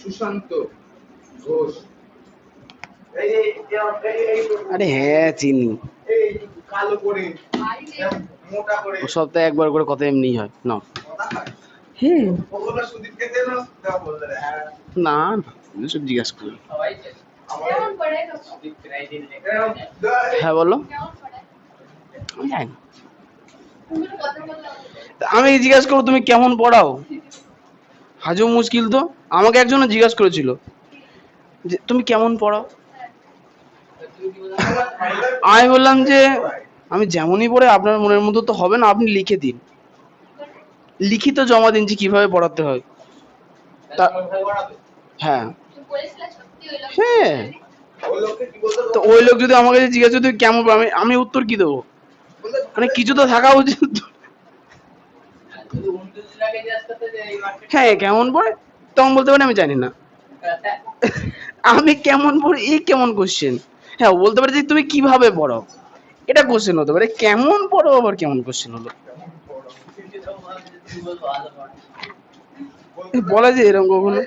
সুশান্ত ঘোষ। আরে হ্যাঁ চিনি, কালো করে মোটা করে ও সপ্তাহে একবার করে কত এমনি হয় না? হ্যাঁ না না সব জিজ্ঞাসা করি। হ্যাঁ বলো। আমি জানি না। আমি জিজ্ঞাসা করবো তুমি কেমন পড়াও? হাজু মুশকিল তো। আমাকে একজন জিজ্ঞাসা করেছিল যে তুমি কেমন পড়াও। আমি বললাম যে আমি যেমনই পড়ে আপনার মনের মতো তো হবে না, আপনি লিখে দিন, লিখিত জমা দিন যে কিভাবে পড়াতে হয়। হ্যাঁ হ্যাঁ, তো ওই লোক যদি আমাকে জিজ্ঞাসা তুই কেমন আমি আমি উত্তর কি দেবো? মানে কিছু তো থাকা উচিত। হ্যাঁ কেমন পড়ে তখন বলতে পারি আমি জানি না। আমি কেমন পড়ি এই কেমন কোশ্চেন? হ্যাঁ বলতে পারি যে তুমি কিভাবে পড়ো, এটা কোশ্চেন হতে পারে। কেমন পড়ো আবার কেমন কোশ্চেন হলো? বলা যায় এরকম কখনো?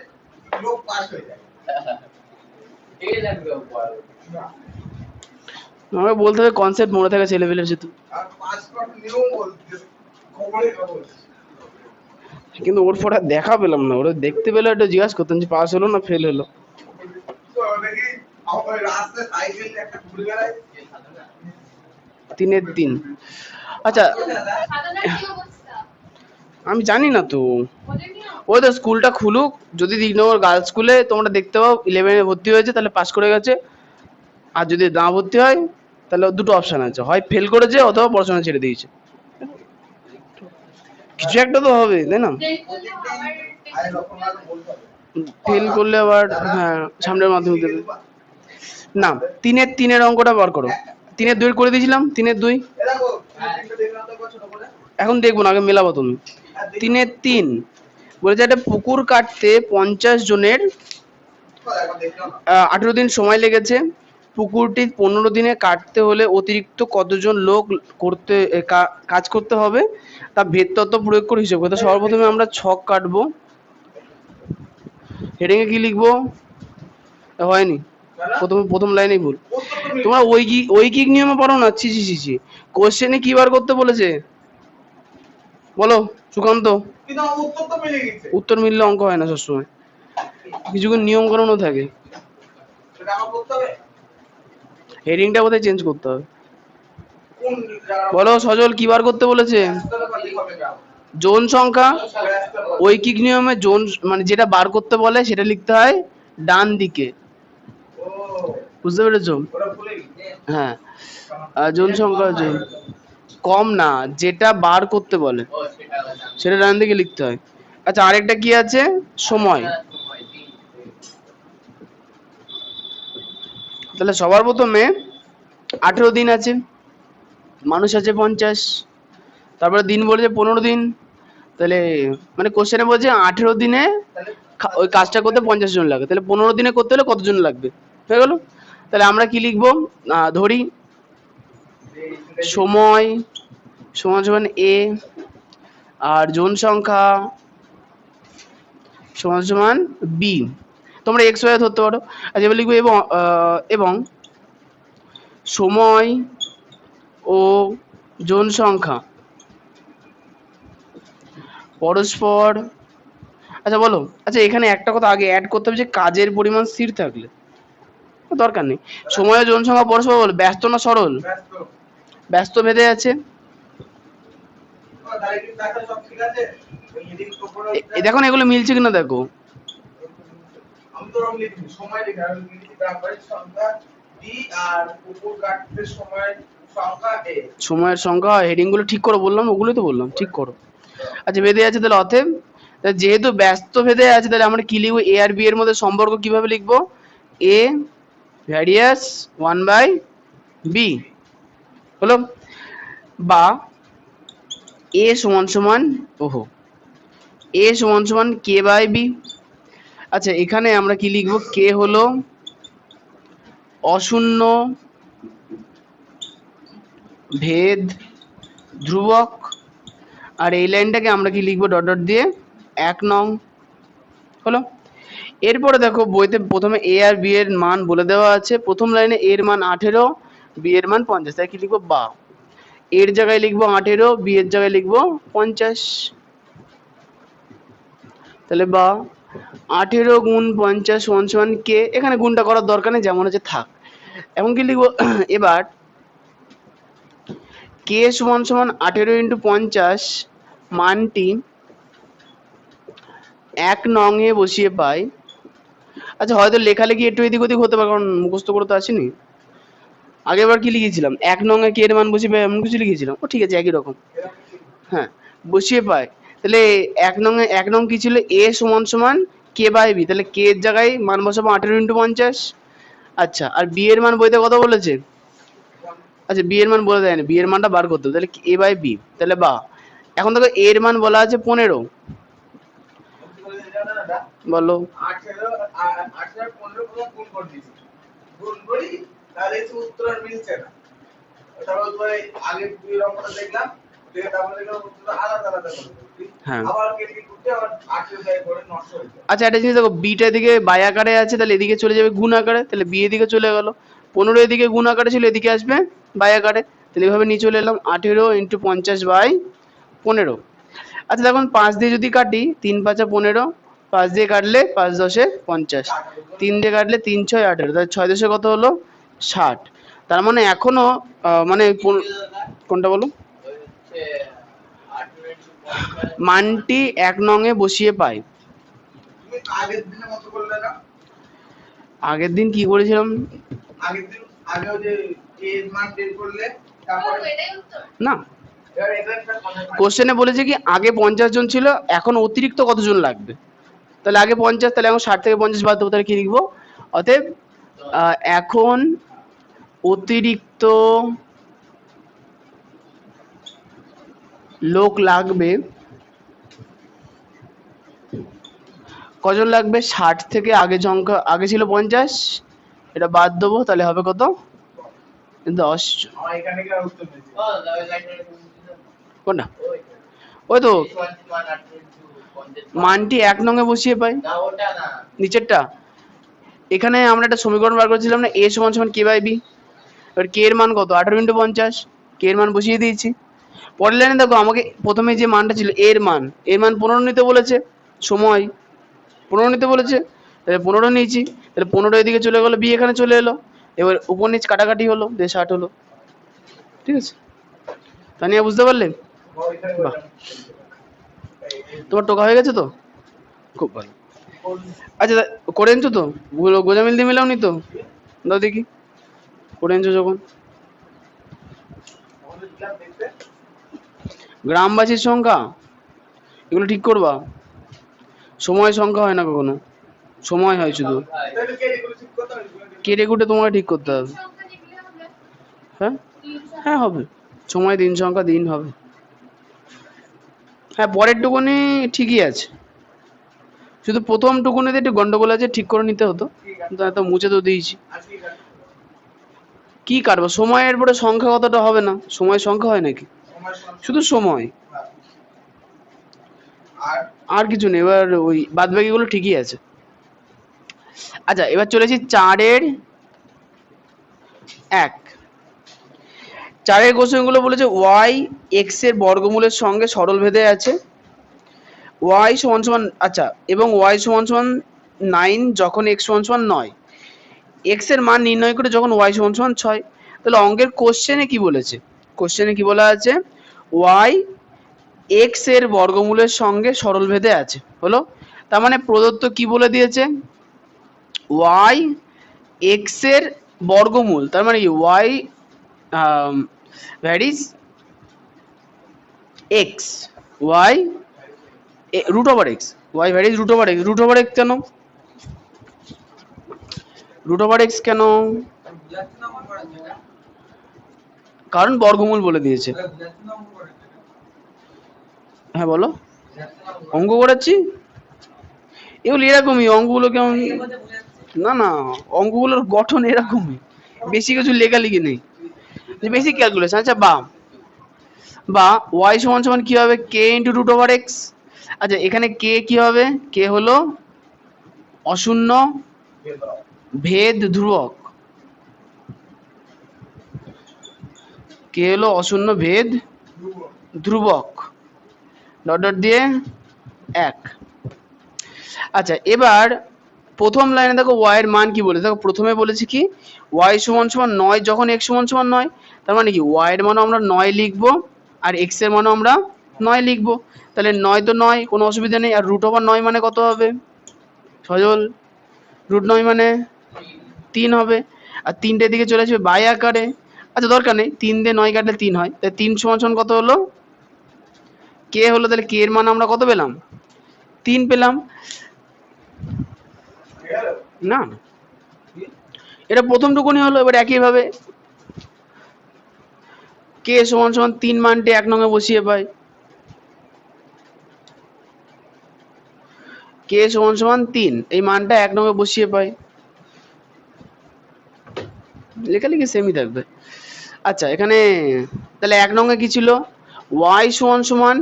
আমাকে বলতে হবে কনসেপ্ট মনে থাকে ছেলেপেলের যেহেতু। কিন্তু ওর পড়া দেখা পেলাম না, ওরা দেখতে পেলে একটা জিজ্ঞাসা করতাম যে পাস হলো না ফেল হলো। 3-3। আচ্ছা আমি জানি না তো, ওই তো স্কুলটা খুলুক, যদি 3 নম্বর গার্লস স্কুলে তোমরা দেখতে পাও 11-এ ভর্তি হয়েছে তাহলে পাস করে গেছে, আর যদি না ভর্তি হয় তাহলে দুটো অপশন আছে, হয় ফেল করেছে অথবা পড়াশোনা ছেড়ে দিয়েছে। কিছু একটা তো হবে তাই না? ফেল করলে আবার হ্যাঁ সামনের মাধ্যমিক দেবে না। 3-3 অঙ্কটা বার করো। 3-2 করে দিয়েছিলাম, 3-2 এখন দেখবো না, আগে মেলাবো তুমি। 3-3 বলেছে একটা পুকুর কাটতে 50 জনের 18 দিন সময় লেগেছে। পুকুরটি 15 দিনে কাটতে হলে অতিরিক্ত কতজন লোক করতে কাজ করতে হবে তা ভেদ তত্ত্ব প্রয়োগ করে হিসেব করতে। সর্বপ্রথমে আমরা ছক কাটবো। হেডিং এ কি লিখবো? হয়নি, প্রথম লাইনেই ভুল। তোমরা ঐকিক নিয়মে পড়ো না? ছি ছি ছি ছি, কোশ্চেনে কি বার করতে বলেছে বলো সুকান্ত? উত্তর মিললে অঙ্ক হয় না সবসময়, কিছু নিয়ম কানুনও থাকে। হেডিংটা বোধহয় চেঞ্জ করতে হবে। বলো সজল কি বার করতে বলেছে? জোন সংখ্যা। ঐকিক নিয়মে জোন মানে যেটা বার করতে বলে সেটা লিখতে হয় ডান দিকে, বুঝতে পেরেছো? হ্যাঁ জোন সংখ্যা জোন কম না, যেটা বার করতে বলে সেটা ডান দিকে লিখতে হয়। আচ্ছা আরেকটা কি আছে? সময়। তাহলে সবার প্রথমে 18 দিন আছে, মানুষ আছে 50, তারপরে দিন বলেছে 15 দিন, তাহলে মানে কোশ্চেনে বলছে 18 দিনে ওই কাজটা করতে 50 জন লাগে, তাহলে 15 দিনে করতে হলে কতজন লাগবে? হয়ে গেল। তাহলে আমরা কি লিখবো? ধরি সময় সমান সমান এ, আর জোন সংখ্যা সমান সমান বি। তোমরা এক্স ওয়াই ধরতে পারো। আচ্ছা এবার লিখবো এবং সময় ও জোন সংখ্যা পরস্পর। আচ্ছা বলো, আচ্ছা এখানে একটা কথা আগে অ্যাড করতে হবে যে কাজের পরিমাণ স্থির থাকলে, দরকার নেই। সময় ও জোন সংখ্যা পরস্পর বলো ব্যস্ত না সরল? ব্যস্ত ভেদে আছে। দেখো না এগুলো মিলছে কিনা দেখো। সময়ের সংখ্যা হেডিং গুলো ঠিক করো বললাম, ওগুলোই তো বললাম ঠিক করো। আচ্ছা ভেদে আছে, তাহলে অতএব যেহেতু ব্যস্ত ভেদে আছে তাহলে আমরা কি লিখবো? এ আর বি এর মধ্যে সম্পর্ক কিভাবে লিখবো? এ ভ্যারিয়াস 1/b হলো, বা এ সমান সমান ওহো এ সমান সমান কে বাই বি। আচ্ছা এখানে আমরা কি লিখবো? কে হলো অশূন্য ভেদ ধ্রুবক, আর এই লাইনটাকে আমরা কি লিখবো ডট ডট দিয়ে 1 নং হলো। এরপরে দেখো বইতে প্রথমে এ আর বি এর মান বলে দেওয়া আছে। প্রথম লাইনে এর মান 18, বি এর মান 50, তাই কি লিখবো বা, এর জায়গায় লিখবো 18, বি এর জায়গায় লিখবো 50, তাহলে বা 18 গুণ 50 সমান সমান কে, এখানে গুণটা করার দরকার নেই, যেমন আছে থাক। এখন কি লিখবো এবার কে সমান সমান 18 ইন্টু 50 মানটি 1 নং এ বসিয়ে পাই। আচ্ছা হয়তো লেখালেখি একটু এদিক ওদিক হতে পারে, কারণ মুখস্থ করে তো আসেনি। আগেরবার কি লিখেছিলাম 1 নং এ কে এর মান বসিয়ে পাই এমন কিছু লিখেছিলাম, ও ঠিক আছে একই রকম। হ্যাঁ বসিয়ে পাই, তাহলে 1 নং কি ছিল, এ সমান সমান কে বাই বি, তাহলে কে এর জায়গায় মান বসাবো 18 ইন্টু 50। আচ্ছা আর বি এর মান বইতে কত বলেছে, আচ্ছা বি এর মান বলে দেয়নি, বি এর মানটা বার করতে হবে, তাহলে এ বাই বি, তাহলে বা এখন দেখো এর মান বলা আছে 15, বলো 15 গুণ করে দিছি, গুণ করি তাহলে এই উত্তর আর মিলছে না। তারপর তো আগে দুই রকমটা দেখলাম, দেখে তারপরে দেখলাম উত্তর আলাদা আলাদা করে দিছি। হ্যাঁ আবার কেটে কুটে আবার 18 জায়গায় করে নষ্ট হয়ে যায়। আচ্ছা একটা জিনিস দেখো, বিটা এদিকে বাই আকারে আছে, তাহলে এদিকে চলে যাবে গুণ আকারে, তাহলে বি এদিকে চলে গেল। 15 এদিকে গুণ আকারে ছিল, এদিকে আসবে বাই আকারে, তাহলে এইভাবে নিয়ে চলে এলাম 18 ইন্টু 50 বাই 15। আচ্ছা দেখুন 5 দিয়ে যদি কাটি 3 5 15, 5 দিয়ে কাটলে 5 10 50, 3 দিয়ে কাটলে 3 6 18, তাহলে 6 10 কত হলো 60। তার মানে এখনো মানে কোনটা বলো, মানটি 1 নং এ বসিয়ে পাই। তুমি আগের দিনের মতো করলে না, আগের দিন কি করেছিলাম, আগের দিন আগে ওই যে কে এর মান বের করলে তারপরে না এবার এটা একটা কথা কোশ্চেনে বলেছে কি আগে 50 জন ছিল, এখন অতিরিক্ত কতজন লাগবে, তাহলে আগে 50, তাহলে এখন 60 থেকে 50 বাদ দেবো, তাহলে কি লিখবো, অতএব এখন অতিরিক্ত লোক লাগবে, কজন লাগবে, 60 থেকে আগে সংখ্যা আগে ছিল 50, এটা বাদ দেবো, তাহলে হবে কত 10। আমার এখানে কি আর উত্তর দিয়েছি কোনটা, ওই তো মানটি 1 নং এ বসিয়ে পাই, নিচেরটা। এখানে আমরা একটা সমীকরণ বার করেছিলাম না, এ সমান সমান কে বাই বি, এবার কে এর মান কত 18 ইন্টু 50, কে এর মান বসিয়ে দিয়েছি। পরের লাইনে দেখো আমাকে প্রথমে যে মানটা ছিল এর মান 15 নিতে বলেছে, সময় 15 নিতে বলেছে, তাহলে 15 নিয়েছি, তাহলে 15 এদিকে চলে গেলো, বি এখানে চলে এলো, এবার উপর নিচ কাটাকাটি হলো, দিয়ে 60 হলো। ঠিক আছে, তানিয়া বুঝতে পারলে, বাহ তোমার টোকা হয়ে গেছে তো, খুব ভালো। আচ্ছা করে এনেছো তো, গোজামিল দিয়ে মিলাও নি তো, দাও দেখি করে এনেছো যখন। আমাদের দিলাম দেখতে গ্রামবাসীর সংখ্যা এগুলো ঠিক করবা, সময় সংখ্যা হয় না কখনো, সময় হয় শুধু, তাহলে কে এগুলো ঠিক করতে হবে, কেটে কুটে তোমাকে ঠিক করতে হবে। হ্যাঁ হ্যাঁ হবে, সময় দিন সংখ্যা দিন হবে। হ্যাঁ পরের টুকুনি ঠিকই আছে, শুধু প্রথম টুকুনিতে একটু গন্ডগোল আছে, ঠিক করে নিতে হতো, কিন্তু এত মুছে তো দিয়েছি। আর ঠিক আছে কি কাটবো, সময়ের পরে সংখ্যা কতটা হবে না, সময় সংখ্যা হয় নাকি, সময় সঙ্গে শুধু সময়, আর আর কিছু নেই, এবার ওই বাদ বাকিগুলো ঠিকই আছে। আচ্ছা এবার চলেছি 4-এর 1, 4-এর কোশ্চেন গুলো বলেছে ওয়াই এক্স এর বর্গমূলের সঙ্গে সরল ভেদে আছে, ওয়াই সমান সমান, আচ্ছা এবং ওয়াই সমান সমান 9 যখন এক্স সমান সমান 9, এক্স এর মান নির্ণয় করে যখন ওয়াই সমান সমান 6। তাহলে অঙ্কের কোশ্চেনে কি বলেছে, কোশ্চেনে কি বলা আছে, ওয়াই এক্স এর বর্গমূলের সঙ্গে সরল ভেদে আছে হলো, তার মানে প্রদত্ত কি বলে দিয়েছে, ওয়াই এক্স এর বর্গমূল, তার মানে Y varies X, Y root over X, Y varies root over X, root over X কেন, রুট ওভার এক্স কেন, কারণ বর্গমূল বলে দিয়েছে। হ্যাঁ বলো, অঙ্ক করাচ্ছি, এগুলো এরকমই অঙ্কগুলো, কেমন না না অঙ্কগুলোর গঠন এরকমই, বেশি কিছু লেখালেখি নেই, বেশি ক্যালকুলেশন। আচ্ছা বা বা ওয়াই সমান সমান কি হবে কে ইন্টু রুট ওভার এক্স। আচ্ছা এখানে কে কি হবে, কে হলো অশূন্য ভেদ ধ্রুবক, কে হলো অশূন্য ভেদ ধ্রুবক ডট ডট দিয়ে 1। আচ্ছা এবার প্রথম লাইনে দেখো y এর মান কি বলেছে, দেখো প্রথমে বলেছে কি y সমান সমান 9 যখন x সমান সমান 9, তার মানে কি y এর মানও আমরা 9 লিখবো আর x এর মানও আমরা 9 লিখবো। তাহলে 9 তো 9 কোনো অসুবিধা নেই, আর রুট ওভার 9 মানে কত হবে সজল, রুট 9 মানে 3 হবে, আর 3টের দিকে চলে আসবে বাই আকারে। আচ্ছা দরকার নেই, 3 দিয়ে 9 কাটলে 3 হয়, তাহলে 3 সমান সমান কত হলো কে হলো, তাহলে কে এর মান আমরা কত পেলাম 3 পেলাম। না না এটা প্রথম টুকুনি হলো। এবার একইভাবে কে সমান সমান 3 মানটি 1 নঙে বসিয়ে পাই, কে সমান সমান 3 এই মানটা 1 নঙে বসিয়ে পাই, লেখালেখি সেমই থাকবে। আচ্ছা এখানে তাহলে 1 নঙে কি ছিল y সমান সমান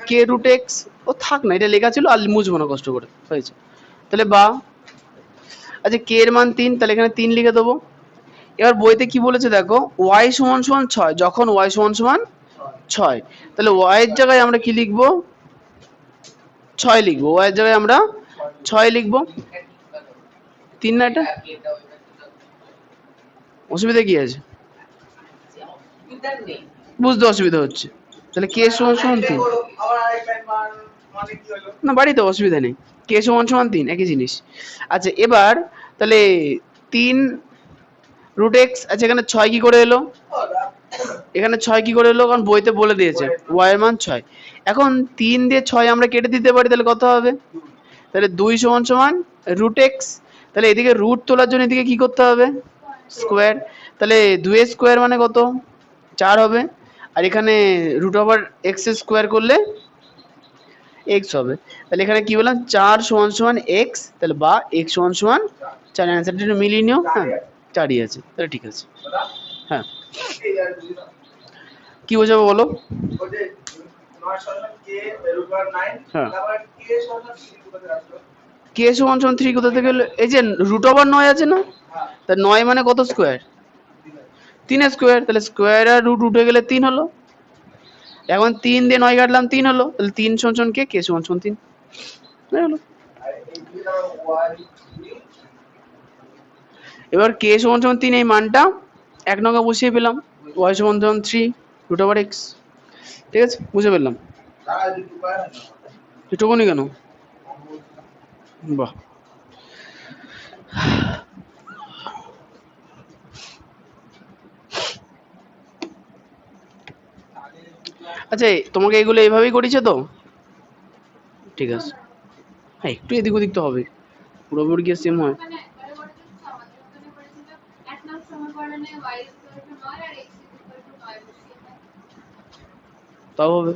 কে রুট এক্স, ও থাক না এটা লেখা ছিল আর মুছবো না কষ্ট করে, হয়েছে। তাহলে বা আচ্ছা কে এর মান 3, তাহলে এখানে 3 লিখে দেবো। এবার বইতে কি বলেছে দেখো y সমান সমান 6, যখন y সমান সমান 6, তাহলে y এর জায়গায় আমরা কি লিখবো 6 লিখবো, y এর জায়গায় আমরা 6 লিখবো। 3 না এটা অসুবিধা কি আছে, বুঝতে অসুবিধা হচ্ছে, তাহলে কে সমান সমান 3 আবার আরেকটা মান মানে কি হলো না বাড়িতে অসুবিধা নেই, কে সমান সমান 3 একই জিনিস। আচ্ছা এবার তাহলে 3 রুট এক্স, আচ্ছা এখানে 6 কি করে এলো, এখানে 6 কি করে এলো কারণ বইতে বলে দিয়েছে y এর মান 6। এখন 3 দিয়ে 6 আমরা কেটে দিতে পারি, তাহলে কত হবে, তাহলে 2 সমান সমান রুট এক্স, তাহলে এদিকে রুট তোলার জন্য এদিকে কি করতে হবে স্কোয়ার, তাহলে 2 এর স্কোয়ার মানে কত 4 হবে, আর এখানে রুট ওভার এক্স স্কোয়ার করলে এক্স হবে, তাহলে এখানে কি বললাম 4 সমান সমান এক্স, তাহলে বা এক্স সমান সমান 4, অ্যান্সারটা একটু মিলিয়ে নিও। হ্যাঁ 4ই আছে, তাহলে ঠিক আছে। হ্যাঁ এই আর বুঝলাম কি বোঝাবো বলো, ওই যে 9 সমান কে রুট ওভার 9 হ্যাঁ তারপর কে সমান 3 কোথা থেকে আসলো কে সমান সমান 3 কোথা থেকে এলো, এই যে রুট ওভার 9 আছে না, হ্যাঁ তা 9 মানে কত স্কোয়ার 3 স্কোয়ার, তাহলে স্কোয়ার আর রুট উঠে গেলে 3 হলো, এখন 3 দিয়ে 9 কাটলাম 3 হলো, তাহলে 3 সমান সমান কে সমান সমান 3 হয়ে গেলো। আর এই দুই নাম্বার 1 এবার কে সমান সমান 3 এই মানটা 1 নঙ্গে বসিয়ে পেলাম, y সমান সমান 3 রুট ওভার এক্স, ঠিক আছে বুঝে পেলাম। তারা দুটো পায় না এটুকুনি কেন, বাহ। আচ্ছা তোমাকে এগুলো এইভাবেই করেছে তো, ঠিক আছে, হ্যাঁ একটু এদিক ওদিক তো হবে, পুরোপুরি কি সেম হয়, ওখানে একবারে করে দিচ্ছে, আমাদের ওখানে করেছিল 1 নং সমীকরণে y ইকুয়াল টু 9 আর x ইকুয়াল টু 9 বসিয়ে দেয়। তাও হবে।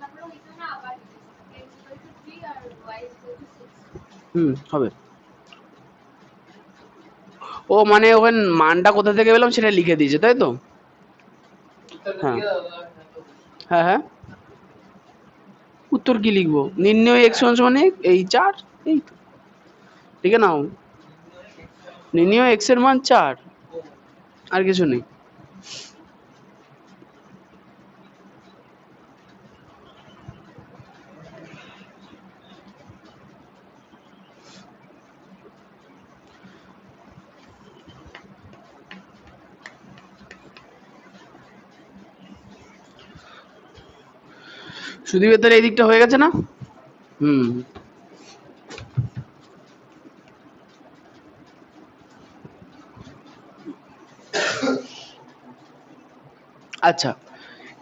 তারপরে ওইখানে আবার x ইকুয়াল টু 3 আর y ইকুয়াল টু 6। হবে। ও মানে ওখানে মানটা কোথা থেকে পেলাম সেটা লিখে দিয়েছে তাই তো, হ্যাঁ হ্যাঁ হ্যাঁ উত্তর কি লিখবো, নির্ণয় x সমান সমান এই 4, এই তো লিখে নাও, নির্ণয় x এর মান 4, আর কিছু নেই। সুদীপের তাহলে এই দিকটা হয়ে গেছে না, আচ্ছা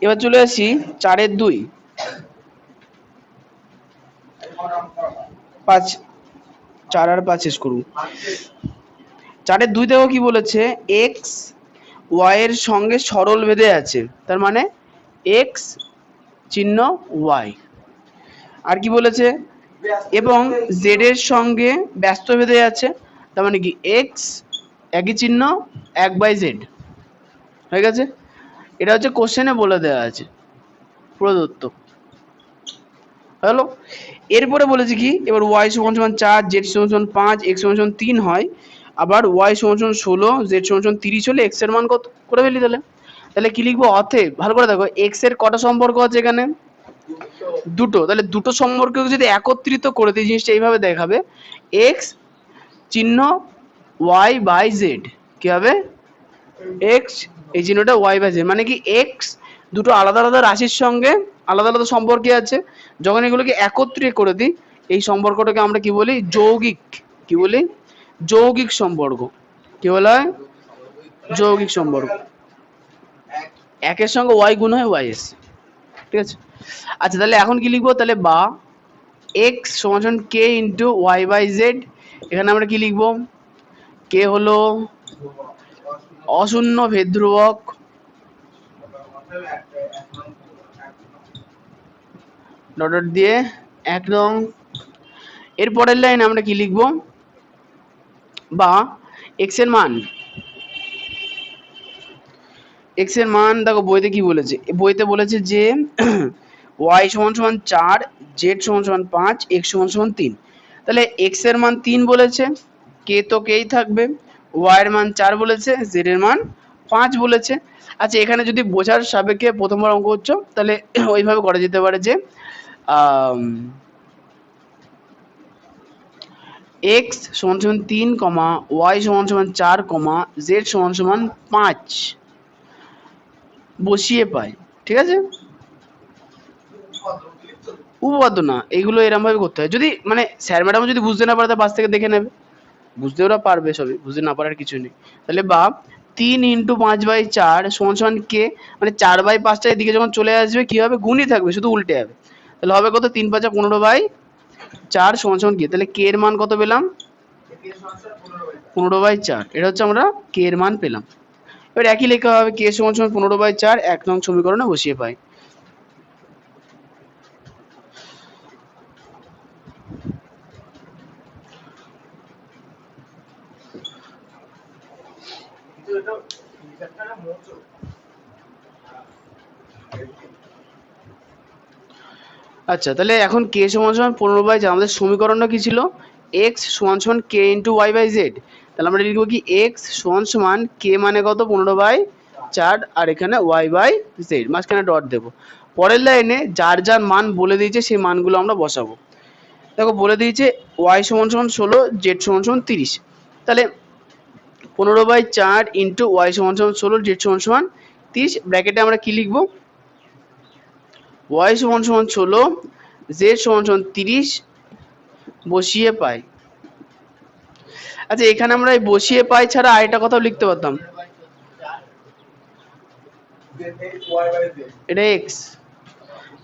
এবার চলে আসি 4-এর 2, 5, 4 আর 5 শেষ করুন। 4-এর 2 দেখো কি বলেছে, x y এর সঙ্গে সরল বেঁধে আছে, তার মানে x চিহ্ন y, আর কি বলেছে এবং z এর সঙ্গে ব্যস্ত বেঁধে আছে, তার মানে কি x একই চিহ্ন 1/z, হয়ে গেছে। এটা হচ্ছে কোশ্চেনে বলে দেওয়া আছে, প্রদত্ত হলো। এরপরে বলেছে কি, এবার ওয়াই সমান সমান 4, জেড সমান সমান 5, এক্স সমান সমান 3 হয়, আবার ওয়াই সমান সমান 16, জেড সমান সমান 30 হলে এক্স এর মান কত করে ফেলি তাহলে। তাহলে কি লিখবো, অতএব ভালো করে দেখো এক্স এর কটা সম্পর্ক আছে এখানে, দুটো। তাহলে দুটো সম্পর্ককে যদি একত্রিত করে দিই, জিনিসটা এইভাবে দেখাবে, এক্স চিহ্ন ওয়াই বাই জেড, কি হবে এক্স এই চিহ্নটা ওয়াই বাই জেড, মানে কি এক্স দুটো আলাদা আলাদা রাশির সঙ্গে আলাদা আলাদা সম্পর্কে আছে, যখন এগুলোকে একত্রিত করে দিই এই সম্পর্কটাকে আমরা কি বলি, যৌগিক, কি বলি যৌগিক সম্পর্ক। কি বলা হয়, যৌগিক সম্পর্ক। একের সঙ্গে ওয়াই গুণ হয় ওয়াই এস, ঠিক আছে। আচ্ছা তাহলে এখন কি লিখবো, তাহলে বা এক্স সমান সমান কে ইন্টু ওয়াই বাই জেড, এখানে আমরা কি লিখবো, কে হলো অশূন্য ভেদ ধ্রুবক, ডট ডট দিয়ে 1 নং। এর পরের লাইন আমরা কি লিখবো, বা এক্স এর মান, এক্স এর মান দেখো বইতে কি বলেছে, বইতে বলেছে যে ওয়াই সমান সমান 4, জেড সমান সমান 5, এক্স সমান সমান 3। তাহলে এক্স এর মান 3 বলেছে, কে তো কেই থাকবে, ওয়াই এর মান 4 বলেছে, জেড এর মান 5 বলেছে। আচ্ছা এখানে যদি বোঝার সাপেক্ষে প্রথমবার অঙ্ক করছো তাহলে ওইভাবে করা যেতে পারে যে এক্স সমান সমান 3, ওয়াই সমান সমান 4, জেড সমান সমান 5 বসিয়ে পাই, ঠিক আছে। উপপাদ্য না, এগুলো এরকম ভাবে করতে হয়, যদি মানে স্যার ম্যাডাম যদি বুঝতে না পারে তা পাশ থেকে দেখে নেবে, বুঝতে ওরা পারবে সবই, বুঝতে না পারার কিছু নেই। তাহলে বা 3 ইন্টু 5/4 সমান সমান কে, মানে 4/5টা এদিকে যখন চলে আসবে কি হবে, গুণই থাকবে শুধু উল্টে যাবে, তাহলে হবে কত 3 5 15/4 সমান সমান কে, তাহলে কে এর মান কত পেলাম 15/4, এটা হচ্ছে আমরা কে এর মান পেলাম। এবার একই লেখা হবে, কে সমান সমান 15/4 1 নং সমীকরণে বসিয়ে পাই। আচ্ছা তাহলে এখন কে সমান সমান 15/4, আমাদের সমীকরণটা কি ছিল, এক্স সমান সমান কে ইন্টু ওয়াই বাই জেড, তাহলে আমরা লিখবো কি এক্স সমান সমান কে মানে কত 15/4, আর এখানে ওয়াই বাই জেড, মাঝখানে ডট দেবো। পরের লাইনে যার যার মান বলে দিয়েছে সেই মানগুলো আমরা বসাবো। দেখো বলে দিয়েছে ওয়াই সমান সমান 16, জেড সমান সমান 30, তাহলে 15/4 ইন্টু ওয়াই সমান সমান 16, জেড সমান সমান 30, ব্র্যাকেটে আমরা কি লিখবো, ওয়াই সমান সমান 16, জেড সমান সমান 30 বসিয়ে পাই। আচ্ছা এখানে আমরা এই বসিয়ে পাই ছাড়া আরেকটা কথাও লিখতে পারতাম, এটা এক্স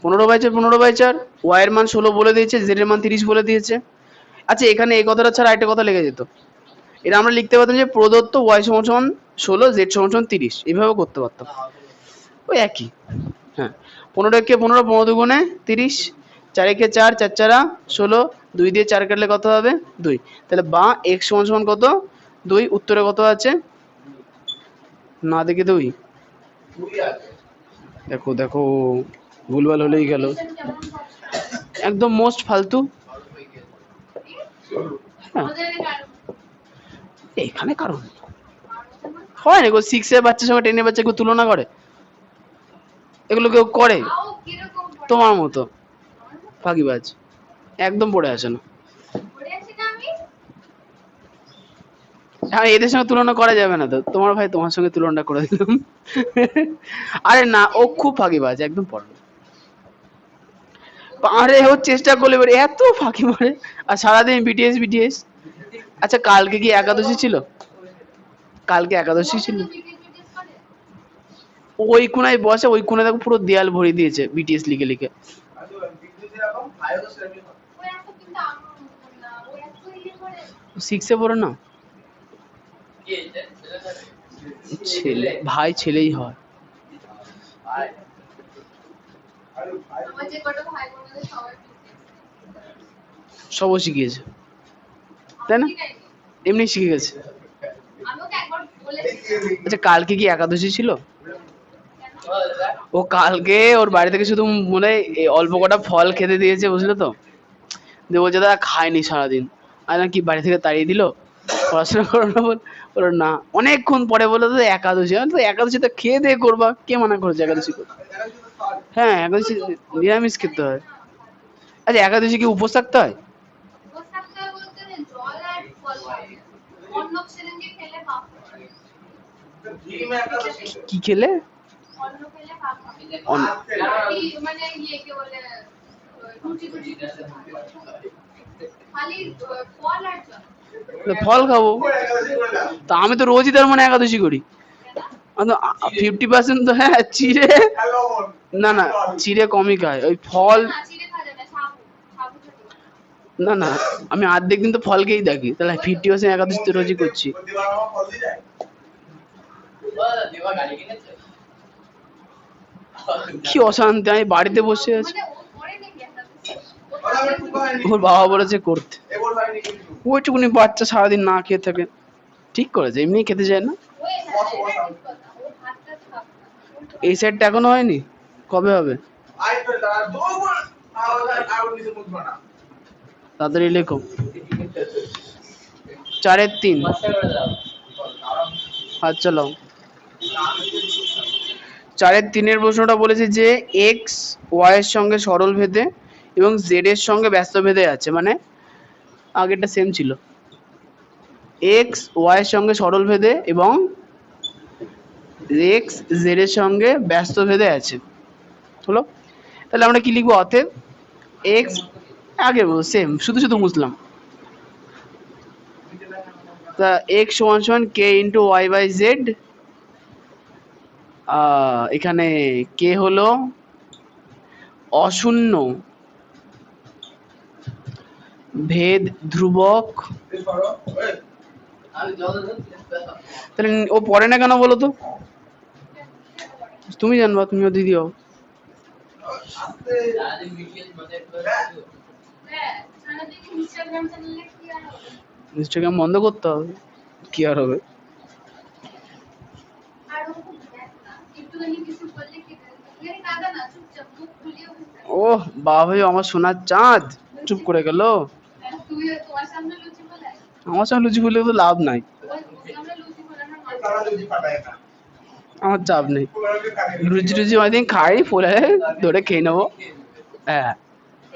15/4 ওয়াই এর মান 16 বলে দিয়েছে, জেড এর মান 30 বলে দিয়েছে। আচ্ছা এখানে এই কথাটা ছাড়া আরেকটা কথা লেগে যেত, এটা আমরা লিখতে পারতাম যে প্রদত্ত ওয়াই সমান সমান 16, জেড সমান সমান 30, এইভাবে করতে পারতাম, ওই একই। হ্যাঁ 15 কে 15, 15 দুগুণে 30, 4 একে 4, 4 4 16, 2 দিয়ে 4 কাটলে কত হবে 2, তাহলে বা এক্স সমান সমান কত 2, উত্তরে কত আছে না দেখে 2, দেখো দেখো ভুলভাল হলেই গেল, একদম মোস্ট ফালতু। হ্যাঁ এখানে কারণ হয় না গো, 6 এর বাচ্চার সঙ্গে 10 এর বাচ্চা কেউ তুলনা করে, এগুলো কেউ করে তোমার মতো ফাঁকিবাজ, একদম পড়ে আসে না। হ্যাঁ এদের সঙ্গে তুলনা করা যাবে না তো, তোমার ভাই তোমার সঙ্গে তুলনা করে দিলাম। আরে না ও খুব ফাঁকিবাজ, একদম পড়ে না। আরে ও চেষ্টা করলে এবার এত ফাঁকি মারে, আর সারাদিন বিটিএস বিটিএস। আচ্ছা কালকে কি একাদশী ছিল, কালকে একাদশী ছিল, ওই কোনায় বসে, ওই কোনায় দেখো পুরো দেয়াল ভরিয়ে দিয়েছে বিটিএস লিখে লিখে। সিক্সে পড়ে না, ছেলে ভাই ছেলেই হয়, সবও শিখিয়েছে তাই না, এমনি শিখে গেছে। আচ্ছা কালকে কি একাদশী ছিল, ও কালকে ওর বাড়ি থেকে শুধু মনে হয় এই অল্প কটা ফল খেতে দিয়েছে, বুঝলে তো? দিয়ে বলছে দাদা খায়নি সারাদিন। আর কি বাড়ি থেকে তাড়িয়ে দিল, পড়াশোনা করো না বল? বললো না। অনেকক্ষণ পরে বললো তো একাদশী। আমি তো একাদশী তো খেয়ে দিয়ে করবা, কে মানা করেছে একাদশী করতে? হ্যাঁ, একাদশী নিরামিষ খেতে হয়। আচ্ছা, একাদশী কি উপোস থাকতে হয়? উপোস থাকতে হয় বলতে জল আর ফল খাবে। অন্য সেদিনকে খেলে পাপ হবে। ডিম একটা তো ছিল। কি খেলে? অন্য খেলে পাপ হবে। অন্য? বাকি মানে কে বলে রুটি টুটি কিছু খাবে। খালি ফল আর জল। ফল খাবো। একাদশী করে দাও। তা আমি তো রোজই তার মানে একাদশী করি। কেন? 50% তো হ্যাঁ চিড়ে। হ্যালো। না না, চিড়ে কমই খায়, ওই ফল। না চিড়ে খাওয়া যাবে না, সাবু সাবু খেতে হবে। না না, আমি অর্ধেক দিন তো ফল খেয়েই থাকি, তাহলে 50% একাদশী তো রোজই করছি। প্রতিবার আমার ফল দিয়ে যায়। কি অশান্তি, আমি বাড়িতে বসে আছি। মানে ও করে নাকি একটা কিছু? ও ওরা আমার টুকু হয়নি। ওর বাবা বলেছে করতে। এবার হয়নি কিন্তু। ওইটুকুনি বাচ্চা সারাদিন না খেয়ে থাকে, ঠিক করেছে, এমনি খেতে চায় না। ওই হ্যাঁ, এটা ঠিক কথা। ও ভাতটা খাবে না। এই সেটটা এখনো হয়নি, কবে হবে? আই তো দাঁড়া দৌড়। আর নিচে মুখবা না। তাড়াতাড়ি লেখো। 4-3। হাত চালাও। 4-3 প্রশ্নটা বলেছে যে এক্স ওয়াই এর সঙ্গে সরল ভেদে এবং জেড এর সঙ্গে ব্যস্ত ভেদে আছে, মানে আগেরটা সেম ছিল। এক্স ওয়াই এর সঙ্গে সরল ভেদে এবং এক্স জেড এর সঙ্গে ব্যস্ত ভেদে আছে, হলো? তাহলে আমরা কি লিখবো? অতএব এক্স, আগে সেম, শুধু শুধু বুঝলাম। তা এক্স সমান সমান কে ইন্টু ওয়াই বাই জেড। এখানে কে হলো অশূন্য ভেদ ধ্রুবক। এই সরো। এই তাহলে ও পড়ে না কেন বলো তো? তুমি জানবা, তুমিও দিদি হও। আস্তে। হ্যাঁ, সারাদিন ইনস্টাগ্রাম চ্যানেলে কি আর হবে? ইনস্টাগ্রাম বন্ধ করতে হবে, কি আর হবে? আর ও খুব দেখ না, একটুখানি কিছু বললে কি দেখ কাঁদা না, চুপচাপ মুখ ফুলিয়ে বসে থাকে। ওহ বাবা, আমার সোনার চাঁদ চুপ করে গেল। তুই তোমার সামনে লুচি বলে? আমার সঙ্গে লুচি ফুলে তো লাভ নাই, ওই সামনে লুচি বলে আমার মাথা। তারা যদি পাঠায় না। আমার চাপ নেই। পুরোকে কানে লুচি টুচি অনেকদিন খাই, ফুলে ধরে খেয়ে নেবো। হ্যাঁ,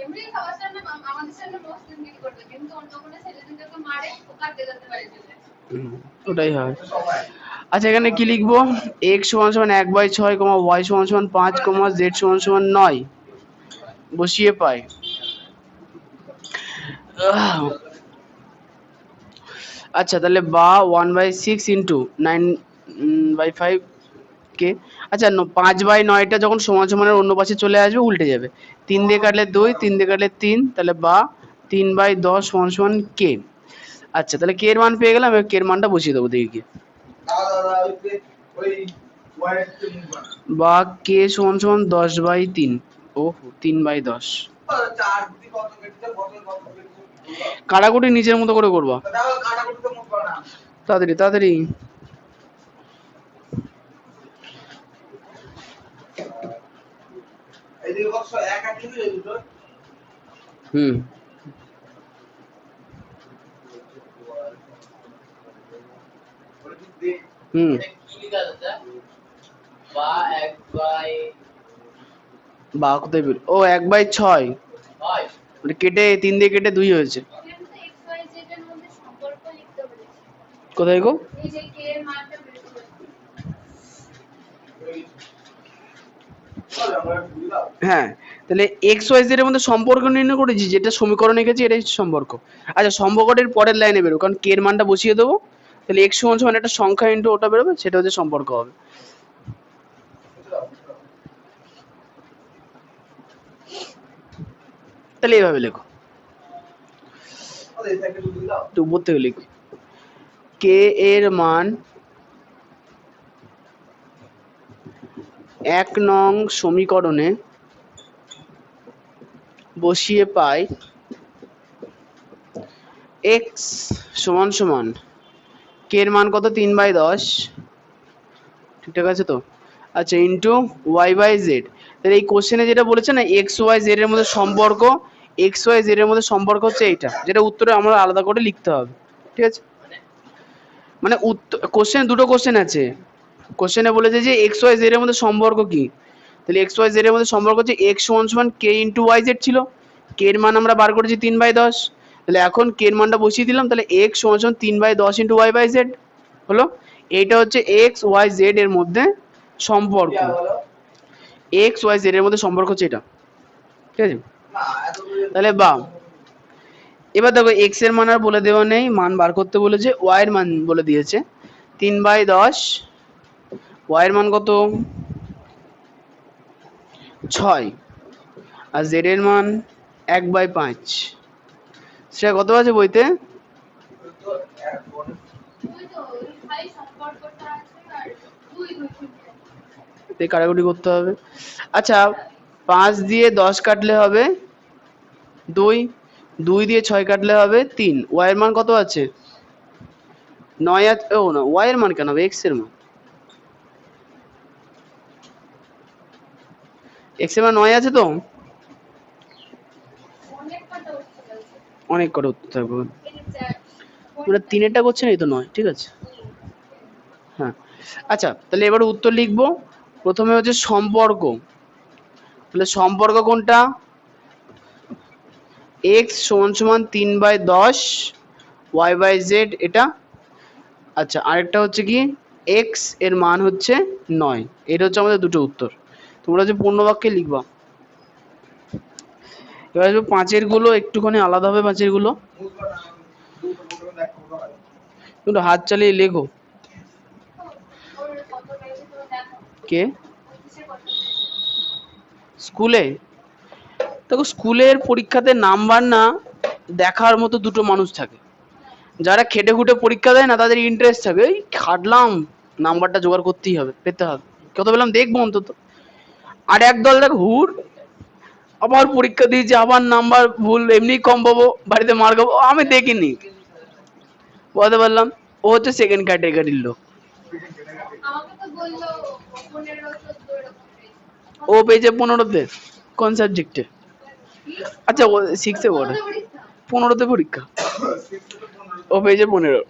এমনি খাওয়ার সামনে আমাদের সামনে মুসলিম করবে, কিন্তু অন্য কোনো ছেলে যদি ওকে মারে ও কাঁদতে কাঁদতে বাড়ি চলে যায়। ওটাই হয়। সবাই। আচ্ছা, এখানে কি লিখবো? এক্স সমান সমান 1/6, ওয়াই সমান সমান 5, জেড সমান সমান 9 বসিয়ে পাই। আচ্ছা, তাহলে বা 1/6 ইন্টু 9/5 কে। আচ্ছা, 5/9টা যখন সমান সমানের অন্য পাশে চলে আসবে উল্টে যাবে। 3 দিয়ে কাটলে 2, 3 দিয়ে কাটলে 3, তাহলে বা 3/10 সমান সমান কে। আচ্ছা, তাহলে কে এর মান পেয়ে গেলাম, এবার কে এর মানটা বসিয়ে দেবো দেখি কি। দাদা ওই ওয়াইট মুখবা না। বা কে সমান সমান 10/3। ওহ, 3/10। চার দিকে কত কেটে কত কত কেটে। কাটাকুটি নিচের মতো করে করবা, দাদা কাটা করতে মুখবা না। তাড়াতাড়ি তাড়াতাড়ি। এইদিকে কত এক এক কেজি দুটো। হুম, ওটা ঠিক দে। হুম। বা কোথায় বের, ও 1/6 মানে কেটে 3 দিয়ে কেটে 2 হয়েছে। কিন্তু এক্স ওয়াই জেড এর মধ্যে সম্পর্ক লিখতে বলেছি। কোথায় গো? এই যে কে এর মানটা বের করে। চল আমরা ভুল দাও। হ্যাঁ, তাহলে এক্স ওয়াই জেড এর মধ্যে সম্পর্ক নির্ণয় করেছি, যেটা সমীকরণে গেছে এটাই সম্পর্ক। আচ্ছা, সম্পর্কটির পরের লাইনে বেরো, কারণ কে এর মানটা বসিয়ে দেবো, তাহলে এক্স সমান সমান একটা সংখ্যা ইন্টু ওটা বেরোবে, সেটা হচ্ছে সম্পর্ক হবে। তাহলে এইভাবে লেখো, এই থেকে ভুল দাও। একটু উপর থেকে লিখি। কে এর মান 1 নং সমীকরণে বসিয়ে পাই এক্স সমান সমান কে এর মান কত? 3/10, ঠিকঠাক আছে তো? আচ্ছা ইন্টু ওয়াই বাই জেড। তাহলে এই কোশ্চেনে যেটা বলেছে না এক্স ওয়াই জেড এর মধ্যে সম্পর্ক, এক্স ওয়াই জেড এর মধ্যে সম্পর্ক হচ্ছে এইটা, যেটা উত্তরে আমরা আলাদা করে লিখতে হবে। ঠিক আছে, মানে কোশ্চেন দুটো কোশ্চেন আছে। কোশ্চেনে বলেছে যে এক্স ওয়াই জেড এর মধ্যে সম্পর্ক কি, তাহলে এক্স ওয়াই জেড এর মধ্যে সম্পর্ক হচ্ছে এক্স সমান সমান কে ইন্টু ওয়াই জেড ছিল, কে এর মান আমরা বার করেছি 3/10, তাহলে এখন কে এর মানটা বসিয়ে দিলাম, তাহলে এক্স সমান সমান 3/10 ইন্টু ওয়াই বাই জেড হলো। এইটা হচ্ছে এক্স ওয়াই জেড এর মধ্যে সম্পর্ক, এক্স ওয়াই জেড এর মধ্যে সম্পর্ক হচ্ছে এটা। ঠিক আছে, তাহলে বা এবার দেখো এক্স এর মান আর বলে দেওয়া নেই, মান বার করতে বলেছে, ওয়াই এর মান বলে দিয়েছে 3/10, ওয়াই এর মান কত 6, আর জেড এর মান 1/5। সেটা কত আছে বইতে? কাটাকুটি করতে হবে। আচ্ছা 5 দিয়ে 10 কাটলে হবে 2, 2 দিয়ে 6 কাটলে হবে 3, ওয়াই এর মান কত আছে 9 আছে। ও না, ওয়াই এর মান কেন হবে, এক্স এর মান, এক্স এর মান 9 আছে তো, অনেক কটা উত্তর থাকবে, ওটা 3-এরটা করছে না, এই তো 9। ঠিক আছে, হ্যাঁ। আচ্ছা তাহলে এবার উত্তর লিখবো। প্রথমে হচ্ছে সম্পর্ক, তাহলে সম্পর্ক কোনটা, x সমান সমান 3/10 y বাই জেড এটা। আচ্ছা আরেকটা হচ্ছে কি x এর মান হচ্ছে 9, এটা হচ্ছে আমাদের দুটো উত্তর। তোমরা যে পূর্ণ বাক্যে লিখবা। এবার আসবে 5-এর গুলো, একটুখানি আলাদা হবে 5-এর গুলো, একটু হাত চালিয়ে লেখো। কে স্কুলে? দেখো স্কুলের পরীক্ষাতে নাম্বার না দেখার মতো দুটো মানুষ থাকে, যারা খেটে খুটে পরীক্ষা দেয় না তাদের ইন্টারেস্ট থাকে, এই খাটলাম নাম্বারটা জোগাড় করতেই হবে, পেতে হবে, কত পেলাম দেখবো অন্তত। আর একদল দেখ হুর, আবার পরীক্ষা দিয়েছে, আবার নাম্বার ভুল, এমনি কম পাবো, বাড়িতে মার খাবো, আমি দেখিনি, বলতে পারলাম। ও হচ্ছে সেকেন্ড ক্যাটাগরির লোক। ও পেয়েছে 15-তে, কোন সাবজেক্টে? আচ্ছা ও 6-এ পড়ে, 15-তে পরীক্ষা, ও পেয়েছে 15।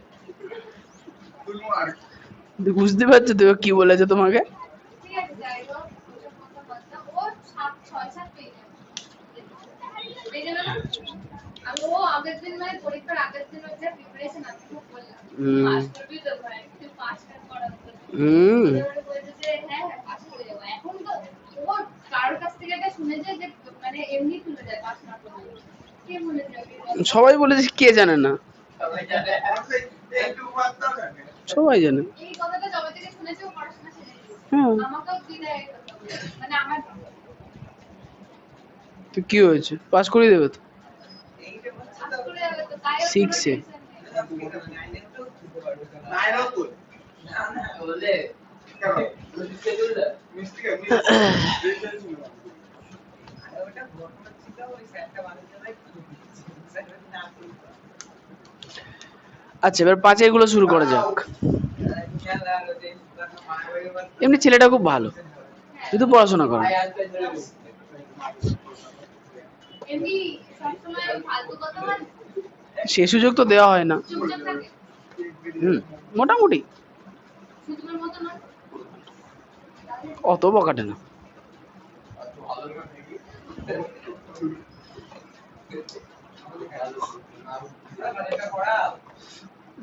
বুঝতে পারছো তো কি বলেছে তোমাকে? সবাই বলেছে, কে জানে না, সবাই জানে। হ্যাঁ তো কি হয়েছে, পাস করে দেবে তো 6-এ। আচ্ছা এবার 5-এর গুলো শুরু করা যাক। এমনি ছেলেটা খুব ভালো, শুধু পড়াশোনা করে, সে সুযোগ তো দেওয়া হয় না। মোটামুটি অত বকাটে না।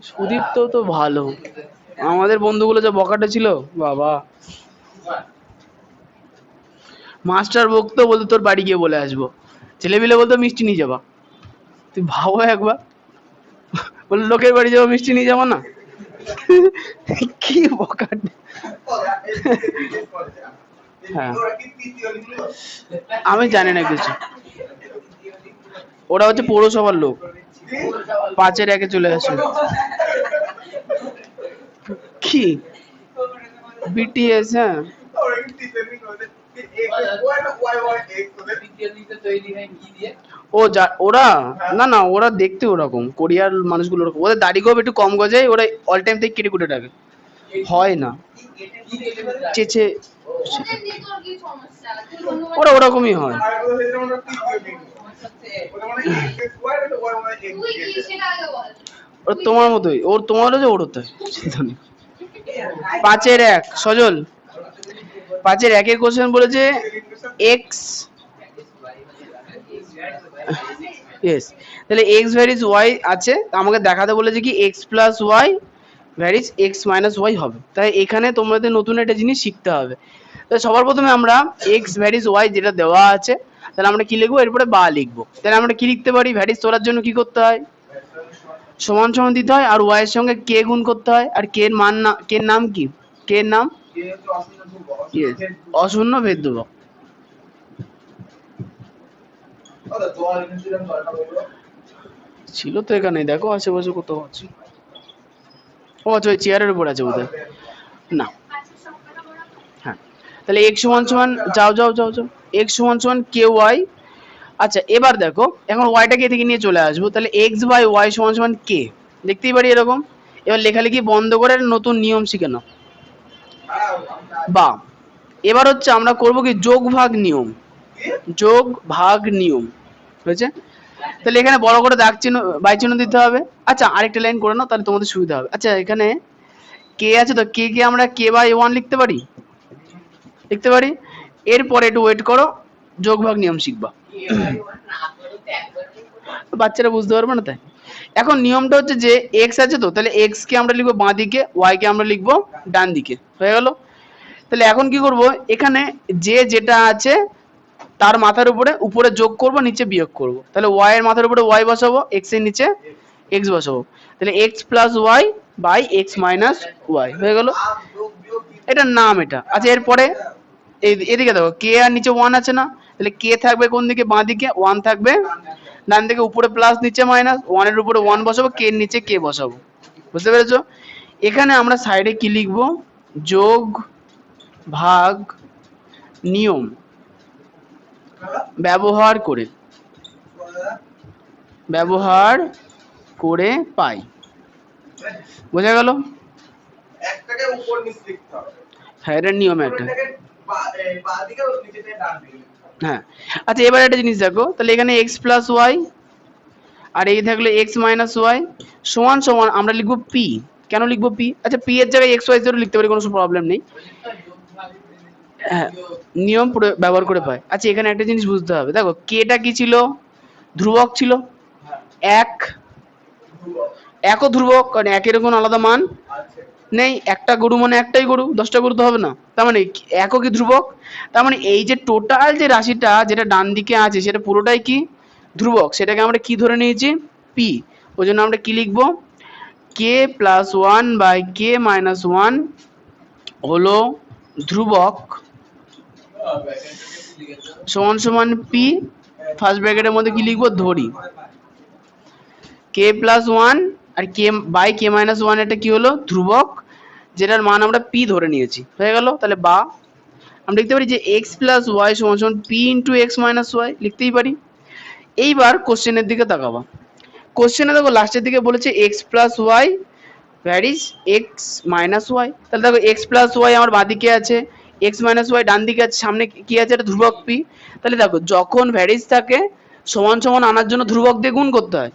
সুদীপ তো ভালো, আমাদের বন্ধুগুলো যা বকাটে ছিল বাবা, মাস্টার বকতো, বলতো তোর বাড়ি গিয়ে বলে আসবো, ছেলেপিলে বলতো মিষ্টি নিয়ে যাবা, তুই ভাবো একবার, বলে লোকের বাড়ি যাবো মিষ্টি নিয়ে যাবো না, কি বকাটে। হ্যাঁ আমি জানি না কিছু, ওরা হচ্ছে পৌরসভার লোক, 5-এর 1-এ চলে আসে। কি বিটিএস? হ্যাঁ ও ওরা না না, ওরা দেখতে ওরকম, কোরিয়ার মানুষগুলো ওরকম, ওদের দাড়ি গোপ একটু কম গজায়, ওরা অল টাইম থেকে কেটে কুটে থাকে, হয় না। চেচে ওদের নিয়ে তোর কি সমস্যা? তুই অন্য ওরা ওরকমই হয়। আর কোথাও সেই আমরা তৃতীয় বিন্দু ওটা মানে x স্কয়ার এটা y মানে x তুই কি সেটা আগে বল। ওর তোমার মতোই, ওর তোমার হলো যে ওর হতে চিন্তা নেই। 5-1 সজল, 5-1 কোশ্চেন বলেছে x, ইয়েস, তাহলে x ভ্যারিজ y আছে, আমাকে দেখাতে বলেছে কি x plus y varies x minus y হবে। তাই এখানে তোমাদের নতুন একটা জিনিস শিখতে হবে। তাহলে সবার প্রথমে আমরা x ভ্যারিজ y যেটা দেওয়া আছে, তাহলে আমরা কি লিখবো, এরপরে বা লিখবো। তাহলে আমরা কি লিখতে পারি, ভ্যারিজ তোলার জন্য কি করতে হয়, সমান সমান দিতে হয়, আর y এর সঙ্গে k গুণ করতে হয়, আর k এর মান না, k এর নাম কি, k এর নাম yes অশূন্য ভেদ ধ্রুবক। ছিল তো এখানে, দেখো আশেপাশে কোথাও আছে। ও আচ্ছা, ওই চেয়ারের উপর আছে বোধহয়। না, পাঁচের সংখ্যাটা বরাবর। হ্যাঁ, তাহলে x সমান সমান যাও যাও যাও যাও, x সমান সমান ky। আচ্ছা এবার দেখো, এখন yটাকে এদিকে নিয়ে চলে আসবো, তাহলে x বাই y সমান সমান k লিখতেই পারি এরকম। এবার লেখালেখি বন্ধ করে একটা নতুন নিয়ম শিখে নাও। বা এবার হচ্ছে আমরা করব কি যোগ ভাগ নিয়ম, যোগ ভাগ নিয়ম হয়েছে। তাহলে এখানে বড় করে দাগ চিহ্ন বাই চিহ্ন দিতে হবে। আচ্ছা আরেকটা লাইন করে নাও, তাহলে তোমাদের সুবিধা হবে। আচ্ছা এখানে কে আছে, তো কে কে আমরা কে বাই 1 লিখতে পারি, লিখতে পারি। এরপরে একটু ওয়েট করো, যোগ ভাগ নিয়ম শিখবা, বাচ্চারা বুঝতে পারবে না তাই। এখন নিয়মটা হচ্ছে যে x আছে, তো তাহলে x কে আমরা লিখবো বাঁ দিকে, y কে আমরা লিখবো ডান দিকে, হয়ে গেল। তাহলে এখন কি করব, এখানে যে যেটা আছে তার মাথার উপরে উপরে যোগ করব, নিচে বিয়োগ করব। তাহলে y এর মাথার উপরে y বসাবো, x এর নিচে x বসাবো। তাহলে x plus y by x minus y হয়ে গেল, এটার নাম এটা। আচ্ছা এরপরে এদিকে দেখো, k আর নিচে 1 আছে না, তাহলে k থাকবে কোন দিকে, বাঁ দিকে, 1 থাকবে ডান দিকে, উপরে প্লাস নিচে মাইনাস, 1 এর উপরে 1 বসাবো, k এর নিচে k বসাবো। বুঝতে পেরেছো? এখানে আমরা সাইডে কি লিখবো, যোগ ভাগ নিয়ম ব্যবহার করে, ব্যবহার করে পাই। বোঝা গেল? একটাকে উপর নিচ লিখতে হবে, হ্যাঁ এটার নিয়ম একটা। ওটাকে বাঁ দিকে আর নিচেতে ডান দিকে লিখতে হবে। হ্যাঁ আচ্ছা এবার একটা জিনিস দেখো, তাহলে এখানে x প্লাস ওয়াই আর এই থাকলো x মাইনাস ওয়াই সমান সমান আমরা লিখবো p। কেন লিখবো p? আচ্ছা p এর জায়গায় x y জেরো লিখতে পারি, কোনো প্রবলেম নেই। হ্যাঁ নিয়ম পুরো ব্যবহার করে পাই। আচ্ছা এখানে একটা জিনিস বুঝতে হবে, দেখো কেটা কি ছিল, ধ্রুবক ছিল, এক, একও ধ্রুবক, কারণ একের কোনো আলাদা মান নেই, একটা গরু মানে একটাই গরু, 10টা গরু তো হবে না। তার মানে একও কি ধ্রুবক, তার মানে এই যে টোটাল যে রাশিটা যেটা ডান দিকে আছে সেটা পুরোটাই কি ধ্রুবক, সেটাকে আমরা কি ধরে নিয়েছি, p। ওই জন্য আমরা কি লিখবো, k plus 1 by k minus 1 হলো ধ্রুবক সমান সমান p, ফার্স্ট ব্র্যাকেটের মধ্যে কি লিখবো, ধরি k প্লাস 1 আর k বাই k মাইনাস 1, এটা কি হলো ধ্রুবক, যেটার মান আমরা p ধরে নিয়েছি, হয়ে গেল। তাহলে বা আমরা লিখতে পারি যে x প্লাস ওয়াই সমান সমান p into X minus Y, লিখতেই পারি। এইবার কোশ্চেনের দিকে তাকাবা, কোশ্চেনে দেখো লাস্টের দিকে বলেছে x plus Y varies x minus Y. তাহলে দেখো x প্লাস ওয়াই আমার বাঁদিকে আছে, x মাইনাস ওয়াই ডান দিকে আছে, সামনে কি আছে, এটা ধ্রুবক p। তাহলে দেখো যখন ভ্যারিজ থাকে সমান সমান আনার জন্য ধ্রুবক দিয়ে গুণ করতে হয়,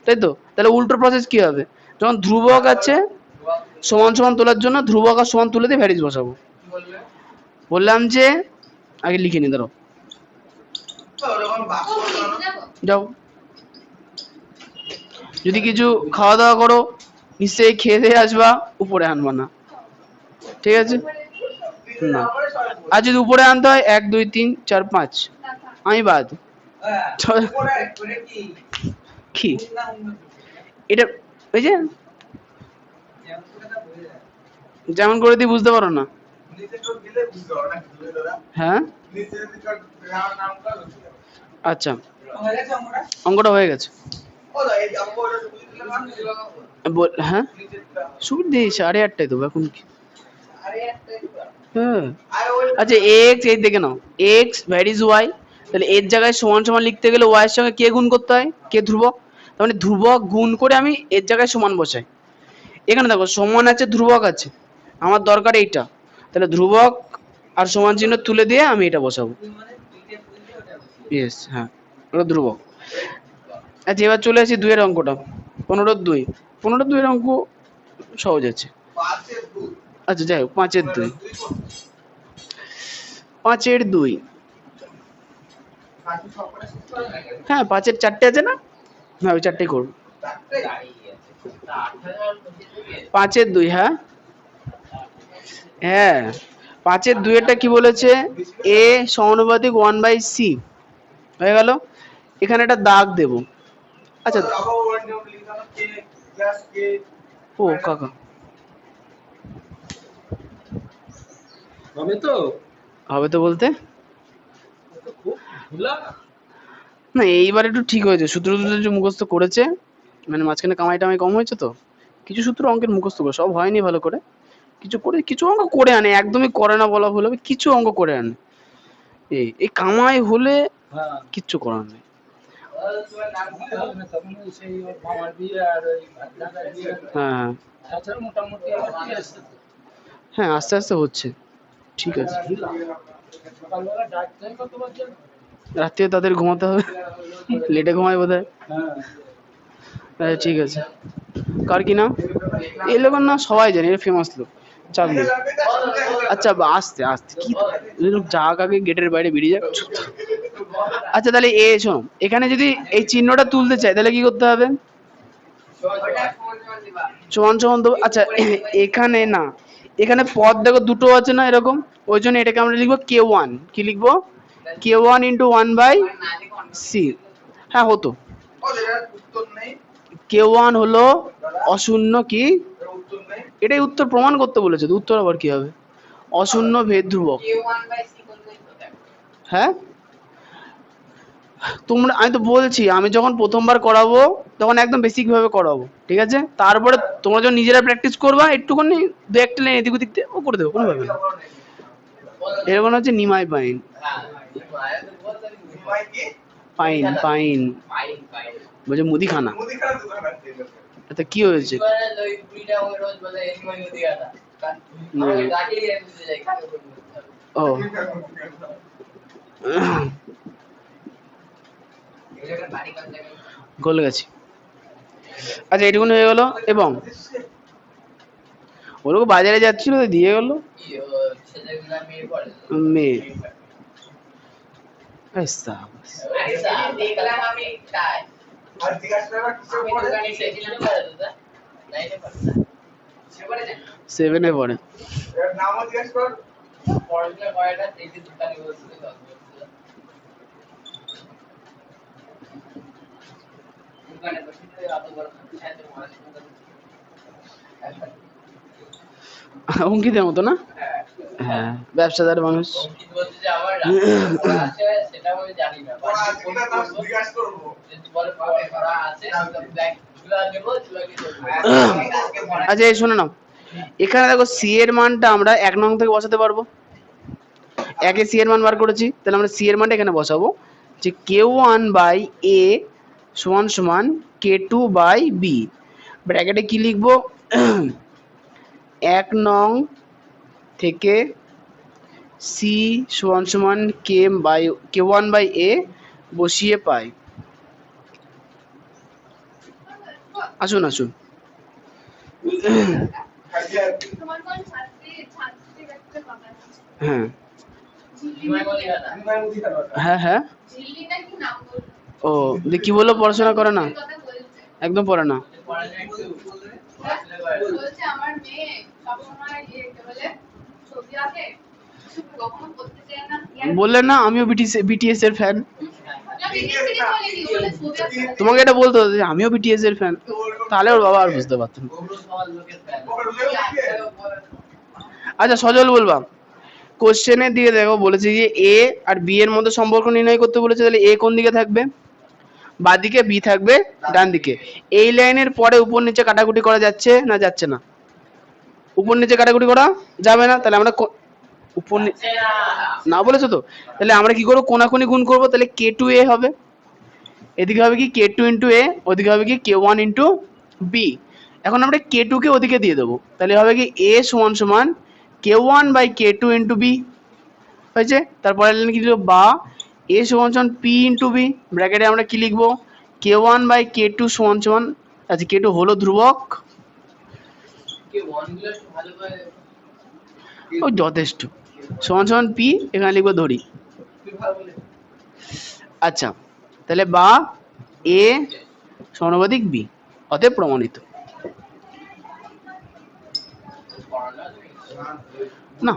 তাই তো। তাহলে উল্টো প্রসেস কি হবে, যখন ধ্রুবক আছে সমান সমান তোলার জন্য ধ্রুবক আর সমান তুলে দিয়ে ভ্যারিজ বসাবো। বললাম যে আগে লিখে নি, ধরো ওরকম বাক্স ও, বানানো। দেখো। যাও, যদি কিছু খাওয়া দাওয়া করো নিশ্চয়ই খেয়ে দিয়ে আসবা, উপরে আনবা না, ঠিক আছে। না, আর যদি উপরে আনতে হয় 1 2 3 4 5 আমি বাদ। কি এটা, ওই যে যেমন করে দিয়ে বুঝতে পারো না, হ্যাঁ আচ্ছা অঙ্কটা হয়ে গেছে। হ্যাঁ শুরু দিয়ে 8:30 তো এখন কি, হ্যাঁ আচ্ছা এক্স এই দেখে নাও, এক্স ভ্যারিজ ওয়াই, তাহলে এর জায়গায় সমান সমান লিখতে গেলে ওয়াই এর সঙ্গে কে গুণ করতে হয়, কে ধ্রুবক, তার মানে ধ্রুবক গুণ করে আমি এর জায়গায় সমান বসাই। এখানে দেখো সমান আছে ধ্রুবক আছে, আমার দরকার এইটা, তাহলে ধ্রুবক আর সমান চিহ্ন তুলে দিয়ে আমি এটা বসাবো। ইয়েস, হ্যাঁ, ওটা ধ্রুবক। আচ্ছা, এবার চলে আসি 2 এর অঙ্কটা। 15-2। 15-2 এর অঙ্ক সহজ আছে। 5-2 আচ্ছা, যাই হোক, 5-2। 2 করতে 5-2। বাকি সবকটা শেষ করে না কেন? হ্যাঁ, 5-এর 4টে আছে না? হ্যাঁ, ওই 4টেই করবো। চারটে 5-2, হ্যাঁ হ্যাঁ। 5-2 এরটা কি বলেছে? a সমানুপাতিক 1/c হয়ে গেল। এখানে একটা দাগ দেব। আচ্ছা, আবার ওয়ান নিয়ম লিখলাম k প্লাস k ও কাকা, হবে তো? হবে তো বলতে খুব ভুলা না, এইবার একটু ঠিক হয়েছে। সূত্র যে মুখস্থ করেছে, মানে মাঝখানে কামাই টামাই কম হয়েছে তো, কিছু সূত্র অঙ্কের মুখস্থ করে, সব হয়নি ভালো করে, কিছু অঙ্ক করে আনে, একদমই করে না বলা ভুল হবে, কিছু অঙ্ক করে আনে। এই কামাই হলে কিচ্ছু করার নেই। হ্যাঁ হ্যাঁ, আস্তে আস্তে হচ্ছে, ঠিক আছে। রাত্রে তাদের ঘুমাতে হবে, লেটে ঘুমায় বোধহয়। আচ্ছা, ঠিক আছে। কার কি নাম? এই লোকের না সবাই জানে, এর ফেমাস লোক, চাপ নেই। আচ্ছা, আস্তে আস্তে কি যাক, আগে গেটের বাইরে বেরিয়ে যাক। আচ্ছা, তাহলে শোনো, এখানে যদি এই চিহ্নটা তুলতে চাই তাহলে কি করতে হবে? সমান সমান দেবো। আচ্ছা, এখানে না, এখানে পদ দেখো দুটো আছে না এরকম, ওই জন্য এটাকে আমরা লিখবো k1। কি লিখবো? k1 × 1/c। হ্যাঁ, হতো। উত্তর নেই, k1 হলো অশূন্য কি, উত্তর নেই। এটাই উত্তর প্রমাণ করতে বলেছে তো, উত্তর আবার কি হবে? অশূন্য ভেদ ধ্রুবক। হ্যাঁ, আমি তো বলছি, আমি যখন প্রথমবার করাবো তখন একদম বেসিক ভাবে করাবো, ঠিক আছে? তারপরে তোমরা যখন নিজেরা প্র্যাকটিস করবা, একটুখানি 2-1 লাইন এদিক ওদিক দিয়ে ও করে দেবো, কোনো ব্যাপার না। এরকম হচ্ছে নিমাই পাইন, ভাই কি? পাইন পাইন বলছে মুদিখানা। মুদিখানা দোকান আছে। আচ্ছা, কি হয়েছে? ও, গলে গেছি। আচ্ছা, এইটুকুনি হয়ে গেল। এবং ও লোক বাজারে যাচ্ছিল, দিয়ে গেল মেয়ে। এই সাবাস। আর জিজ্ঞাসা করা কিসে পড়ে? 7-এ পড়ে। এর নামও জিজ্ঞাসা কর। অঙ্কিতের মতো না? হ্যাঁ, ব্যবসাদার মানুষ। পড়া আছে কিনা তাও জিজ্ঞাসা করবো। আচ্ছা, এই শোনো না, এখানে দেখো সি এর মানটা আমরা 1 নং থেকে বসাতে পারবো। 1-এ সি এর মান বার করেছি, তাহলে আমরা সি এর মানটা এখানে বসাবো, যে k1/a সমান সমান k2/b। ব্র্যাকেটে কি লিখবো? 1 নং থেকে সি সমান সমান k1/a বসিয়ে পাই। আসুন আসুন। তোমার কোন ছাত্রীর একটা কথা আছে? হ্যাঁ নিমাই মুদিখানা। হ্যাঁ হ্যাঁ। ঝিল্লি না কি নাম বললো? ও, কি বললো? পড়াশোনা করে না, কথা বলছে। একদম পড়ে না। বলছে আমার মেয়ে সবসময় কি বলে ছবি আঁকে, কখনো করতে চায় না। বললেন না আমিও বিটিএস এর ফ্যান। না বিটিএস থেকে বলেনি, বলে ছবি আঁকতে। তোমাকে এটা বলতে হতো যে আমিও বিটিএস এর ফ্যান, তাহলে ওর বাবা আর বুঝতে পারতেন। আচ্ছা, সজল বলবা, কোশ্চেনের দিকে দেখো, বলেছে যে এ আর বি এর মধ্যে সম্পর্ক নির্ণয় করতে বলেছে, তাহলে এ কোন দিকে থাকবে? বাঁদিকে, বি থাকবে ডান দিকে। এই লাইনের পরে উপর নিচে কাটাকুটি করা যাচ্ছে না যাচ্ছে না? উপর নিচে কাটাকুটি করা যাবে না, তাহলে আমরা উপর না বলেছো তো, তাহলে আমরা কি করবো? কোনাকুনি গুণ করবো, তাহলে k2a হবে। এদিকে হবে কি k2 × a, ওদিকে হবে কি k1 × b। এখন আমরা k2 কে ওদিকে দিয়ে দেবো, তাহলে হবে কি a সমান সমান K1 by K2 into B হয়েছে। তারপরে লাইন কি লিখবো, বা এ সমান সমান পি ইন্টু বি, ব্র্যাকেটে আমরা কি লিখবো, K1 বাই K2 সমান সমান, আচ্ছা K2 হলো ধ্রুবক, ও যথেষ্ট, সমান সমান পি, এখানে লিখবো ধরি। আচ্ছা তাহলে বা এ সমানুপাতিক বি, অতএব প্রমাণিত। না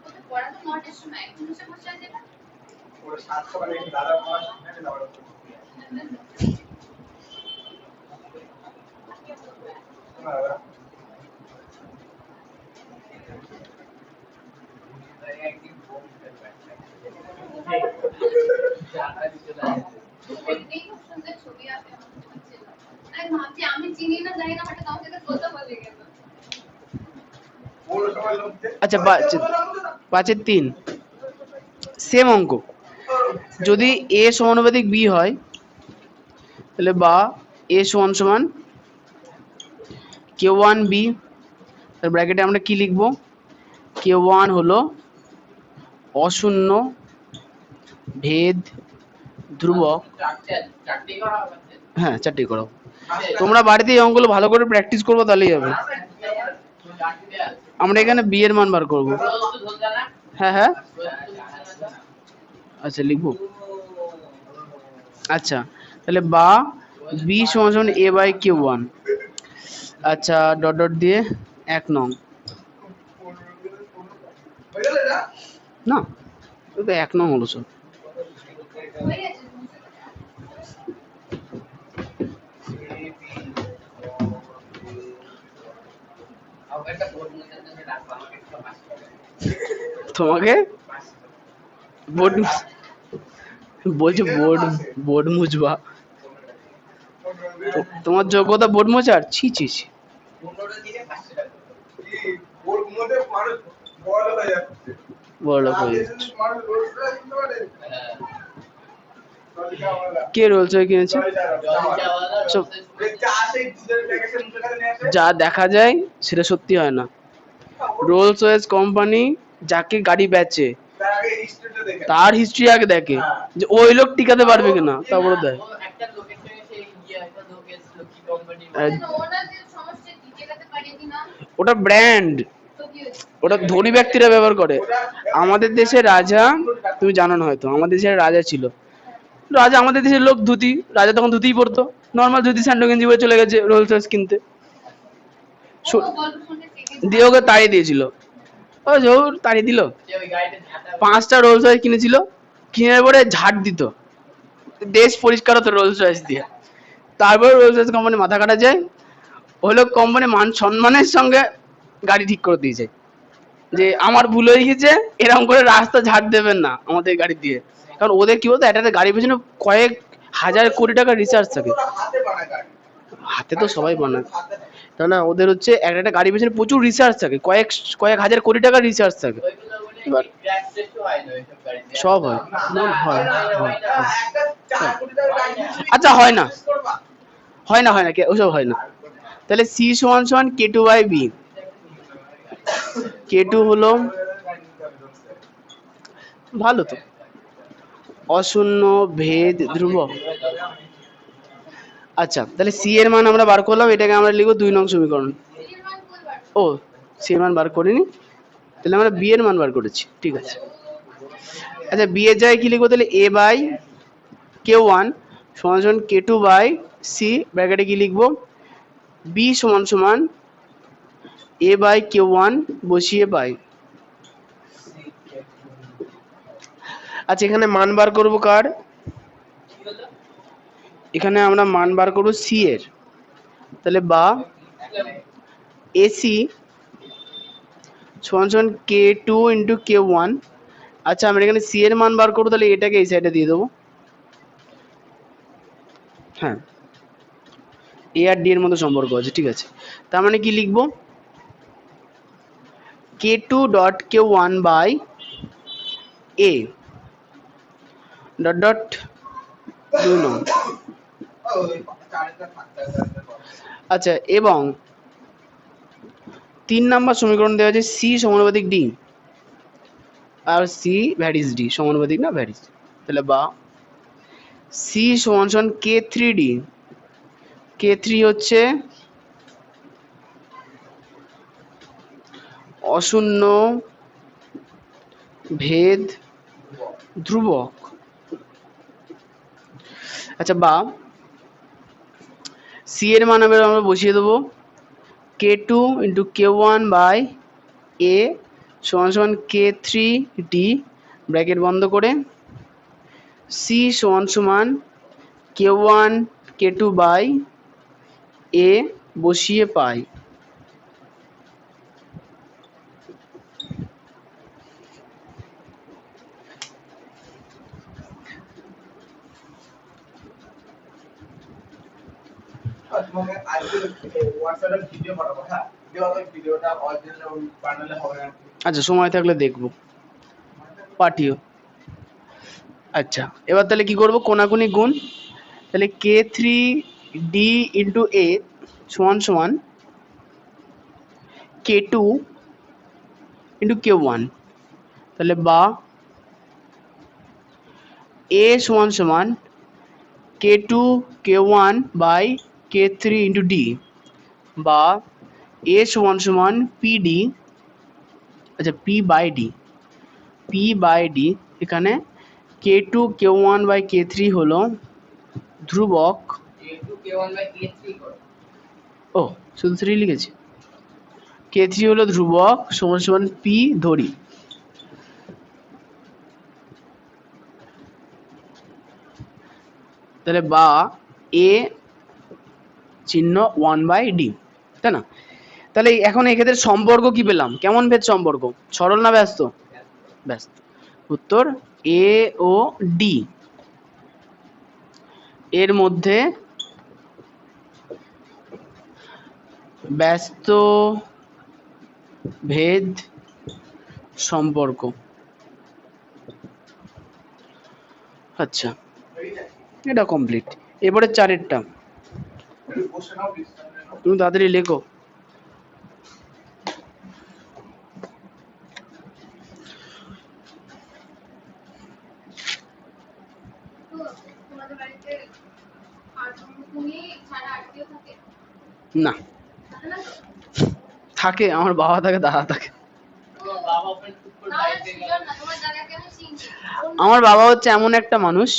ওদের পড়া তো 9টার সময়, এখন এসে বসে আছে না? ওর 7 সকালে দাদা মাস না দাদা দেখতেই খুব সুন্দর ছবি আছে আমার কাছে। আমি ভাবছি আমি চিনি না জানি না, হঠাৎ আমার সাথে কথা বলে গেল। ওর সবাই লোকতে আচ্ছা 5-3 সেম অঙ্ক, যদি এ সমানুপাতিক বি হয় তাহলে বা এ সমান সমান K1 বি, তার ব্র্যাকেটে আমরা কি লিখবো, K1 হলো অশূন্য ভেদ ধ্রুবক, হ্যাঁ 4টি করো, তোমরা বাড়িতে এই অঙ্কগুলো ভালো করে প্র্যাকটিস করবো তাহলেই হবে। আমরা এখানে বি এর মান বার করবো, হ্যাঁ হ্যাঁ আচ্ছা লিখবো, আচ্ছা তাহলে বা বি সমান সমান এ বাই K1, আচ্ছা ডট ডট দিয়ে 1 নং, হয়ে গেল না না তো 1 নং হলো সব। হয়ে গেছে। তোমাকে বোর্ড বলছে, বোর্ড মুছবা, তোমার যোগ্যতা বোর্ড মোছার, ছি ছি ছি। 15টা দিনে 500 টাকা ওর মধ্যে মানুষ বড় হয়ে যাচ্ছে বড়লোক হয়ে যাচ্ছে। মানুষ রোজ কিনতে পারে কে রোলস রয়েস কিনেছে? সব যা দেখা যায় সেটা সত্যি হয় না। রোলস রয়েস কোম্পানি যাকে গাড়ি বেচে তার হিস্ট্রি আগে দেখে যে ওই লোক টিকাতে পারবে কিনা, তারপরে দেয়। ওনাদের সমস্যা কি, টেকাতে পারে কিনা? ওটা ব্র্যান্ড, তো কি হয়েছে? ওটা ধনী ব্যক্তিরা ব্যবহার করে। আমাদের দেশে রাজা, তুমি জানো না হয়তো, আমাদের দেশে রাজা ছিল, রাজা আমাদের দেশের লোক ধুতি, রাজা তখন ধুতিই পরতো, নর্মাল ধুতি স্যান্ডো গেঞ্জি পরে চলে গেছে রোলস রয়েস কিনতে, ও গল্প শুনতে শিখেছে। দিয়ে ওকে তাড়িয়ে দিয়েছিল, ও জোর তাড়িয়ে দিল, 5টা রোলস রয়েস কিনেছিল, কিনে পরে ঝাড় দিত, দেশ পরিষ্কার হতো রোলস রয়েস দিয়ে। তারপর রোলস রয়েস কোম্পানি মাথা কাটা যায়, ওই লোক কোম্পানি মান সম্মানের সঙ্গে গাড়ি ঠিক করে দিয়েছে যে আমার ভুল হয়ে গেছে, এরকম করে রাস্তা ঝাড় দেবেন না আমাদের গাড়ি দিয়ে। কারণ ওদের কি বলতো, একটা গাড়ির পেছনে কয়েক হাজার কোটি টাকার রিসার্চ থাকে, হাতে বানায় গাড়ি হাতে তো সবাই বানায়, তা না ওদের হচ্ছে একটা গাড়ির পেছনে প্রচুর রিসার্চ থাকে, কয়েক হাজার কোটি টাকার রিসার্চ থাকে। এবার সব হয়, হয় হয়। আচ্ছা হয় না, হয় না, হয় না, ওসব হয় না। তাহলে সি সমান সমান K2 বাই বি, K2 হলো ভালো তো অশূন্য ভেদ ধ্রুবক। আচ্ছা তাহলে সি এর মান আমরা বার করলাম, এটাকে আমরা লিখবো 2 নং সমীকরণ। সিরিয়াল মান করবার। ও সি এর মান বার করিনি, তাহলে আমরা বি এর মান বার করেছি, ঠিক আছে। আচ্ছা বি এর জায়গায় কি লিখবো, তাহলে এ বাই K1 সমান সমান K2 বাই সি, ব্র্যাকেটে কি লিখবো, বি সমান সমান এ বাই K1 বসিয়ে পাই। আচ্ছা এখানে মান বার করবো কার, এখানে আমরা মান বার করবো সি এর, তাহলে বা এসি সমান সমান K2 ইন্টু K1। আচ্ছা আমরা এখানে সি এর মান বার করবো, তাহলে এটাকে এই সাইডে দিয়ে দেবো, হ্যাঁ এ আর ডি এর মধ্যে সম্পর্ক আছে, ঠিক আছে। তার মানে কি লিখবো, K2 dot K1 by A dot dot 2 নং, ওই চারটা পাঁচটা আচ্ছা, এবং 3 নাম্বার সমীকরণ দেওয়া আছে সি সমানুপাতিক ডি, আর সি ভ্যারিজ ডি, সমানুপাতিক না ভ্যারিজ, তাহলে বা সি সমান সমান K three D, K three হচ্ছে অশূন্য ভেদ ধ্রুবক। আচ্ছা, বা সি এর মান আমরা বসিয়ে দেবো K two into K one by A সমান সমান কে থ্রি ডি, ব্র্যাকেট বন্ধ করে সি সমান সমান K one K two by এ বসিয়ে পাই। তোমাকে আজকে হোয়াটসঅ্যাপে ভিডিও পাঠাবো, হ্যাঁ ভিডিওটা অরিজিনাল বানালে হবে না। আচ্ছা, সময় থাকলে দেখবো, পাঠিও। আচ্ছা, এবার তাহলে কি করব, কোনাকুনি গুণ, তাহলে K three D into A সমান সমান K two into K one, তাহলে বা এ সমান সমান K two K one by K three into D, বা এ সমান সমান পি ডি, আচ্ছা P by D, P by D, এখানে K two K one by K three হলো ধ্রুবক, ও শুধু থ্রি লিখেছি, কে থ্রি হলো ধ্রুবক সমান সমান পি ধরি, তাহলে বা এ চিহ্ন ওয়ান বাই ডি, তাই না? তাহলে এখন এক্ষেত্রে সম্পর্ক কি পেলাম, কেমন ভেদ সম্পর্ক, সরল না ব্যস্ত? ব্যস্ত। উত্তর এ ও ডি এর মধ্যে ব্যস্ত ভেদ সম্পর্ক। আচ্ছা, এটা কমপ্লিট। এবারে চারেরটা, বসে নাও বিশ্রাম নাও। তুমি তাড়াতাড়ি লেখো। তো তোমাদের বাড়িতে আর তুমি ছাড়া আর কেউ থাকে? না, থাকে না তো? থাকে, আমার বাবা থাকে, দাদা থাকে। তাহলে সৃজন না, তোমার দাদাকে আমি চিনি। আমার বাবা হচ্ছে এমন একটা মানুষ,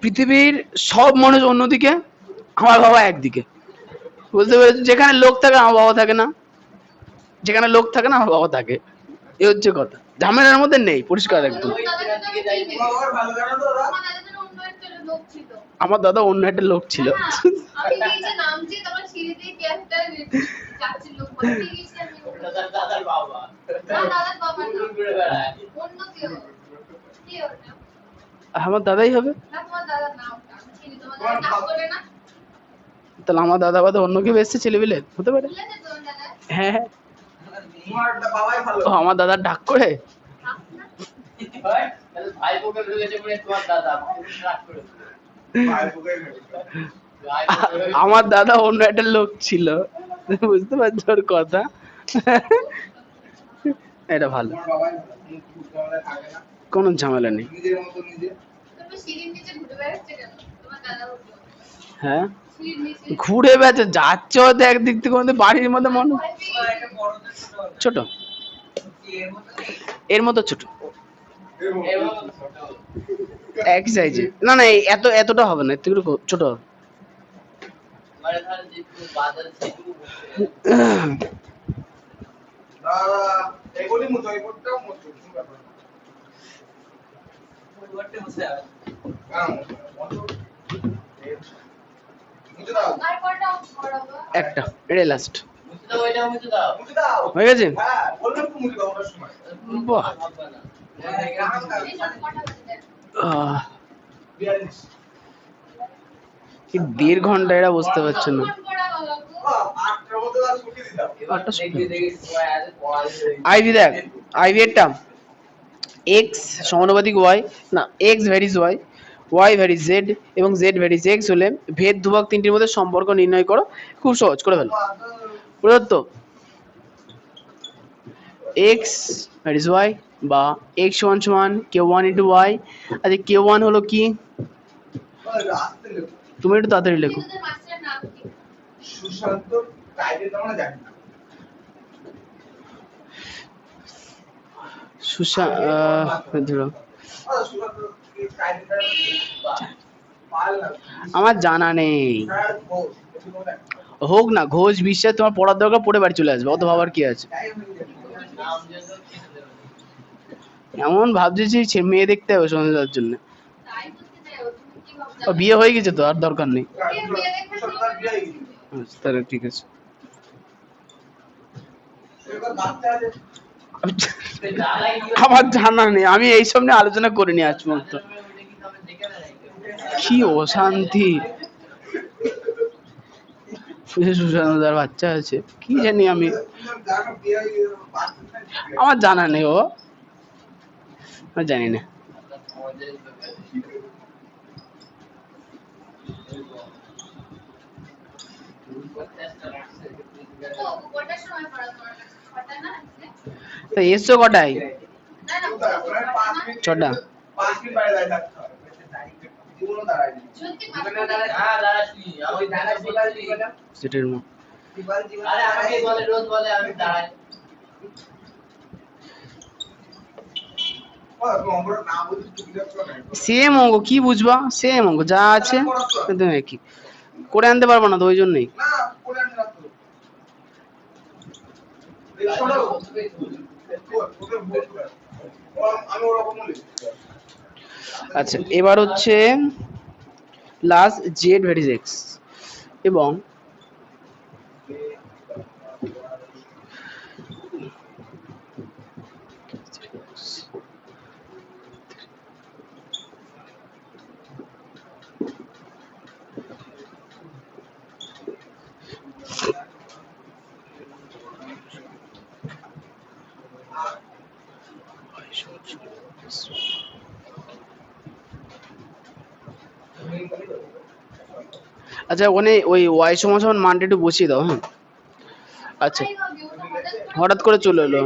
পৃথিবীর সব মানুষ অন্যদিকে, আমার বাবা একদিকে, বুঝতে পেরেছো? যেখানে লোক থাকে আমার বাবা থাকে না, যেখানে লোক থাকে না আমার বাবা থাকে, এই হচ্ছে কথা। ঝামেলার মধ্যে নেই, পরিষ্কার একদম। তোমার দাদাকে তো আমি চিনি। তোমার ভালো জানো তো ওরা? তোমার দাদা যেন অন্য একটা লোক ছিল। আমার দাদা অন্য একটা লোক ছিল। হ্যাঁ, আমি নিচে নামছি, তোমার সিঁড়িতে কি একটা যাচ্ছিল লোক, বলতে গেছি আমি। দাদার বাবা না, দাদার বাবা না, ঘুরে বেড়ায়। অন্য কেউ। কে ওটা? আমার দাদাই হবে। না, তোমার দাদার নাম ওটা। আমি চিনি, তোমার দাদা নাম করে না? তাহলে আমার দাদা বাদে অন্য কেউ এসছে ছেলেপিলে, হতে পারে। ভুলে যেত তোমার দাদা? হ্যাঁ হ্যাঁ, তোমার বাবাই ভালো। ও আমার দাদা ডাক করে। থাক না। হয়, তাহলে ভাইপোকে ভেবেছে বলে তোমার দাদা ভাইপোকে রাগ করেছে। ভাই বুকে ভেবেছে। ভাইপোকে ভেবেছে- আমার দাদা অন্য একটা লোক ছিল, বুঝতে পারছো ওর কথা। এটা ভালো, তোমার বাবাই ভালো। কোনো ঝামেলা থাকে না। কোনো ঝামেলা নেই। নিজের মতো নিজে। তুমি সিঁড়ির নিচে ঘুরে বেড়াচ্ছে কেন? তোমার দাদা উঠলো। হ্যাঁ, সিঁড়ির নিচে। ঘুরে বেড়াচ্ছে, যাচ্ছে হয়তো একদিক থেকে আমাদের বাড়ির মধ্যে মনে ভয় পেয়ে গেছি। ছোট, এর মতো ছোট, এবং একই সাইজে। না না, এতটা হবে না, এর থেকে একটু ছোট হবে। মানে ধর যেটুকু বাজার সেটুকু বসে দাদা এগুলি মুতো, এগুলোটাও মুতো, কোনো ব্যাপার না। ঘরতে বসে আছে। কারণ মুতো। মুতো দাও। আর কয়টা পড়াবো? একটা, এটাই লাস্ট। মুছে দাও, ওইটা মুছে দাও। মুতো দাও। হয়ে গেছে? হ্যাঁ, বললাম তো মুতো দাও ওটার সময়। বাহ। ভাববা না। এই সব কটা বাজে? আহ, 42 কি 1.5 ঘন্টা এরা বুঝতে পারছে না। কখন পড়া হলো গো? 8টার মধ্যে দাও ছুটি দিলাম। এবার আটটা দেখবি দেখি সময় আছে পড়া দিতে। আইভি দেখ, আইভি এরটা এক্স সমানুপাতিক ওয়াই, না X varies Y, Y vary Z এবং জেড ভ্যারি এক্স হলে ভেদ ধ্রুবক তিনটির মধ্যে সম্পর্ক নির্ণয় করো। খুব সহজ, করে ফেলো। প্রদত্ত এক্স ভ্যারিজ ওয়াই বা এক্স সমান সমান কে ওয়ান ইন্টু ওয়াই। আচ্ছা কে ওয়ান হলো কি, আসতে লেখো। তুমি একটু তাড়াতাড়ি লেখো। কিন্তু মাস্টার নাম কি? সুশান্ত টাইটেল আমরা জানি না। ধরো সুশান্ত টাইটেলটা পাল না। আমার জানা নেই। স্যার ঘোষ, এটি মনে হয়। হোক না ঘোষ বিশ্বাস, তোমার পড়ার দরকার পড়ে বাড়ি চলে আসবে, অত ভাবার কি আছে। তাই আমি জানি। নাম জন্য কিছু দেবে না। এমন ভাবছি যে মেয়ে দেখতে হবে সন্ধ্যার জন্য। তাই বলতে চাই, তুমি কি ও, ভাবছো? বিয়ে হয়ে গেছে তো, আর দরকার নেই। সুশান্তর বিয়ে হয়ে গেছে। আচ্ছা, তাহলে ঠিক আছে। এবার বাচ্চা আছে। তুই দাঁড়াই কি আমার জানা নেই, আমি এইসব নিয়ে আলোচনা করিনি আজ পর্যন্ত। কি অশান্তি, সুশান্তদার বাচ্চা আছে কি জানি আমি, জানো বিয়ে হয়ে গেছে, বাচ্চা আছে। আমার জানা নেই, ও আমি জানি না। তো কটার সময় পড়া তোমার কাছে? ছটা না আজকে? তো এসছো কটায়? না না, প্রায় 5 মিনিট। ছটা। 5 মিনিট বাইরে দাঁড়িয়ে থাকতে হবে। জীবনও দাঁড়ায় নি। সত্যি হ্যাঁ দাঁড়াসনি, আমি দাঁড়াই বলছি। সেটার মো আরে আমাকে বলে, রোজ বলে আমি দাঁড়াই। ও নম্বর না বুঝি তুমি দেখছো না। সেম অঙ্ক, কি বুঝবা? সেম অঙ্ক যা আছে একদম একই, করে আনতে পারবো না তো ওই জন্যই। না পড়ে আনি না তো। দেখছো না? ওকে ভুল করে। আমি ওরকম লিখি। আচ্ছা এবার হচ্ছে লাস্ট জেড ভ্যারিজ এক্স এবং আচ্ছা ওখানে ওই ওয়াই সমান সমান মানটা একটু বসিয়ে দাও, হ্যাঁ। আচ্ছা হঠাৎ করে চলে এলো,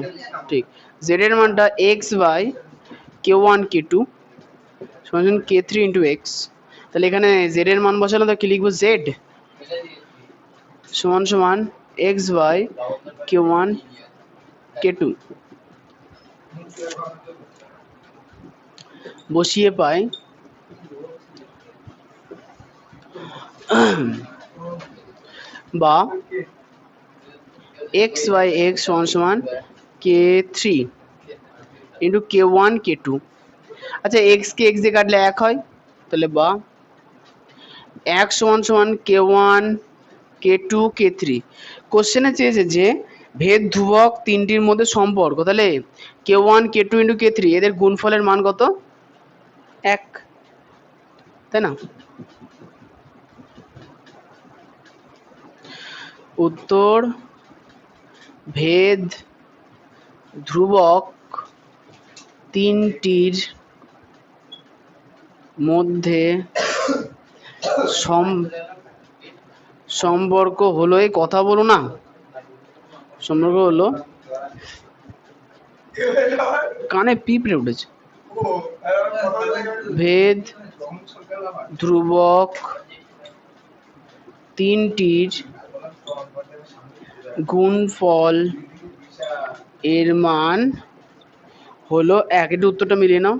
ঠিক। জেড এর মানটা X by K one K two সমান সমান কে থ্রি ইন্টু এক্স। তাহলে এখানে জেড এর মান বসালে তো কি লিখবো, জেড সমান সমান X by K one K two বসিয়ে পাই বা এক্স বাই এক্স সমান সমান K three into K one K two. আচ্ছা এক্স কে এক্স দিয়ে কাটলে এক হয়, তাহলে বা এক সমান সমান K one K two K three. কোশ্চেনে চেয়েছে যে ভেদ ধ্রুবক তিনটির মধ্যে সম্পর্ক, তাহলে K one K two into K three এদের গুণফলের মান কত, এক, তাই না? উত্তর ভেদ ধ্রুবক তিনটির মধ্যে সম্পর্ক হলো, এই কথা বলো না, সম্পর্ক হলো, কানে পিঁপড়ে উঠেছে, ও ভেদ ধ্রুবক তিনটির গুণফল এর মান হলো এক। এটা উত্তরটা মিলিয়ে নাও,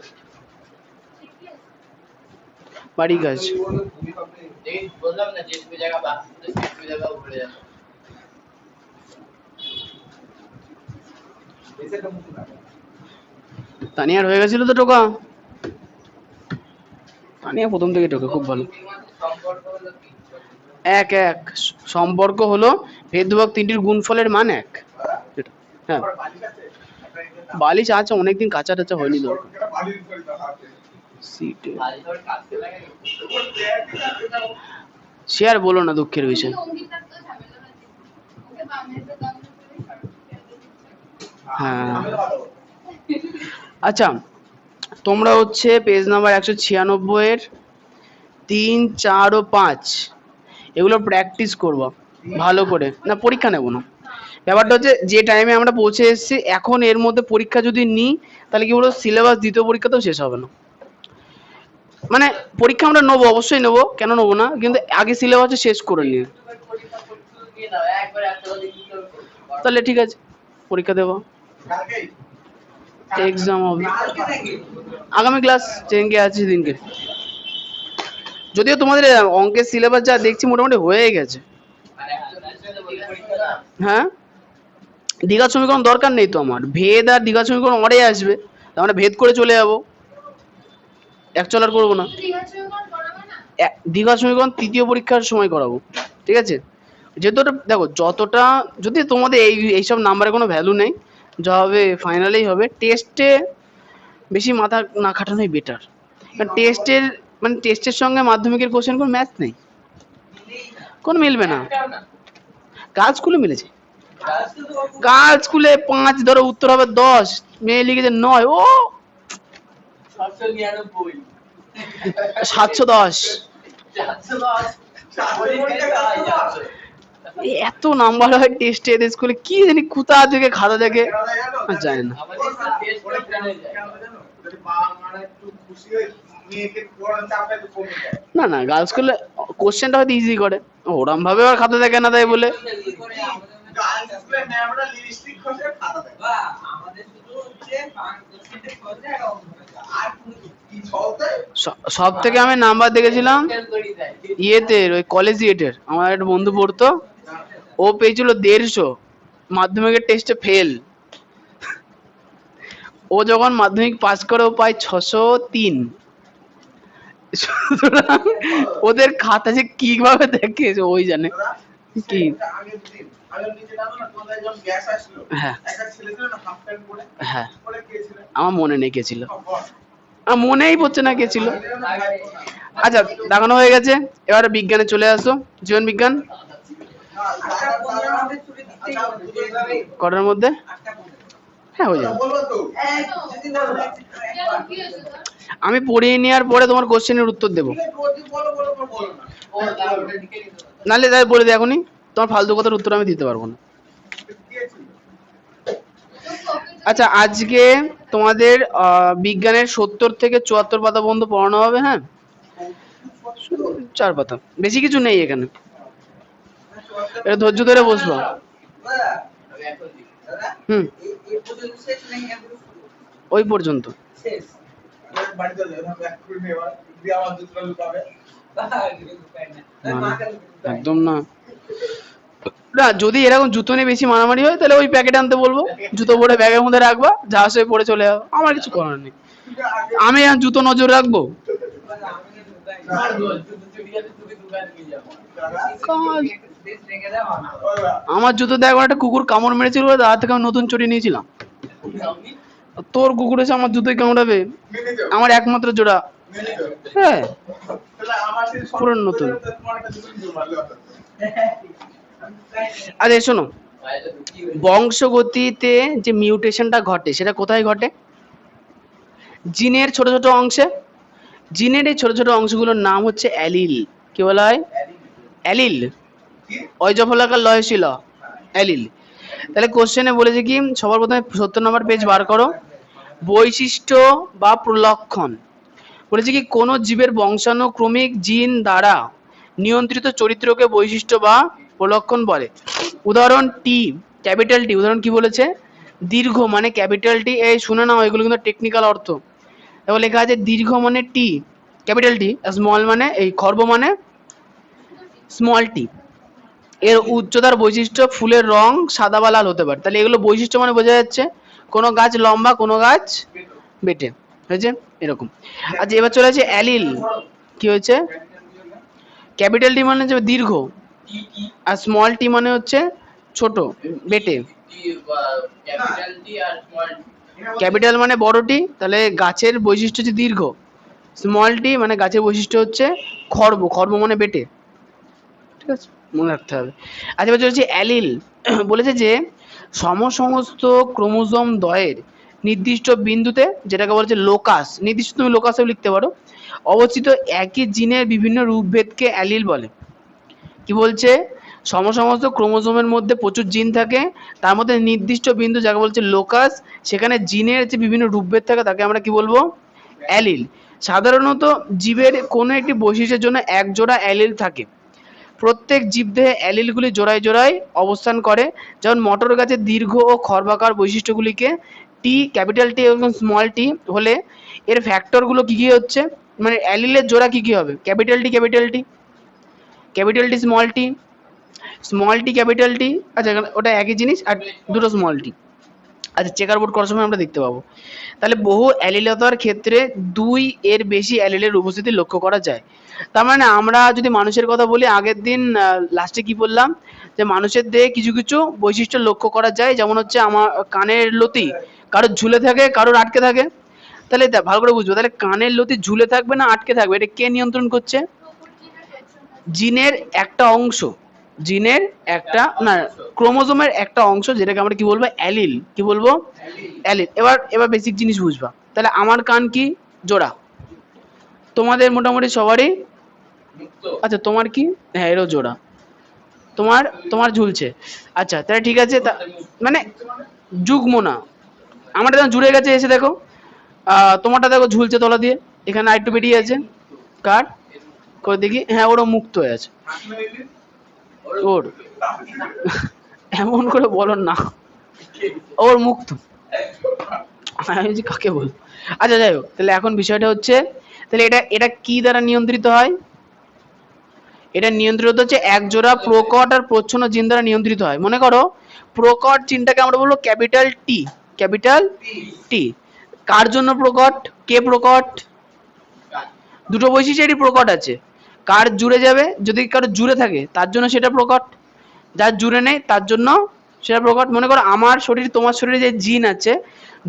বাড়ি কাজ। দেখি বললাম না, যে তুমি জায়গা বাকি তো সেই জায়গা উপরে যাবে। তানিয়ার হয়ে গেছিল তো টোকা, তানিয়া প্রথম থেকে টোকা খুব ভালো। সম্পর্ক হলো কি? এক এক সম্পর্ক হলো ভেদ ধ্রুবক তিনটির গুণফলের মান এক। এটা, হ্যাঁ বালিশ আছে, অনেকদিন কাঁচা টাচা হয়নি তো। সিটে আজ ধর কাটতে লাগে। সে আর বলো না, দুঃখের বিষয়। অঙ্কিতার তো ঝামেলা আছে, ওকে বামে তো দাম করে হ্যাঁ আচ্ছা তোমরা হচ্ছে পেজ নাম্বার 196 এর 3, 4 ও 5 এগুলো প্র্যাকটিস করবো ভালো করে, না পরীক্ষা নেব না। ব্যাপারটা হচ্ছে যে টাইমে আমরা পৌঁছে এসেছি এখন এর মধ্যে পরীক্ষা যদি নিই তাহলে কি বলবো সিলেবাস দ্বিতীয় পরীক্ষাতেও শেষ হবে না। মানে পরীক্ষা আমরা নেবো, অবশ্যই নেবো, কেন নেবো না, কিন্তু আগে সিলেবাসটা শেষ করে নিই। পরীক্ষা পরীক্ষা দিয়ে দাও একবার একটা দিন করবে। তাহলে ঠিক আছে পরীক্ষা দেবো, কালকেই এক্সাম হবে কালকে নাকি আগামী ক্লাস 10 কে আছে দিনকে। যদিও তোমাদের অঙ্কের সিলেবাস যা দেখছি মোটামুটি হয়ে গেছে। মানে একটা পরীক্ষা না হ্যাঁ দ্বিঘাত সমীকরণ দরকার নেই তো আমার, ভেদ আর দ্বিঘাত সমীকরণ অরে আসবে, তার মানে ভেদ করে চলে যাবো, এক চলার করবো না। দীঘাচৌকন করাবে না? দ্বিঘাত সমীকরণ তৃতীয় পরীক্ষার সময় করাবো, ঠিক আছে। যেহেতু ওটা দেখো যতটা, যদি তোমাদের এইসব নাম্বারে কোনো ভ্যালু নেই, যা হবে ফাইনালেই হবে, টেস্টে বেশি মাথা না খাটানোই বেটার, কারণ টেস্টের মানে টেস্টের সঙ্গে মাধ্যমিকের কোশ্চেন কোনো ম্যাচ নেই, কোনো মিলবে না। একটাও না গার্লস স্কুলে মিলেছে, গার্লস স্কুলে 5 ধরো উত্তর হবে 10, মেয়ে লিখেছে 9, ও 799 710। 410 এই এত নাম্বার হয় টেস্টে এদের স্কুলে, কি জানি কোথা থেকে খাতা দেখে জানি না। আমাদের টেস্ট পরীক্ষা হয়ে যায় যদি বাবা মারা একটু খুশি হয়ে মেয়েকে পড়ার চাপটা একটু কমে যায়। না না গার্লস স্কুলে কোশ্চেনটা হয়তো ইজি করে, ওরম ভাবে আর খাতা দেখে না তাই বলে। গার্লস স্কুলে ম্যামরা লিপস্টিক খসে খাতা দেয়। আমাদের শুধু হচ্ছে 5% খরচা আর অঙ্ক খরচা। আর কোনো কি চলতে সব থেকে আমি নাম্বার দেখেছিলাম ফেল করে দেয় ইয়েতে, ওই কলেজ ইয়েটের, আমার একটা বন্ধু পড়তো, ও পেয়েছিল 150, মাধ্যমিকের টেস্টে ফেল। ও যখন মাধ্যমিক পাস করে ও পায় 603। সুতরাং ওদের খাতা যে কিভাবে দেখে ওই জানে। কি? আগের দিন আগের নিচে জানো না তোমাদের যখন গ্যাস আসলো হ্যাঁ একটা ছেলে ছিল না হাফ প্যান্ট পরে হ্যাঁ পরে কে ছিল আমার মনে নেই কে ছিল, বল আমার মনেই পড়ছে না কে ছিল। আচ্ছা দেখানো হয়ে গেছে, এবারে বিজ্ঞানে চলে আসো, জীবন বিজ্ঞান কটার মধ্যে? হ্যাঁ হয়ে যাবে। বলবো তো কেন কি হয়েছে তোর? আমি পড়িয়ে নেওয়ার পরে তোমার কোশ্চেনের উত্তর দেবো, বলো বলো বলো বলো না ও তাহলে দিকে নিতে নাহলে তাই বলে দিই এখনই, তোমার ফালতু কথার উত্তর আমি দিতে পারবো না। কে ছিল আচ্ছা আজকে তোমাদের বিজ্ঞানের 70 থেকে 74 পাতা পর্যন্ত পড়ানো হবে, হ্যাঁ 4 পাতা, বেশি কিছু নেই এখানে, এটা ধৈর্য ধরে বসবো। দাদা আমি এখন দিই দাদা হুম এই পর্যন্ত শেষ নাকি একদম শুরু? ওই পর্যন্ত। শেষ বাড়িতে যাবে ব্যাক করে নেওয়া দিয়ে আমার দুটো লুকাবে বাবা কিছু পাই না না, মা না, কাছে একদম না। না যদি এরকম জুতো নিয়ে বেশি মারামারি হয় তাহলে ওই প্যাকেট আনতে বলবো, জুতো পরে ব্যাগের মধ্যে রাখবা, যা আসে পরে চলে যাবো, আমার কিছু করার নেই। আমি আর জুতো নজর রাখবো, আমি কিছু পাই না আর বল তুই চুড়িয়াতে তুমি দোকান নিয়ে যাও কাজ। শেষ রেখে দাও আমার জুতোতে একবার একটা কুকুর কামড় মেরেছিল, তার থেকে আমি নতুন চটি নিয়েছিলাম। সামনে তোর কুকুর এসে আমার জুতোয় কামড়াবে, মেনে যাও আমার একমাত্র জোড়া, মেনে যাও হ্যাঁ তাহলে আমার সেই পুরো নতুন। তোমার একটা দুটো জোর মারলে হতো আরে শোনো, বাইরে ঢুকি বংশগতিতে যে মিউটেশনটা ঘটে সেটা কোথায় ঘটে? জিনের ছোট ছোট অংশে। জিনের এই ছোট ছোট অংশগুলোর নাম হচ্ছে অ্যালিল। কি বলা হয়? অ্যালিল। কি ওই জফলাকার লয় ছিল অ্যালিল। তাহলে কোশ্চেনে বলেছে কি, সবার প্রথমে 70 নম্বর পেজ বার করো, বৈশিষ্ট্য বা প্রলক্ষণ। বলেছে কি কোন জীবের বংশানুক্রমিক জিন দ্বারা নিয়ন্ত্রিত চরিত্রকে বৈশিষ্ট্য বা প্রলক্ষণ বলে। উদাহরণ টি, ক্যাপিটাল টি, উদাহরণ কি বলেছে? দীর্ঘ মানে ক্যাপিটাল টি, এই শুনে নাও এগুলো কিন্তু টেকনিক্যাল অর্থ। এবার লেখা আছে দীর্ঘ মানে টি, ক্যাপিটাল টি, স্মল মানে এই খর্ব মানে স্মল টি। এর উচ্চতার বৈশিষ্ট্য ফুলের রং সাদা বা লাল হতে পারে। তাহলে এগুলো বৈশিষ্ট্য মানে বোঝা যাচ্ছে কোনো গাছ লম্বা কোনো গাছ বেটে, হয়েছে এরকম। আচ্ছা এবার চলে আছে অ্যালিল। কি হয়েছে? ক্যাপিটাল টি মানে হচ্ছে দীর্ঘ, টি টি আর স্মল টি মানে হচ্ছে ছোট বেটে। টি ক্যাপিটাল টি আর স্মল টি ক্যাপিটাল মানে বড় টি, তাহলে গাছের বৈশিষ্ট্য হচ্ছে দীর্ঘ। স্মল টি মানে গাছের বৈশিষ্ট্য হচ্ছে খর্ব, খর্ব মানে বেটে, ঠিক আছে মনে রাখতে হবে। আচ্ছা এবার চলছে অ্যালিল। বলেছে যে সমস্ত ক্রোমোজোম দ্বয়ের নির্দিষ্ট বিন্দুতে, যেটাকে বলছে লোকাস, নির্দিষ্ট তুমি লোকাসেও লিখতে পারো, অবস্থিত একই জিনের বিভিন্ন রূপভেদকে অ্যালিল বলে। কি বলছে? সমস্ত ক্রোমোজোমের মধ্যে প্রচুর জিন থাকে, তার মধ্যে নির্দিষ্ট বিন্দু যাকে বলছে লোকাস, সেখানে জিনের যে বিভিন্ন রূপভেদ থাকে তাকে আমরা কি বলবো? অ্যালিল। সাধারণত জীবের কোনো একটি বৈশিষ্ট্যের জন্য এক জোড়া অ্যালিল থাকে। প্রত্যেক জীবদেহে অ্যালিলগুলি জোড়ায় জোড়ায় অবস্থান করে, যেমন মটর গাছের দীর্ঘ ও খর্বাকার বৈশিষ্ট্যগুলিকে টি, ক্যাপিটাল টি এবং স্মল টি হলে এর ফ্যাক্টরগুলো কি কি হচ্ছে, মানে অ্যালিলের জোড়া কি কি হবে? Capital T capital T, capital T small T, small T capital T, আচ্ছা ওটা একই জিনিস আর দুটো স্মল টি। আচ্ছা চেকার বোর্ড করার সময় আমরা দেখতে পাবো। তাহলে বহু অ্যালিলতার ক্ষেত্রে 2 এর বেশি অ্যালিলের উপস্থিতি লক্ষ্য করা যায়। তার মানে আমরা যদি মানুষের কথা বলি, আগের দিন লাস্টে কি বললাম, যে মানুষের দেহে কিছু কিছু বৈশিষ্ট্য লক্ষ্য করা যায়, যেমন হচ্ছে আমার কানের লতি কারোর ঝুলে থাকে, কারোর আটকে থাকে। তাহলে ভালো করে বুঝবো, তাহলে কানের লতি ঝুলে থাকবে না আটকে থাকবে, এটা কে নিয়ন্ত্রণ করছে? জিনের একটা অংশ, জিনের একটা না, ক্রোমোজোমের একটা অংশ, যেটাকে আমরা কি বলবো? অ্যালিল। কি বলবো? অ্যালিল। এবার বেসিক জিনিস বুঝবা। তাহলে আমার কান কি? জোড়া। তোমাদের মোটামুটি সবারই, আচ্ছা তোমার কি? হ্যাঁ এরও জোড়া। তোমার ঝুলছে। আচ্ছা তাহলে ঠিক আছে, মানে যুগ্ম না, আমারটা যেমন জুড়ে গেছে, এসে দেখো তোমারটা দেখো ঝুলছে তলা দিয়ে, এখানে আরেকটু বেরিয়ে আছে। কার? করে দেখি, হ্যাঁ ওরও মুক্ত হয়ে আছে। ওর এমন করে বলো না, ওর মুক্ত। আমি যে কাকে বল, আচ্ছা যাই হোক, তাহলে এখন বিষয়টা হচ্ছে, তাহলে এটা কি দ্বারা নিয়ন্ত্রিত হয়? এটা নিয়ন্ত্রিত হচ্ছে এক জোড়া প্রকট আর প্রচ্ছন্ন জিন দ্বারা নিয়ন্ত্রিত হয়। মনে করো প্রকট জিনটাকে আমরা বলবো ক্যাপিটাল টি, ক্যাপিটাল টি। কার জন্য প্রকট? কে প্রকট? দুটো বৈশিষ্ট্যেরই প্রকট আছে। কার জুড়ে যাবে? যদি কারো জুড়ে থাকে তার জন্য সেটা প্রকট, যার জুড়ে নেই তার জন্য সেটা প্রকট। মনে করো আমার শরীর তোমার শরীরে যে জিন আছে,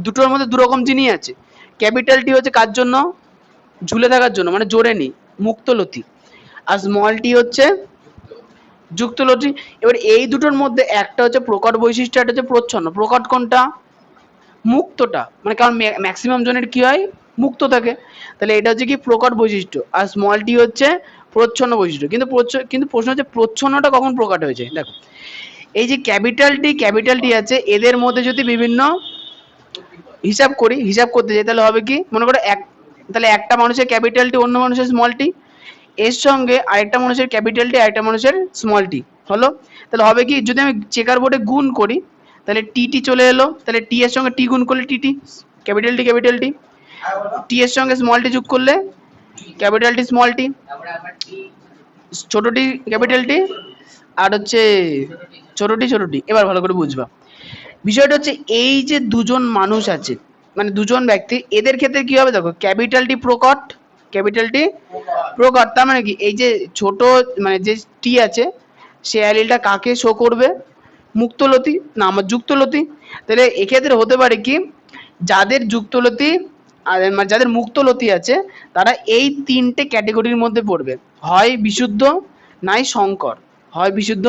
দুটোর মধ্যে দুরকম জিনই আছে। ক্যাপিটাল টি হচ্ছে কার জন্য? ঝুলে থাকার জন্য, মানে জোরে নেই, মুক্তলতি। আর স্মল টি হচ্ছে যুক্তলতি। এবার এই দুটোর মধ্যে একটা হচ্ছে প্রকট বৈশিষ্ট্য, একটা হচ্ছে প্রচ্ছন্ন। প্রকট কোনটা? মুক্তটা, মানে কারণ ম্যাক্সিমাম জনের কি হয়? মুক্ত থাকে। তাহলে এটা হচ্ছে কি? প্রকট বৈশিষ্ট্য। আর স্মল টি হচ্ছে প্রচ্ছন্ন বৈশিষ্ট্য। কিন্তু প্রশ্ন হচ্ছে প্রচ্ছন্নটা কখন প্রকট হয়েছে? দেখো এই যে ক্যাপিটাল টি আছে, এদের মধ্যে যদি বিভিন্ন হিসাব করতে যাই, তাহলে হবে কি? মনে করো তাহলে একটা মানুষের ক্যাপিটাল টি, অন্য মানুষের স্মল টি, এর সঙ্গে আরেকটা মানুষের ক্যাপিটাল টি, আরেকটা মানুষের স্মল টি হলো। তাহলে হবে কি? যদি আমি চেকার বোর্ডে গুণ করি, তাহলে টি চলে এলো, তাহলে টি এর সঙ্গে টি গুণ করলে টি, ক্যাপিটাল টি, টি এর সঙ্গে স্মল টি যোগ করলে ক্যাপিটাল টি স্মল টি, ছোট টি ক্যাপিটাল টি, আর হচ্ছে ছোট টি। এবার ভালো করে বুঝবা বিষয়টা হচ্ছে, এই যে দুজন মানুষ আছে, মানে দুজন ব্যক্তি, এদের ক্ষেত্রে কি হবে? দেখো ক্যাপিটাল টি প্রকট, ক্যাপিটাল টি প্রকট। তার মানে কি? এই যে ছোট মানে যে টি আছে, সে অ্যালিলটা কাকে শো করবে? মুক্তলতি না আমার যুক্তলতি। তাহলে এক্ষেত্রে হতে পারে কি, যাদের যুক্তলতি আর মানে যাদের মুক্তলতি আছে, তারা এই তিনটে ক্যাটাগরির মধ্যে পড়বে, হয় বিশুদ্ধ নাই সংকর, হয় বিশুদ্ধ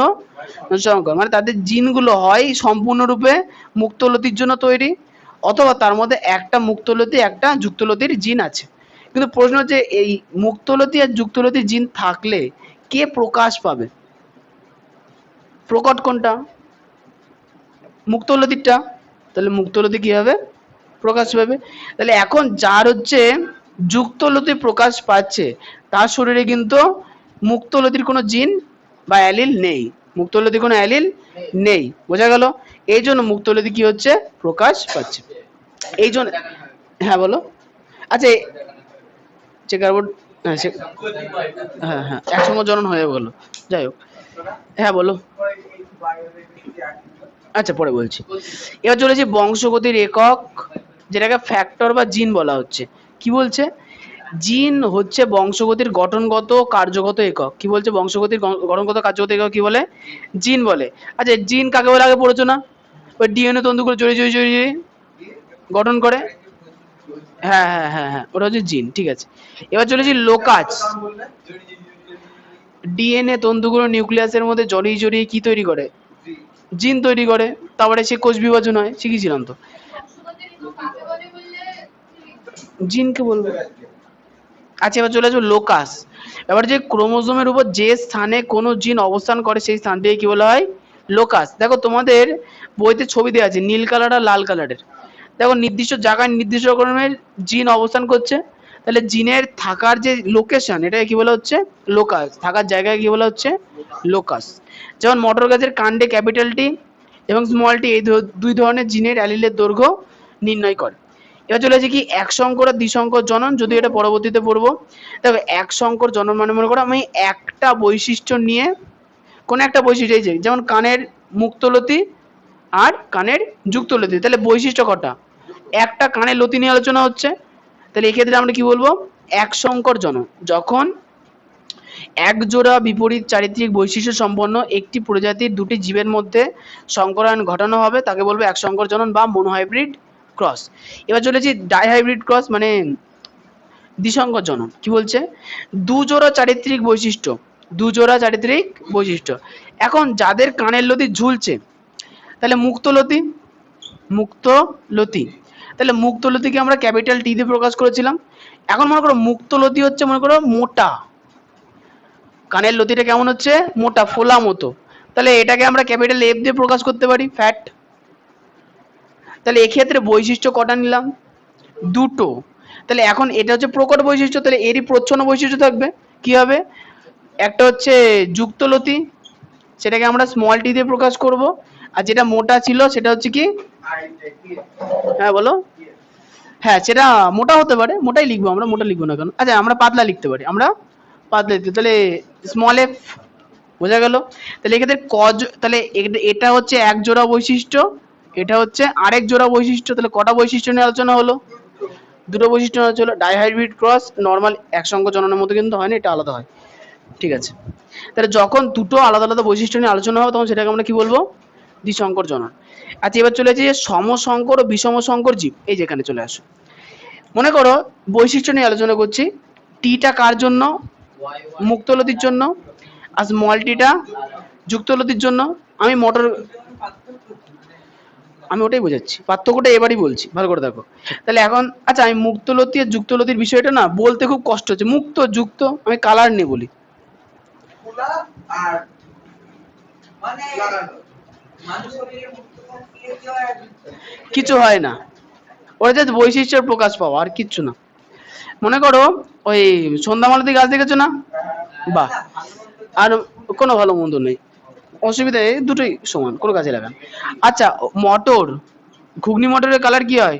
সংকর। মানে তাদের জিনগুলো হয় সম্পূর্ণরূপে মুক্তলতির জন্য তৈরি, অথবা তার মধ্যে একটা মুক্তলতি একটা যুক্তলতির জিন আছে। কিন্তু প্রশ্ন হচ্ছে, এই মুক্তলতি আর যুক্তলতির জিন থাকলে কে প্রকাশ পাবে? প্রকট কোনটা? মুক্তলতিরটা। তাহলে মুক্তলতি কি হবে? প্রকাশ পাবে। তাহলে এখন যার হচ্ছে যুক্তলতি প্রকাশ পাচ্ছে, তার শরীরে কিন্তু মুক্তলতির কোনো জিন বা অ্যালিল নেই, মুক্তলতির কোনো অ্যালিল নেই। বোঝা গেল? এই জন্য মুক্তলতি কি হচ্ছে? প্রকাশ পাচ্ছে। এই জন্য, হ্যাঁ বলো। আচ্ছা চেকার বোর্ড, হ্যাঁ একসঙ্গে জনন হয়ে গেল, যাই হোক। হ্যাঁ বলো। আচ্ছা পরে বলছি। এবার চলেছি বংশগতির একক, যেটাকে ফ্যাক্টর বা জিন বলা হচ্ছে। কি বলছে? জিন হচ্ছে বংশগতির গঠনগত কার্যগত একক। কি বলছে? বংশগতির গঠনগত কার্যগত একক কি বলে? জিন বলে। আচ্ছা জিন কাকে বলে আগে পড়েছো না? ওই ডিএনএ তন্তুগুলো জড়িয়ে গঠন করে। হ্যাঁ ওটা হচ্ছে জিন, ঠিক আছে। এবার চলেছি লোকাজ। ডিএনএ তন্তুগুলো নিউক্লিয়াসের মধ্যে জড়িয়ে কি তৈরি করে? জিন তৈরি করে। তারপরে সে কোষ বিভাজন হয়, শিখেছিলাম তো। বংশগতির একক কাকে জিনকে বলবো। আচ্ছা এবার চলে আসবো লোকাস। এবার যে ক্রোমোজোমের উপর যে স্থানে কোনো জিন অবস্থান করে সেই স্থানটিকে কি বলা হয়? লোকাস। দেখো তোমাদের বইতে ছবি দেওয়া আছে নীল কালার আর লাল কালারের। দেখো নির্দিষ্ট জায়গায় নির্দিষ্ট রকমের জিন অবস্থান করছে, তাহলে জিনের থাকার যে লোকেশন এটাকে কি বলা হচ্ছে? লোকাস। থাকার জায়গায় কি বলা হচ্ছে? লোকাস। যেমন মটর গাছের কাণ্ডে ক্যাপিটাল টি এবং স্মল টি এই দুই ধরনের জিনের অ্যালিলের দৈর্ঘ্য নির্ণয় করে। এবার চলে আসে কি এক সংকর আর দ্বিসংকর জনন, যদি এটা পরবর্তীতে পড়বো। তবে এক সংকর জনন মানে মনে করো আমি একটা বৈশিষ্ট্য নিয়ে কোন একটা বৈশিষ্ট্য, এই যে যেমন কানের মুক্তলতি আর কানের যুক্তলতি, তাহলে বৈশিষ্ট্য কটা? একটা কানের লতি নিয়ে আলোচনা হচ্ছে, তাহলে এক্ষেত্রে আমরা কি বলবো? এক সংকর জনন। যখন এক জোড়া বিপরীত চারিত্রিক বৈশিষ্ট্য সম্পন্ন একটি প্রজাতির দুটি জীবের মধ্যে সংকরায়ন ঘটানো হবে তাকে বলবো এক সংকর জনন বা মনোহাইব্রিড ক্রস। এবার চলেছি ডাইহাইব্রিড ক্রস মানে দ্বিসংকর জনন। কি বলছে? দুজোড়া চারিত্রিক বৈশিষ্ট্য, দুজোড়া চারিত্রিক বৈশিষ্ট্য। এখন যাদের কানের লতি ঝুলছে তাহলে মুক্তলতি, মুক্তলতি, তাহলে মুক্তলতিকে আমরা ক্যাপিটাল টি দিয়ে প্রকাশ করেছিলাম। এখন মনে করো মুক্তলতি হচ্ছে মনে করো মোটা, কানের লতিটা কেমন হচ্ছে? মোটা, ফোলা মতো, তাহলে এটাকে আমরা ক্যাপিটাল এফ দিয়ে প্রকাশ করতে পারি, ফ্যাট। তাহলে এক্ষেত্রে বৈশিষ্ট্য কটা নিলাম? দুটো। তাহলে এখন এটা হচ্ছে প্রকট বৈশিষ্ট্য, তাহলে এরই প্রচ্ছন্ন বৈশিষ্ট্য থাকবে। কি হবে? একটা হচ্ছে যুক্তলতি, সেটাকে আমরা স্মল টি দিয়ে প্রকাশ করব, আর যেটা মোটা ছিল সেটা হচ্ছে কি? হ্যাঁ বলো। হ্যাঁ সেটা মোটা হতে পারে, মোটাই লিখবো আমরা, মোটা লিখবো না কেন? আচ্ছা আমরা পাতলা লিখতে পারি, আমরা পাতলা লিখতে, তাহলে স্মল এফ। বোঝা গেল? তাহলে এক্ষেত্রে তাহলে এটা হচ্ছে এক জোড়া বৈশিষ্ট্য, এটা হচ্ছে আরেক জোড়া বৈশিষ্ট্য, তাহলে কটা বৈশিষ্ট্য নিয়ে আলোচনা হলো? দুটো বৈশিষ্ট্য নিয়ে আলোচনা হলো। ডাইহাইব্রিড ক্রস নর্মাল এক সংকর জননের মতো কিন্তু হয় না, এটা আলাদা হয়। ঠিক আছে, তাহলে যখন দুটো আলাদা আলাদা বৈশিষ্ট্য নিয়ে আলোচনা হবে তখন সেটাকে আমরা কি বলবো? দ্বিসংকর জনন। আচ্ছা এবার চলে যাচ্ছে সমসংকর ও বিষম সংকর জীব। এই যেখানে চলে আসো, মনে করো বৈশিষ্ট্য নিয়ে আলোচনা করছি। টিটা কার জন্য? মুক্তলতির জন্য। আর স্মল টিটা যুক্তলতির জন্য। আমি ওটাই বোঝাচ্ছি, পার্থক্যটা এবারই বলছি, ভালো করে দেখো। তাহলে এখন আচ্ছা আমি মুক্তলতি আর যুক্তলতির বিষয়টা না বলতে খুব কষ্ট হচ্ছে। মুক্ত যুক্ত আমি কালার নিয়ে বলি। খোলা আর মানে লাগানো। মানুষ শরীরে মুক্ত থাকলে কি হয়? কিছু হয় না, ওরা জাস্ট বৈশিষ্ট্যের প্রকাশ পাওয়া, আর কিচ্ছু না। মনে করো ওই সন্ধ্যামালতি গাছ দেখেছো না? বাহ, আর কোনো ভালো মন্দ নেই, অসুবিধা নেই, দুটোই সমান, কোনো কাজে লাগান। আচ্ছা মটর, ঘুগনি মটরের কালার কি হয়?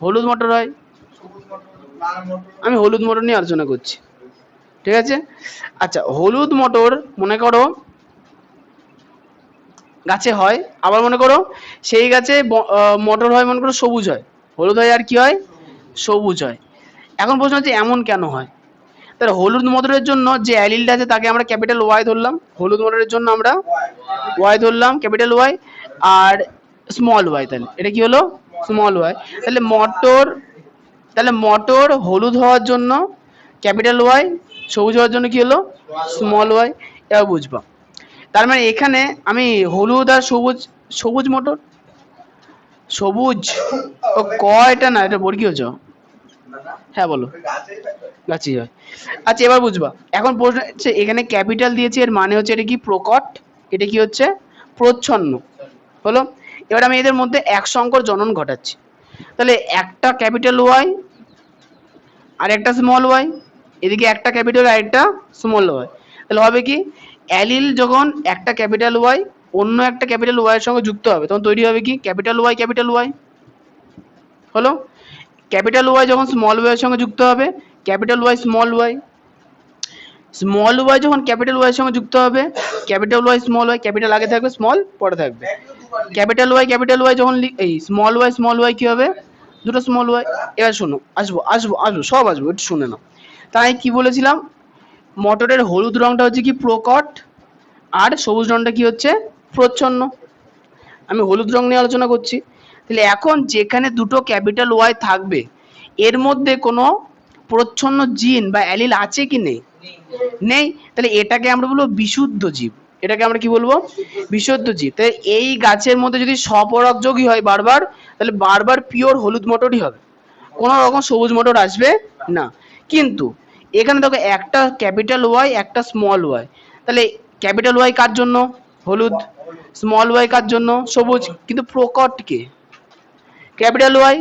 হলুদ মটর হয়। সবুজ মটর, লাল মটর। আমি হলুদ মটর নিয়ে আলোচনা করছি, ঠিক আছে? আচ্ছা হলুদ মটর মনে করো গাছে হয়, আবার মনে করো সেই গাছে মটর হয় মনে করো সবুজ হয়, হলুদ হয় আর কি হয়? সবুজ হয়। এখন প্রশ্ন হচ্ছে এমন কেন হয়? তাহলে হলুদ মটরের জন্য যে অ্যালিলটা আছে তাকে আমরা ক্যাপিটাল ওয়াই ধরলাম, হলুদ মটরের জন্য আমরা ওয়াই ধরলাম, ক্যাপিটাল ওয়াই, আর স্মল ওয়াই, তাহলে এটা কি হলো? Small Y. তাহলে মটর হলুদ হওয়ার জন্য ক্যাপিটাল ওয়াই, সবুজ হওয়ার জন্য কি হলো? Small Y. এবার বুঝবা, তার মানে এখানে আমি হলুদ আর সবুজ, সবুজ মটর, সবুজ ও ক, এটা না, এটা বর্গীয় জ। হ্যাঁ বলো, গাছেই থাকে। গাছই হয়। আচ্ছা এবার বুঝবা, এখন প্রশ্ন হচ্ছে এখানে ক্যাপিটাল দিয়েছি, এর মানে হচ্ছে এটা কি? প্রকট, এটা কি হচ্ছে? প্রচ্ছন্ন। হলো? এবার আমি এদের মধ্যে এক সংকর জনন ঘটাচ্ছি, তাহলে একটা ক্যাপিটাল ওয়াই আর একটা স্মল ওয়াই, এদিকে একটা ক্যাপিটাল আর একটা স্মল ওয়াই, তাহলে হবে কি? অ্যালিল যখন একটা ক্যাপিটাল ওয়াই অন্য একটা ক্যাপিটাল ওয়াই এর সঙ্গে যুক্ত হবে তখন তৈরি হবে কি? Capital Y. হলো? ক্যাপিটাল ওয়াই যখন স্মল ওয়াই এর সঙ্গে যুক্ত হবে, capital Y small Y. Small Y যখন ক্যাপিটাল ওয়াই এর সঙ্গে যুক্ত হবে, capital Y small Y, capital আগে থাকবে স্মল পরে থাকবে। ক্যাপিটাল ওয়াই যখন এই স্মল ওয়াই কি হবে? দুটো স্মল ওয়াই। এবার শোনো, আসবো সব আসবো, একটু শুনে নাও। তাই কি বলেছিলাম? মটরের হলুদ রংটা হচ্ছে কি? প্রকট, আর সবুজ রংটা কি হচ্ছে? প্রচ্ছন্ন। আমি হলুদ রং নিয়ে আলোচনা করছি। তাহলে এখন যেখানে দুটো ক্যাপিটাল ওয়াই থাকবে এর মধ্যে কোনো প্রচ্ছন্ন জিন বা অ্যালিল আছে কি নেই? নেই। তাহলে এটাকে আমরা বলবো বিশুদ্ধ জীব। এটাকে আমরা কি বলবো? বিশুদ্ধ জীব। তাই এই গাছের মধ্যে যদি স্বপরাগযোগী হয় বারবার, তাহলে বারবার পিওর হলুদ মটরই হবে, কোনো রকম সবুজ মোটর আসবে না। কিন্তু এখানে দেখো একটা ক্যাপিটাল ওয়াই একটা স্মল ওয়াই, তাহলে ক্যাপিটাল ওয়াই কার জন্য? হলুদ। স্মল ওয়াই কার জন্য? সবুজ। কিন্তু প্রকট কে? ক্যাপিটাল ওয়াই,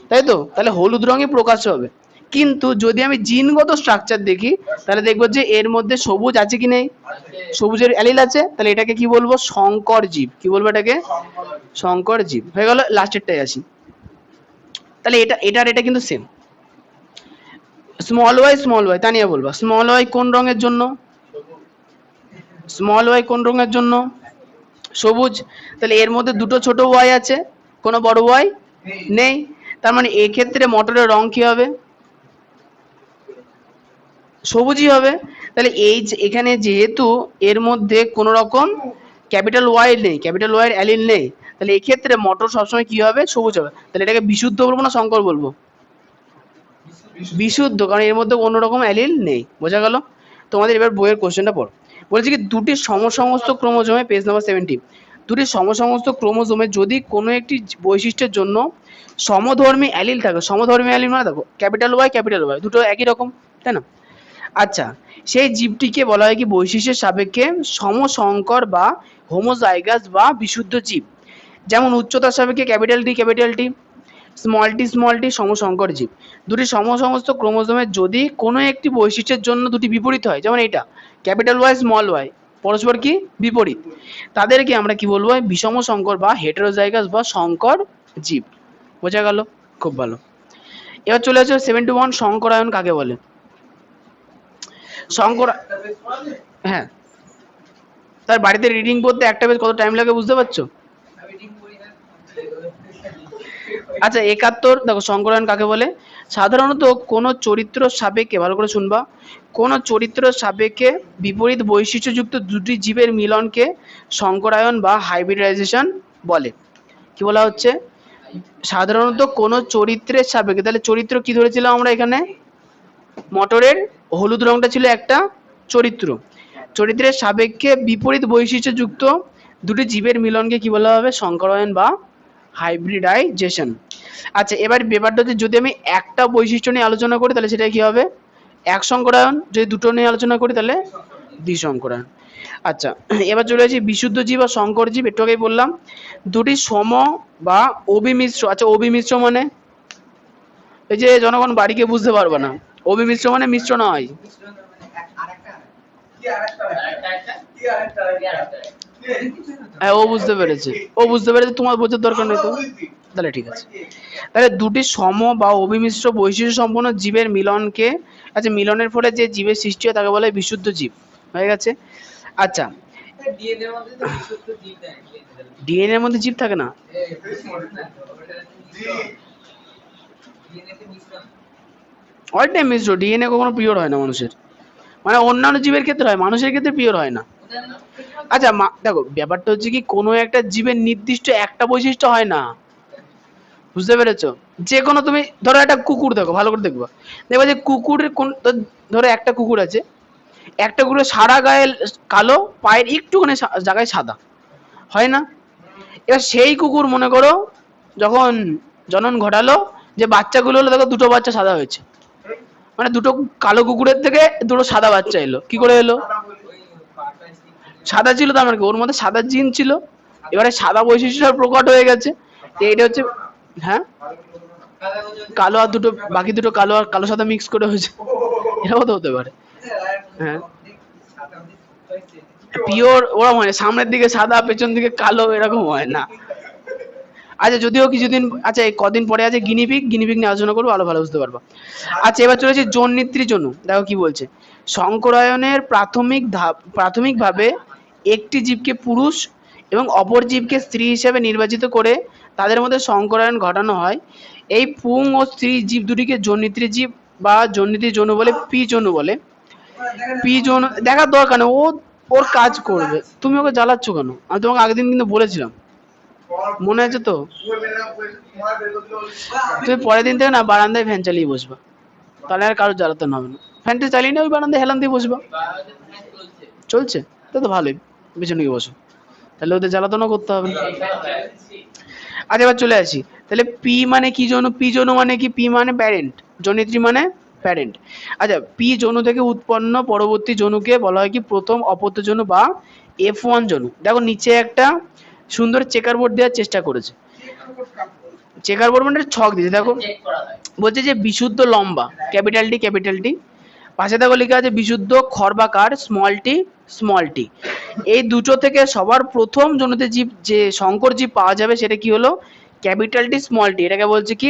তাই তো? তাহলে হলুদ রঙে প্রকাশ হবে। কিন্তু যদি আমি জিনগত স্ট্রাকচার দেখি তাহলে দেখবো যে এর মধ্যে সবুজ আছে কি নেই? সবুজের অ্যালিল আছে, তাহলে এটাকে কি বলবো? সংকর জীব। কি বলবো এটাকে? সংকর জীব। হয়ে গেল। লাস্টেরটাই আসি, তাহলে এটা কিন্তু সেম। স্মল ওয়াই তা নিয়ে বলবো। স্মল ওয়াই কোন রঙের জন্য? স্মল ওয়াই কোন রঙের জন্য? সবুজ। তাহলে এর মধ্যে দুটো ছোট ওয়াই আছে, কোনো বড় ওয়াই নেই। তার মানে এক্ষেত্রে মোটরের রং কি হবে? সবুজই হবে। তাহলে এই যে এখানে যেহেতু এর মধ্যে কোনো রকম ক্যাপিটাল ওয়াই নেই, ক্যাপিটাল ওয়াই এর অ্যালিল নেই, তাহলে এক্ষেত্রে মোটর সবসময় কি হবে? সবুজ হবে। তাহলে এটাকে বিশুদ্ধ বলবো না সংকর বলবো? বিশুদ্ধ, কারণ এর মধ্যে কোনো রকম অ্যালিল নেই। বোঝা গেল? তোমাদের এবার বইয়ের কোশ্চেনটা পড়ো। বলছি কি দুটি সমসমস্ত ক্রোমোজোমে, পেজ নাম্বার 70, দুটি সমসমস্ত ক্রোমোজোমে যদি কোনো একটি বৈশিষ্ট্যের জন্য সমধর্মী অ্যালিল থাকে, সমধর্মী অ্যালিল মানে দেখো ক্যাপিটাল ওয়াই দুটো একই রকম, তাই না? আচ্ছা, সেই জীবটিকে বলা হয় কি বৈশিষ্ট্যের সাপেক্ষে সমসংকর বা হোমোজাইগাস বা বিশুদ্ধ জীব। যেমন উচ্চতার সাপেক্ষে ক্যাপিটাল টি, স্মল টি সমসংকর জীব। দুটি সমসমস্ত ক্রোমোজোমের যদি কোনো একটি বৈশিষ্ট্যের জন্য দুটি বিপরীত হয়, যেমন এটা ক্যাপিটাল ওয়াই স্মল ওয়াই পরস্পর কি বিপরীত, তাদেরকে আমরা কি বলবো? বিষম সংকর বা হেটেরোজাইগাস বা সংকর জীব। বোঝা গেল? খুব ভালো। এবার চলে আসো 71, সংকরায়ন কাকে বলে? সংকর, হ্যাঁ, তার বাড়িতে রিডিং পড়তে একটা পেজ কত টাইম লাগে বুঝতে পারছো? আচ্ছা 71 দেখো, সংকরায়ন কাকে বলে? সাধারণত কোন চরিত্র সাপেক্ষে, ভালো করে শুনবা, কোন চরিত্র সাপেক্ষে বিপরীত বৈশিষ্ট্যযুক্ত দুটি জীবের মিলনকে সংকরায়ন বা হাইব্রিডাইজেশন বলে। কি বলা হচ্ছে? সাধারণত কোন চরিত্রের সাপেক্ষে, তাহলে চরিত্র কি ধরেছিলাম আমরা এখানে? মোটরের হলুদ রংটা ছিল একটা চরিত্র। চরিত্রের সাপেক্ষে বিপরীত বৈশিষ্ট্যযুক্ত দুটি জীবের মিলনকে কি বলা হবে? সংকরায়ন বা হাইব্রিডাইজেশন। আচ্ছা, এবার ব্যাপারটা হচ্ছে যদি আমি একটা বৈশিষ্ট্য নিয়ে আলোচনা করি তাহলে সেটা কি হবে? এক সংকরায়ন। যদি দুটো নিয়ে আলোচনা করি তাহলে দ্বিসংকরায়ন। আচ্ছা, এবার চলে আসি বিশুদ্ধ জীব আর সংকর জীব। একটু আগেই বললাম দুটি সম বা অবিমিশ্র। আচ্ছা, অবিমিশ্র মানে এই যে জনগণ বাড়িকে বুঝতে পারবে না, অবিমিশ্র মানে মিশ্র নয়। হ্যাঁ, ও বুঝতে পেরেছে, তোমার বোঝার দরকার নেই তো, তাহলে ঠিক আছে। তাহলে দুটি সম বা অবিমিশ্র বৈশিষ্ট্য সম্পন্ন জীবের মিলনকে, আচ্ছা মিলনের ফলে যে জীবের সৃষ্টি হয় তাকে বলে বিশুদ্ধ জীব। হয়ে গেছে। আচ্ছা, ডিএনএ এর মধ্যে জীব থাকে না? অল টাইম মিশ্র। ডিএনএ কখনো পিওর হয় না মানুষের, মানে অন্যান্য জীবের ক্ষেত্রে হয়, মানুষের ক্ষেত্রে পিওর হয় না। আচ্ছা দেখো ব্যাপারটা হচ্ছে কি কোনো একটা জীবের নির্দিষ্ট একটা বৈশিষ্ট্য হয় না, বুঝতে পেরেছো? যে কোনো তুমি ধরো একটা কুকুর দেখো, ভালো করে দেখবা, দেখবা যে কুকুরের কোন, ধরো একটা কুকুর আছে, একটা কুকুরের সারা গায়ে কালো, পায়ের একটুখানি জায়গায় সাদা, হয় না? এবার সেই কুকুর মনে করো যখন জনন ঘটালো, যে বাচ্চাগুলো হলো দেখো দুটো বাচ্চা সাদা হয়েছে, মানে দুটো কালো কুকুরের থেকে দুটো সাদা বাচ্চা এলো। কি করে এলো? সাদা ছিল তার মানে ওর মধ্যে সাদা জিন ছিল, এবারে সাদা বৈশিষ্ট্য প্রকট হয়ে গেছে। এইটা হচ্ছে, হ্যাঁ, কালো আর দুটো, বাকি দুটো কালো আর কালো সাদা মিক্স করে হয়েছে, এটাও তো হতে পারে। হ্যাঁ, পিওর ওরকম হয় না, সামনের দিকে সাদা পেছন দিকে কালো, এরকম হয় না। আচ্ছা, যদিও কিছুদিন, আচ্ছা এই কদিন পরে আছে গিনিপিগ নিয়ে আলোচনা করবো, ভালো বুঝতে পারবো। আচ্ছা, এবার চলেছি জননেত্রী জনু। দেখো কি বলছে, সংকরায়নের প্রাথমিকভাবে একটি জীবকে পুরুষ এবং অপর জীবকে স্ত্রী হিসেবে নির্বাচিত করে তাদের মধ্যে সংকরায়ন ঘটানো হয়। এই পুং ও স্ত্রী জীব দুটিকে জননেত্রী জীব বা জননেত্রী জনু বলে, পি জনু বলে। পি জনু দেখার দরকার নেই, ওর কাজ করবে, তুমি ওকে জ্বালাচ্ছ কেন? আমি তোমাকে আগের দিন কিন্তু বলেছিলাম, মনে আছে তো? তুমি পরের দিন থেকে না বারান্দায় ফ্যান চালিয়ে বসবা, তাহলে আর কারো জ্বালাতন হবে না। ফ্যানটা চালিয়ে না ওই বারান্দায় হেলান দিয়ে বসবা। চলছে তো ভালোই, পিছনে গিয়ে বসো, তাহলে ওদের জ্বালাতনও করতে হবে না। আচ্ছা, এবার চলে আসি তাহলে পি মানে কি যৌন? পি যৌন মানে কি? পি মানে প্যারেন্ট, জনিত্রী মানে প্যারেন্ট। আচ্ছা, পি যৌন থেকে উৎপন্ন পরবর্তী যৌনকে বলা হয় কি প্রথম অপত্য যৌন বা F1 যৌন। দেখো নিচে একটা সুন্দর চেকার বোর্ড দেওয়ার চেষ্টা করেছে। চেকার বোর্ড মানে ছক দিয়েছে, দেখো চেক করা হয়। বলছে যে বিশুদ্ধ লম্বা ক্যাপিটাল টি, পাশে দেখো লেখা আছে বিশুদ্ধ খর্বাকার স্মল টি। এই দুটো থেকে সবার প্রথম যৌনতে জীব যে সংকর জীব পাওয়া যাবে সেটা কি হলো? ক্যাপিটাল টি স্মল টি। এটাকে বলছে কি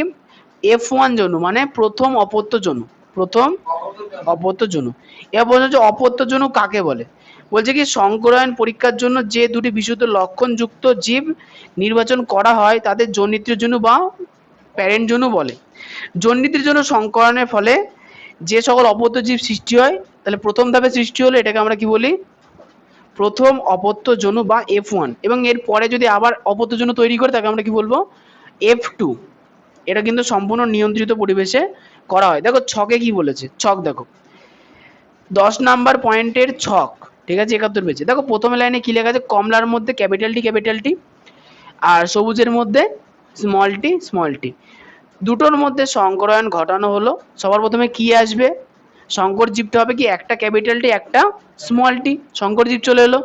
F1 যৌন, মানে প্রথম অপত্য যৌন, প্রথম অপত্য যৌন। এবার বলছে যে অপত্য যৌন কাকে বলে? বলছে কি সংকরায়ন পরীক্ষার জন্য যে দুটি বিশুদ্ধ লক্ষণযুক্ত জীব নির্বাচন করা হয় তাদের জনিত্রীর জন্য বা প্যারেন্ট যৌন বলে। জনিত্রীর জন্য সংকরণের ফলে যে সকল অপত্য জীব সৃষ্টি হয়, তাহলে প্রথম ধাপে সৃষ্টি হলো এটাকে আমরা কি বলি? প্রথম অপত্য যৌন বা F1। এবং এর পরে যদি আবার অপত্য যৌন তৈরি করে তাকে আমরা কি বলবো? F2। এটা কিন্তু সম্পূর্ণ নিয়ন্ত্রিত পরিবেশে করা হয়। দেখো ছকে কি বলেছে, ছক দেখো 10 নাম্বার পয়েন্টের ছক, ঠিক আছে, 71 পেজে। দেখো প্রথম লাইনে কি লেখা আছে? কমলার মধ্যে ক্যাপিটাল টি আর সবুজের মধ্যে স্মল টি। দুটোর মধ্যে সংকরায়ন ঘটানো হলো। সবার প্রথমে কি আসবে? সংকর জীবটা হবে কি একটা ক্যাপিটাল টি একটা স্মল টি, সংকর জীব চলে এলো।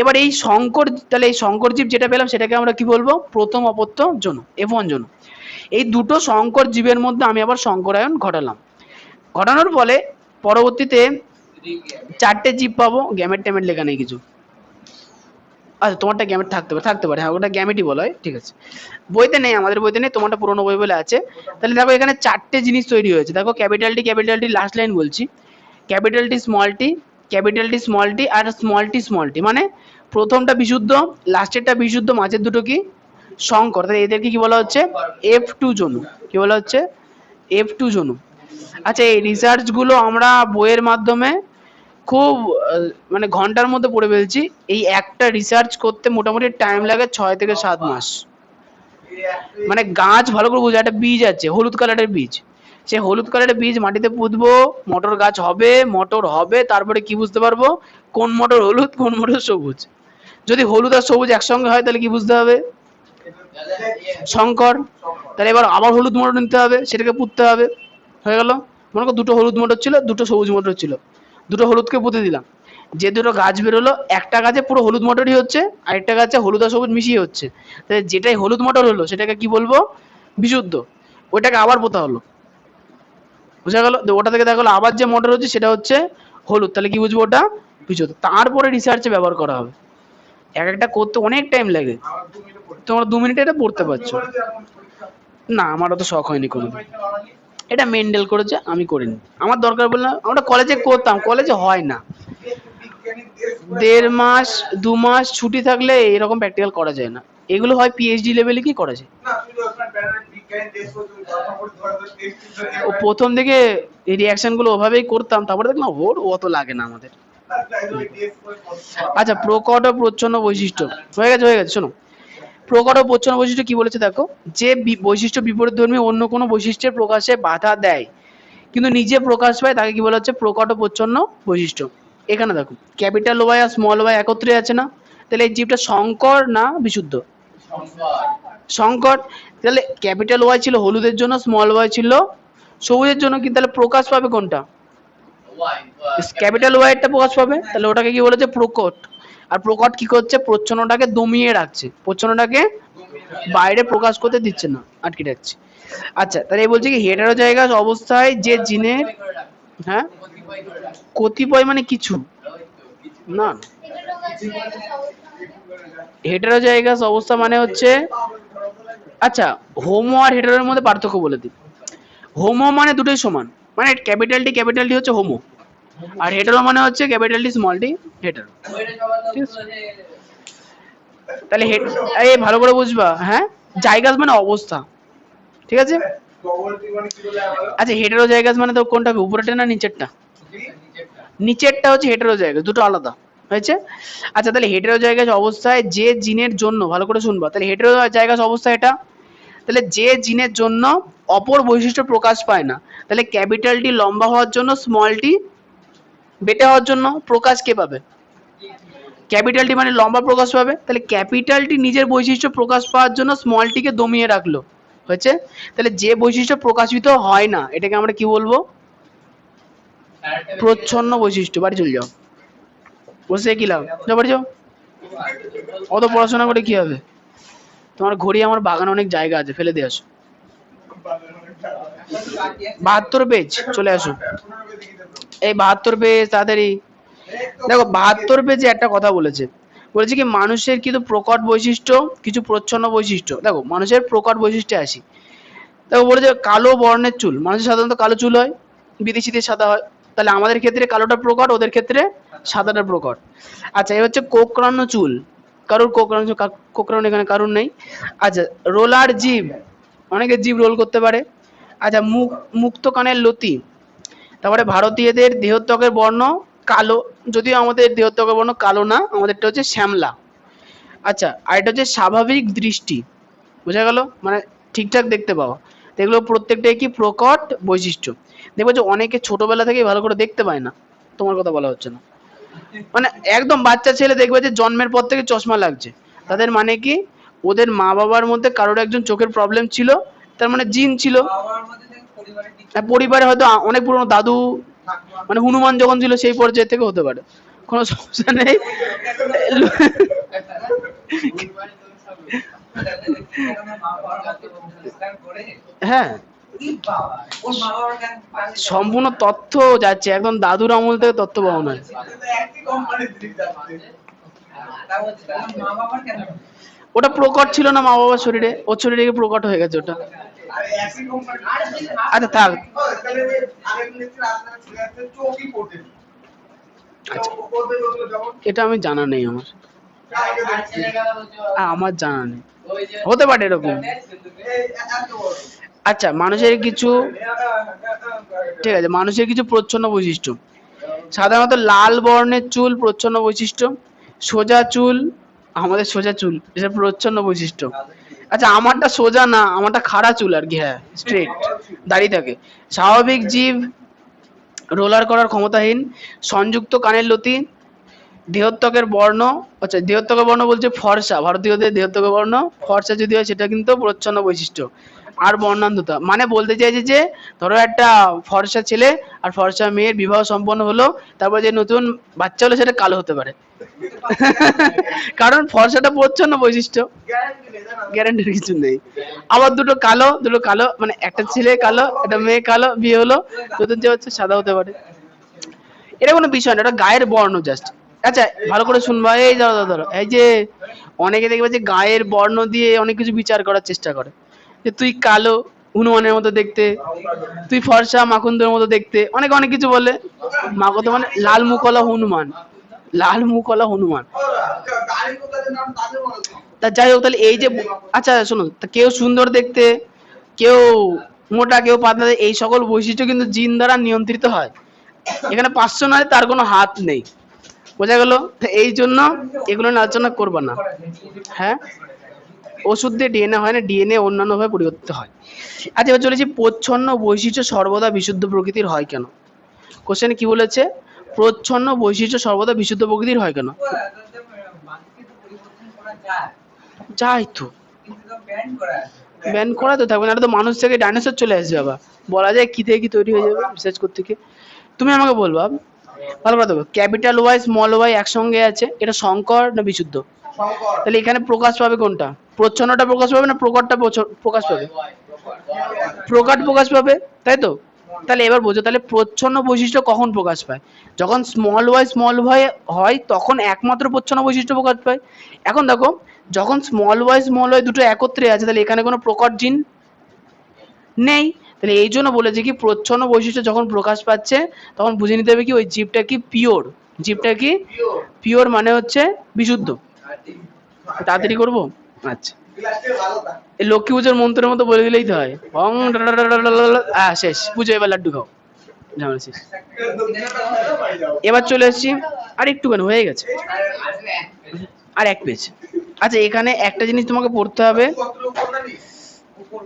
এবার এই সংকর, তাহলে এই সংকর জীব যেটা পেলাম সেটাকে আমরা কি বলবো? প্রথম অপত্য যৌন, F1 যৌন। এই দুটো সংকর জীবের মধ্যে আমি আবার সংকরায়ন ঘটালাম। ঘটানোর ফলে পরবর্তীতে চারটে জীব পাবো। গ্যামেট ট্যামেট লেখা নেই কিছু। আচ্ছা তোমারটা গ্যামেট থাকতে পারে, হ্যাঁ ওটা গ্যামেটই বলা হয়, ঠিক আছে। বইতে নেই, আমাদের বইতে নেই, তোমারটা পুরোনো বই বলে আছে। তাহলে দেখো এখানে চারটে জিনিস তৈরি হয়েছে। দেখো ক্যাপিটাল টি লাস্ট লাইন বলছি, ক্যাপিটাল টি স্মল টি আর স্মল টি, মানে প্রথমটা বিশুদ্ধ, লাস্টেরটা বিশুদ্ধ, মাঝের দুটো কি সংকর। তাহলে এদেরকে কি বলা হচ্ছে? F2 যৌন। কি বলা হচ্ছে? F2 যৌন। আচ্ছা এই রিসার্চগুলো আমরা বইয়ের মাধ্যমে খুব মানে ঘন্টার মধ্যে পড়ে ফেলছি। এই একটা রিসার্চ করতে মোটামুটি টাইম লাগে 6 থেকে 7 মাস। মানে গাছ ভালো করে বোঝা, একটা বীজ আছে হলুদ কালারের বীজ, সে হলুদ কালারের বীজ মাটিতে পুঁতবো, মটর গাছ হবে, তারপরে কি বুঝতে পারবো কোন মটর হলুদ কোন মটর সবুজ। যদি হলুদ আর সবুজ একসঙ্গে হয় তাহলে কি বুঝতে হবে? সংকর। তাহলে এবার আবার হলুদ মটর নিতে হবে, সেটাকে পুঁততে হবে, হয়ে গেল। মনে করো দুটো হলুদ মটর ছিল, দুটো সবুজ মটর ছিল, দুটো হলুদকে পুঁতে দিলাম, যে দুটো গাছ বেরোলো একটা গাছে পুরো হলুদ মটরই হচ্ছে, আরেকটা গাছে হলুদ আর সবুজ মিশিয়ে হচ্ছে। তাহলে যেটাই হলুদ মটর হলো সেটাকে কি বলবো? বিশুদ্ধ। ওইটাকে আবার পোতা হলো, বুঝা গেল? ওটা থেকে দেখা গেলো আবার যে মটর হচ্ছে সেটা হচ্ছে হলুদ, তাহলে কি বুঝবো? ওটা বিশুদ্ধ। তারপরে রিসার্চে ব্যবহার করা হবে। এক একটা করতে অনেক টাইম লাগে। তোমরা 2 মিনিটে এটা পড়তে পারছো না, আমারও তো শখ হয়নি কোনো। এটা মেন্ডেল করেছে, আমি করিনি। আমার দরকার বললাম, আমরা কলেজে করতাম, কলেজে হয় না। 1.5 মাস 2 মাস ছুটি থাকলে এরকম প্র্যাকটিক্যাল করা যায় না। এগুলো হয় পিএইচডি লেভেলে কি করা যায়। ও প্রথম থেকে এই রিয়াকশন গুলো ওভাবেই করতাম, তারপরে দেখলাম ওর অত লাগে না আমাদের। আচ্ছা প্রকট ও প্রচ্ছন্ন বৈশিষ্ট্য হয়ে গেছে। শোনো, প্রকট ও প্রচ্ছন্ন বৈশিষ্ট্য কি বলেছে দেখো, যে বৈশিষ্ট্য বিপরীতধর্মী অন্য কোনো বৈশিষ্ট্যের প্রকাশে বাধা দেয় কিন্তু নিজে প্রকাশ পায় তাকে কি বলা হচ্ছে? প্রকট ও প্রচ্ছন্ন বৈশিষ্ট্য। এখানে দেখো ক্যাপিটাল ওয়াই আর স্মল ওয়াই একত্রে আছে না, তাহলে এই জীবটা সংকর না বিশুদ্ধ? সংকর। তাহলে ক্যাপিটাল ওয়াই ছিল হলুদের জন্য, স্মল ওয়াই ছিল সবুজের জন্য, কিন্তু তাহলে প্রকাশ পাবে কোনটা? ক্যাপিটাল ওয়াইটা প্রকাশ পাবে, তাহলে ওটাকে কি বলেছে? প্রকট। আর প্রকট কি করছে? প্রচ্ছন্নটাকে দমিয়ে রাখছে, প্রচ্ছন্নটাকে বাইরে প্রকাশ করতে দিচ্ছে না, আটকে রাখছে। আচ্ছা তাহলে এই বলছে কি হেটারোজাইগাস অবস্থায় যে জিনের, হ্যাঁ কতিপয় মানে কিছু না, হেটারোজাইগাস অবস্থা মানে হচ্ছে, আচ্ছা হোমো আর হেটারোর মধ্যে পার্থক্য বলে দিই। হোমো মানে দুটোই সমান, মানে ক্যাপিটাল টি হচ্ছে হোমো, আর হেটারো মানে হচ্ছে ক্যাপিটাল টি স্মল টি হেটারো। তাহলে এই ভালো করে বুঝবা, হ্যাঁ জাইগাস মানে অবস্থা, ঠিক আছে। আচ্ছা হেটারোজাইগাস মানে তো কোনটা হবে, উপরেরটা না নিচেরটা? নিচেরটা হচ্ছে হেটারোজাইগাস, দুটো আলাদা হয়েছে। আচ্ছা তাহলে হেটারোজাইগাস অবস্থায় যে জিনের জন্য, ভালো করে শুনবা, তাহলে হেটারোজাইগাস অবস্থা এটা, তাহলে যে জিনের জন্য অপর বৈশিষ্ট্য প্রকাশ পায় না, তাহলে ক্যাপিটাল টি লম্বা হওয়ার জন্য স্মল টি বেটে হওয়ার জন্য প্রকাশ কে পাবে? ক্যাপিটাল টি মানে লম্বা প্রকাশ পাবে, তাহলে ক্যাপিটাল টি নিজের বৈশিষ্ট্য প্রকাশ পাওয়ার জন্য স্মল টিকে দমিয়ে রাখলো, হয়েছে? তাহলে যে বৈশিষ্ট্য প্রকাশিত হয় না এটাকে আমরা কি বলবো? প্রচ্ছন্ন বৈশিষ্ট্য। বাড়ি চলে যাও, বসে কি লাভ, যাও বাড়ি যাও। অত পড়াশোনা করে কি হবে? তোমার ঘড়ি আমার বাগানে অনেক জায়গা আছে, ফেলে দিয়ে আসো। 72 পেজ, চলে আসো। এই 72 পেজ তাড়াতাড়ি। দেখো 72 পেজে একটা কথা বলেছে, বলেছে কি মানুষের কিন্তু প্রকট বৈশিষ্ট্য, কিছু প্রচ্ছন্ন বৈশিষ্ট্য। দেখো মানুষের প্রকট বৈশিষ্ট্যে আসি। দেখো বলেছে কালো বর্ণের চুল, মানুষের সাধারণত কালো চুল হয়, বিদেশিদের সাদা হয়। তাহলে আমাদের ক্ষেত্রে কালোটা প্রকট, ওদের ক্ষেত্রে সাদাটা প্রকট। আচ্ছা এই হচ্ছে কোকড়ানো চুল, কারোর কোকড়ানো এখানে কারোর নেই। আচ্ছা রোলার জিভ, অনেকে জিভ রোল করতে পারে। আচ্ছা মুক্ত কানের লতি। তারপরে ভারতীয়দের দেহত্বকের বর্ণ কালো, যদিও আমাদের দেহত্বকের বর্ণ কালো না, আমাদেরটা হচ্ছে শ্যামলা। আচ্ছা আর এটা হচ্ছে স্বাভাবিক দৃষ্টি, বোঝা গেল, মানে ঠিকঠাক দেখতে পাওয়া। তো এগুলো প্রত্যেকটাই কি প্রকট বৈশিষ্ট্য। দেখবো যে অনেকে ছোটবেলা থেকেই ভালো করে দেখতে পায় না, তোমার কথা বলা হচ্ছে না, মানে একদম বাচ্চা ছেলে দেখবে যে জন্মের পর থেকে চশমা লাগছে, তাদের মানে কি ওদের মা বাবার মধ্যে কারোর একজন চোখের প্রবলেম ছিল, তার মানে জিন ছিল। বাবার মধ্যে থেকে পরিবারের দিক আর পরিবারে হয়তো অনেক পুরনো দাদু, মানে হনুমান যখন ছিল সেই পর্যায়ে থেকে হতে পারে, কোনো সমস্যা নেই। মা বাবার মধ্যে সংস্কার করে হ্যাঁ কি বাবা ওর মা বাবার কেন সম্পূর্ণ তথ্য যাচ্ছে, একদম দাদুর আমল থেকে তথ্য পাওয়া নয়। একই কোম্পানির জিনিস যাচ্ছে। তার মধ্যে মা বাবার কেন ওটা প্রকট ছিল না মা বাবার শরীরে, ওর শরীরে গিয়ে প্রকট হয়ে গেছে ওটা। আরে একই কোম্পানি। আচ্ছা থাক। তাহলে আরেক নিচে আপনারা ছেড়ে আছে চৌকি পড়তে। আচ্ছা পড়তে গেল যেমন এটা আমি জানা নেই আমার, কাকে দেখছি আমার জানা নেই, হতে পারে এরকম। এই এত বড় আচ্ছা মানুষের কিছু, ঠিক আছে, মানুষের কিছু প্রচ্ছন্ন বৈশিষ্ট্য। সাধারণত লাল বর্ণের চুল প্রচ্ছন্ন বৈশিষ্ট্য, সোজা চুল, আমাদের সোজা চুল এটা প্রচ্ছন্ন বৈশিষ্ট্য। আচ্ছা আমারটা সোজা না, আমারটা খাড়া চুল আর কি, হ্যাঁ স্ট্রেট দাড়ি থাকে। স্বাভাবিক জীব, রোলার করার ক্ষমতাহীন, সংযুক্ত কানের লতি, দেহত্বকের বর্ণ, আচ্ছা দেহত্বকের বর্ণ বলছে ফর্সা, ভারতীয়দের দেহত্বকের বর্ণ ফর্সা যদি হয় সেটা কিন্তু প্রচ্ছন্ন বৈশিষ্ট্য। আর বর্ণান্ধতা মানে বলতে চাইছে যে ধরো একটা ফর্সা ছেলে আর ফর্সা মেয়ের বিবাহ সম্পন্ন হলো, তারপর যে নতুন বাচ্চা হলো সেটা কালো হতে পারে, কারণ ফর্সাটা প্রচ্ছন্ন বৈশিষ্ট্য, গ্যারান্টি নেই জানা। গ্যারান্টির কিছু নেই। আবার দুটো কালো মানে একটা ছেলে কালো একটা মেয়ে কালো, বিয়ে হলো নতুন যে হচ্ছে সাদা হতে পারে, এটা কোনো বিষয় না, এটা গায়ের বর্ণ জাস্ট। আচ্ছা ভালো করে শুনবা, এই ধরো এই যে অনেকে দেখবে যে গায়ের বর্ণ দিয়ে অনেক কিছু বিচার করার চেষ্টা করে, যে তুই কালো হনুমানের মতো দেখতে, তুই ফর্সা মাখুন্দের মতো দেখতে, অনেক কিছু বলে। মাকতো মানে লাল মুখওয়ালা হনুমান, লাল মুখওয়ালা হনুমান। গাড়ি কোথায় নাম তাদের বলো তো। তা যাই হোক, তাহলে এই যে আচ্ছা শোনো, তা কেউ সুন্দর দেখতে, কেউ মোটা, কেউ পাতলা, এই সকল বৈশিষ্ট্য কিন্তু জিন দ্বারা নিয়ন্ত্রিত হয়। এখানে 500 নয়, তার কোনো হাত নেই, বোঝা গেল? এই জন্য এগুলো নিয়ে আলোচনা করবা না। হ্যাঁ ওষুধ দিয়ে ডিএনএ হয় না, ডিএনএ অন্যান্যভাবে পরিবর্তিত হয়। আচ্ছা এবার চলেছি প্রচ্ছন্ন বৈশিষ্ট্য সর্বদা বিশুদ্ধ প্রকৃতির হয় কেন। কোশ্চেনে কি বলেছে? প্রচ্ছন্ন বৈশিষ্ট্য সর্বদা বিশুদ্ধ প্রকৃতির হয় কেন। মানুষকে তো পরিবর্তন করা যায় যাই তো কিন্তু তো ব্যান করা আছে ব্যান করা তো থাকবে না, এটা তো মানুষ থেকে ডাইনোসর চলে আসবে, আবার বলা যায় কি থেকে কি তৈরি হয়ে যাবে রিসার্চ করতে গিয়ে। তুমি আমাকে বলবা, ভালো করে দেখো, ক্যাপিটাল ওয়াই স্মল ওয়াই একসঙ্গে আছে, এটা সংকর না বিশুদ্ধ? শঙ্কর তাহলে এখানে প্রকাশ পাবে কোনটা? প্রচ্ছন্নটা প্রকাশ পাবে না প্রকটটা প্রকাশ পাবে? প্রকট প্রকাশ পাবে, তাই তো? তাহলে এবার বোঝো, তাহলে প্রচ্ছন্ন বৈশিষ্ট্য কখন প্রকাশ পায়? যখন স্মল ওয়াই হয় তখন একমাত্র প্রচ্ছন্ন বৈশিষ্ট্য প্রকাশ পায়। এখন দেখো যখন স্মল ওয়াই দুটো একত্রে আছে, তাহলে এখানে কোনো প্রকট জিন নেই। তাহলে এই জন্য বলেছে কি প্রচ্ছন্ন বৈশিষ্ট্য যখন প্রকাশ পাচ্ছে তখন বুঝে নিতে হবে কি ওই জীবটা কি পিওর, জীবটা কি পিওর পিওর মানে হচ্ছে বিশুদ্ধ। তাড়াতাড়ি করবো। আচ্ছা ক্লাসে ভালো তা এই লক্ষ্মী পুজোর মন্ত্রের মতো বলে দিলেই তো হয়, শেষ পুজো, এবার লাড্ডু খাও, ঝামেলা শেষ। এবার চলে এসেছি, আর একটুখানি হয়ে গেছে, আর এক পেজ। আচ্ছা এখানে একটা জিনিস তোমাকে পড়তে হবে, কত উপর জানিস উপর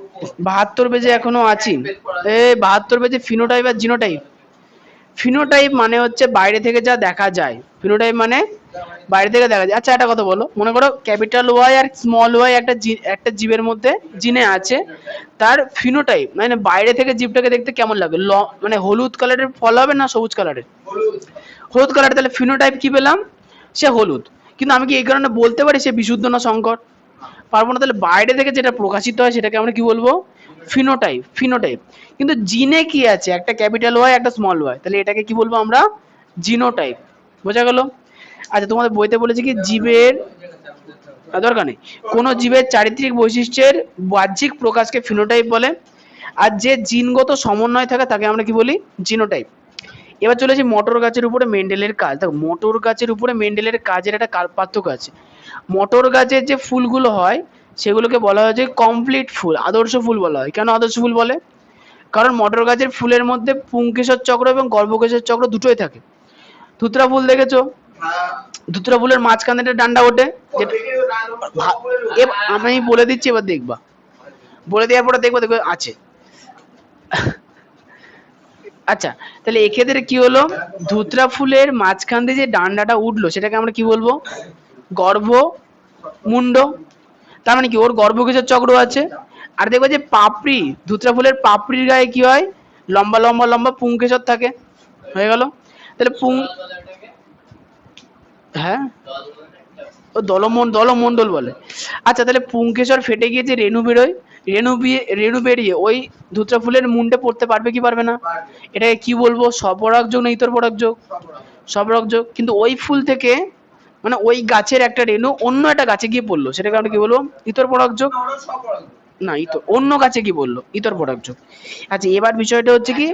72 পেজে এখনো আছি। 72 পেজে ফিনোটাইপ আর জিনোটাইপ, ফিনোটাইপ মানে হচ্ছে বাইরে থেকে যা দেখা যায়, ফিনোটাইপ মানে বাইরে থেকে দেখা যায়। আচ্ছা একটা কথা বলো, মনে করো ক্যাপিটাল ওয়াই আর স্মল ওয়াই একটা জীবের মধ্যে জিনে আছে, তার ফিনোটাইপ মানে বাইরে থেকে জীবটাকে দেখতে কেমন লাগে, মানে হলুদ কালারের ফল হবে না সবুজ কালারের? হলুদ। হলুদ কালার, তাহলে ফিনোটাইপ কি পেলাম, সে হলুদ। কিন্তু আমি কি এই কারণে বলতে পারি সে বিশুদ্ধ না সংকর? পারবো না। তাহলে বাইরে থেকে যেটা প্রকাশিত হয় সেটাকে আমরা কি বলবো, ফিনোটাইপ, ফিনোটাইপ। কিন্তু জিনে কি আছে, একটা ক্যাপিটাল ওয়াই একটা স্মল ওয়াই, তাহলে এটাকে কি বলবো আমরা, জিনোটাইপ। বোঝা গেল? আচ্ছা তোমাদের বইতে বলেছে কি জীবের, দরকার নেই, কোন জীবের চারিত্রিক বৈশিষ্ট্যের বাহ্যিক প্রকাশকে ফিনোটাইপ বলে, আর যে জিনগত সমন্বয় থাকে তাকে আমরা কি বলি, জিনোটাইপ। এবার চলেছি মটর গাছের উপরে মেন্ডেলের কাজ। দেখো মটর গাছের উপরে মেন্ডেলের কাজের একটা পার্থক্য আছে। মটর গাছের যে ফুলগুলো হয় সেগুলোকে বলা হয় যে কমপ্লিট ফুল, আদর্শ ফুল বলা হয়। কেন আদর্শ ফুল বলে? কারণ মটর গাছের ফুলের মধ্যে পুংকেশর চক্র এবং গর্ভকেশর চক্র দুটোই থাকে। ধুতরা ফুল দেখেছো? হ্যাঁ, ধুতরা ফুলের মাঝখানে একটা ডান্ডা ওঠে, যেটা দেখে রান্না আমি বলে দিচ্ছি, এবার দেখবা, বলে দেওয়ার পরে দেখবো দেখবে আছে। আচ্ছা তাহলে এক্ষেত্রে কি হলো, ধুতরা ফুলের মাঝখান দিয়ে যে ডান্ডাটা উঠলো সেটাকে আমরা কি বলবো, গর্ভ মুন্ড। তার মানে কি ওর গর্ভকেশর চক্র আছে। আর দেখবো যে পাপড়ি, ধুতরা ফুলের পাপড়ির গায়ে কি হয়, লম্বা লম্বা লম্বা পুংকেশর থাকে। হয়ে গেল? তাহলে পুং, হ্যাঁ ও দলমন্ডল বলে। আচ্ছা তাহলে পুংকেশর ফেটে গিয়ে যে রেণু বেরোয়, রেণু বেরিয়ে ওই ধুতরা ফুলের মুন্ডে পড়তে পারবে কি পারবে না? এটাকে কি বলবো, স্বপরাগযোগ না ইতর পরাগযোগ? স্বপরাগযোগ। কিন্তু ওই ফুল থেকে মানে ওই গাছের একটা রেণু অন্য একটা গাছে গিয়ে পড়লো, সেটাকে আমরা কি বলবো, ইতর পরাগযোগ। ওরা সব পড়াবে। না ইতর, অন্য গাছে কি বললো, ইতর পরাগযোগ। আচ্ছা এবার বিষয়টা হচ্ছে কি,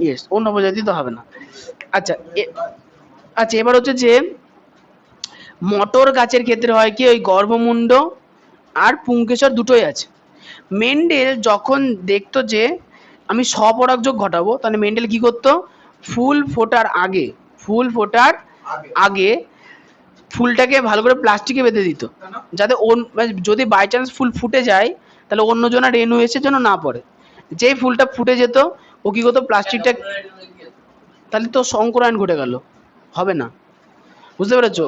ইয়েস অন্য প্রজাতি তো হবে না। আচ্ছা আচ্ছা এবার হচ্ছে যে মটর গাছের ক্ষেত্রে হয় কি, ওই গর্ভমুণ্ড আর পুংকেশর দুটোই আছে। মেন্ডেল যখন দেখতো যে আমি স্বপরাগযোগ ঘটাবো, তাহলে মেন্ডেল কি করতো, ফুল ফোটার আগে, ফুল ফোটার আগে ফুলটাকে ভালো করে প্লাস্টিকে বেঁধে দিত, যাতে মানে যদি বাই চান্স ফুল ফুটে যায় তাহলে অন্য জনের রেণু এসে যেন না পড়ে। যেই ফুলটা ফুটে যেত ও কি করতো, প্লাস্টিকটা, তাহলে তো সংকরায়ন ঘটে গেল, হবে না। বুঝতে পেরেছো?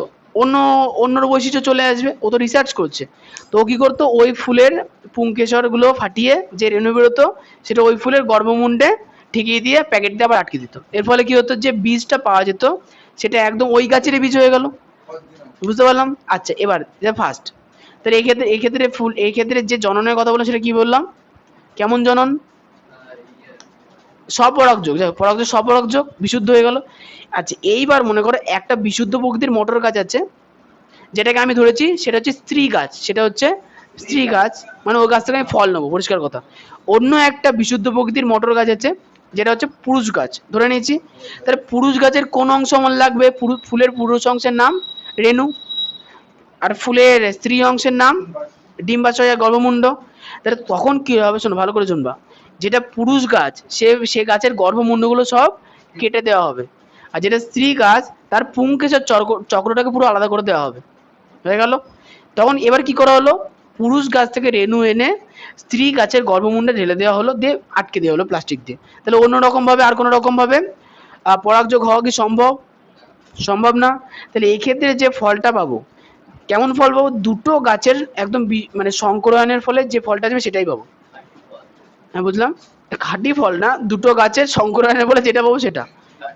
অন্যর বৈশিষ্ট্য চলে আসবে, ও তো রিসার্চ করছে। তো ও কি করতো, ওই ফুলের পুংকেশর গুলো ফাটিয়ে যে রেণু বেরোতো সেটা ওই ফুলের গর্ভমুণ্ডে ঠেকিয়ে দিয়ে প্যাকেট দিয়ে আবার আটকে দিত। এর ফলে কি হতো, যে বীজটা পাওয়া যেত সেটা একদম ওই গাছেরই বীজ হয়ে গেল। বুঝতে পারলাম? আচ্ছা এবার ফার্স্ট, তাহলে এই ক্ষেত্রে যে জননের কথা বললাম সেটা কি বললাম, কেমন জনন, স্বপরাগযোগ, পরাগযোগ স্বপরাগযোগ, বিশুদ্ধ হয়ে গেল। আচ্ছা এইবার মনে করো একটা বিশুদ্ধ প্রকৃতির মটর গাছ আছে, যেটাকে আমি ধরেছি সেটা হচ্ছে স্ত্রী গাছ, সেটা হচ্ছে স্ত্রী গাছ, মানে ওই গাছ থেকে আমি ফল নেবো, পরিষ্কার কথা। অন্য একটা বিশুদ্ধ প্রকৃতির মটর গাছ আছে যেটা হচ্ছে পুরুষ গাছ, ধরে নিয়েছি। তাহলে পুরুষ গাছের কোন অংশ আমার লাগবে, ফুলের পুরুষ অংশের নাম রেণু, আর ফুলের স্ত্রী অংশের নাম ডিম্বাশয় গর্ভমুণ্ড। তাহলে তখন কি হবে, শোনো ভালো করে শুনবা, যেটা পুরুষ গাছ সে গাছের গর্ভমুণ্ডগুলো সব কেটে দেওয়া হবে, আর যেটা স্ত্রী গাছ তার পুংকেশর চক্রটাকে পুরো আলাদা করে দেওয়া হবে। হয়ে গেল? তখন এবার কি করা হলো, পুরুষ গাছ থেকে রেণু এনে স্ত্রী গাছের গর্ভমুণ্ডে ঢেলে দেওয়া হলো, দিয়ে আটকে দেওয়া হলো প্লাস্টিক দিয়ে। তাহলে অন্য রকম ভাবে আর কোনো রকম ভাবে পরাগযোগ হওয়া কি সম্ভব? সম্ভব না। তাহলে এই ক্ষেত্রে যে ফলটা পাবো, কেমন ফল পাবো, দুটো গাছের একদম মানে সংকরায়নের ফলে যে ফলটা আসবে সেটাই পাবো। হ্যাঁ বুঝলাম, খাঁটি ফল না, দুটো গাছের সংকরায়নের ফলে যেটা পাবো সেটা।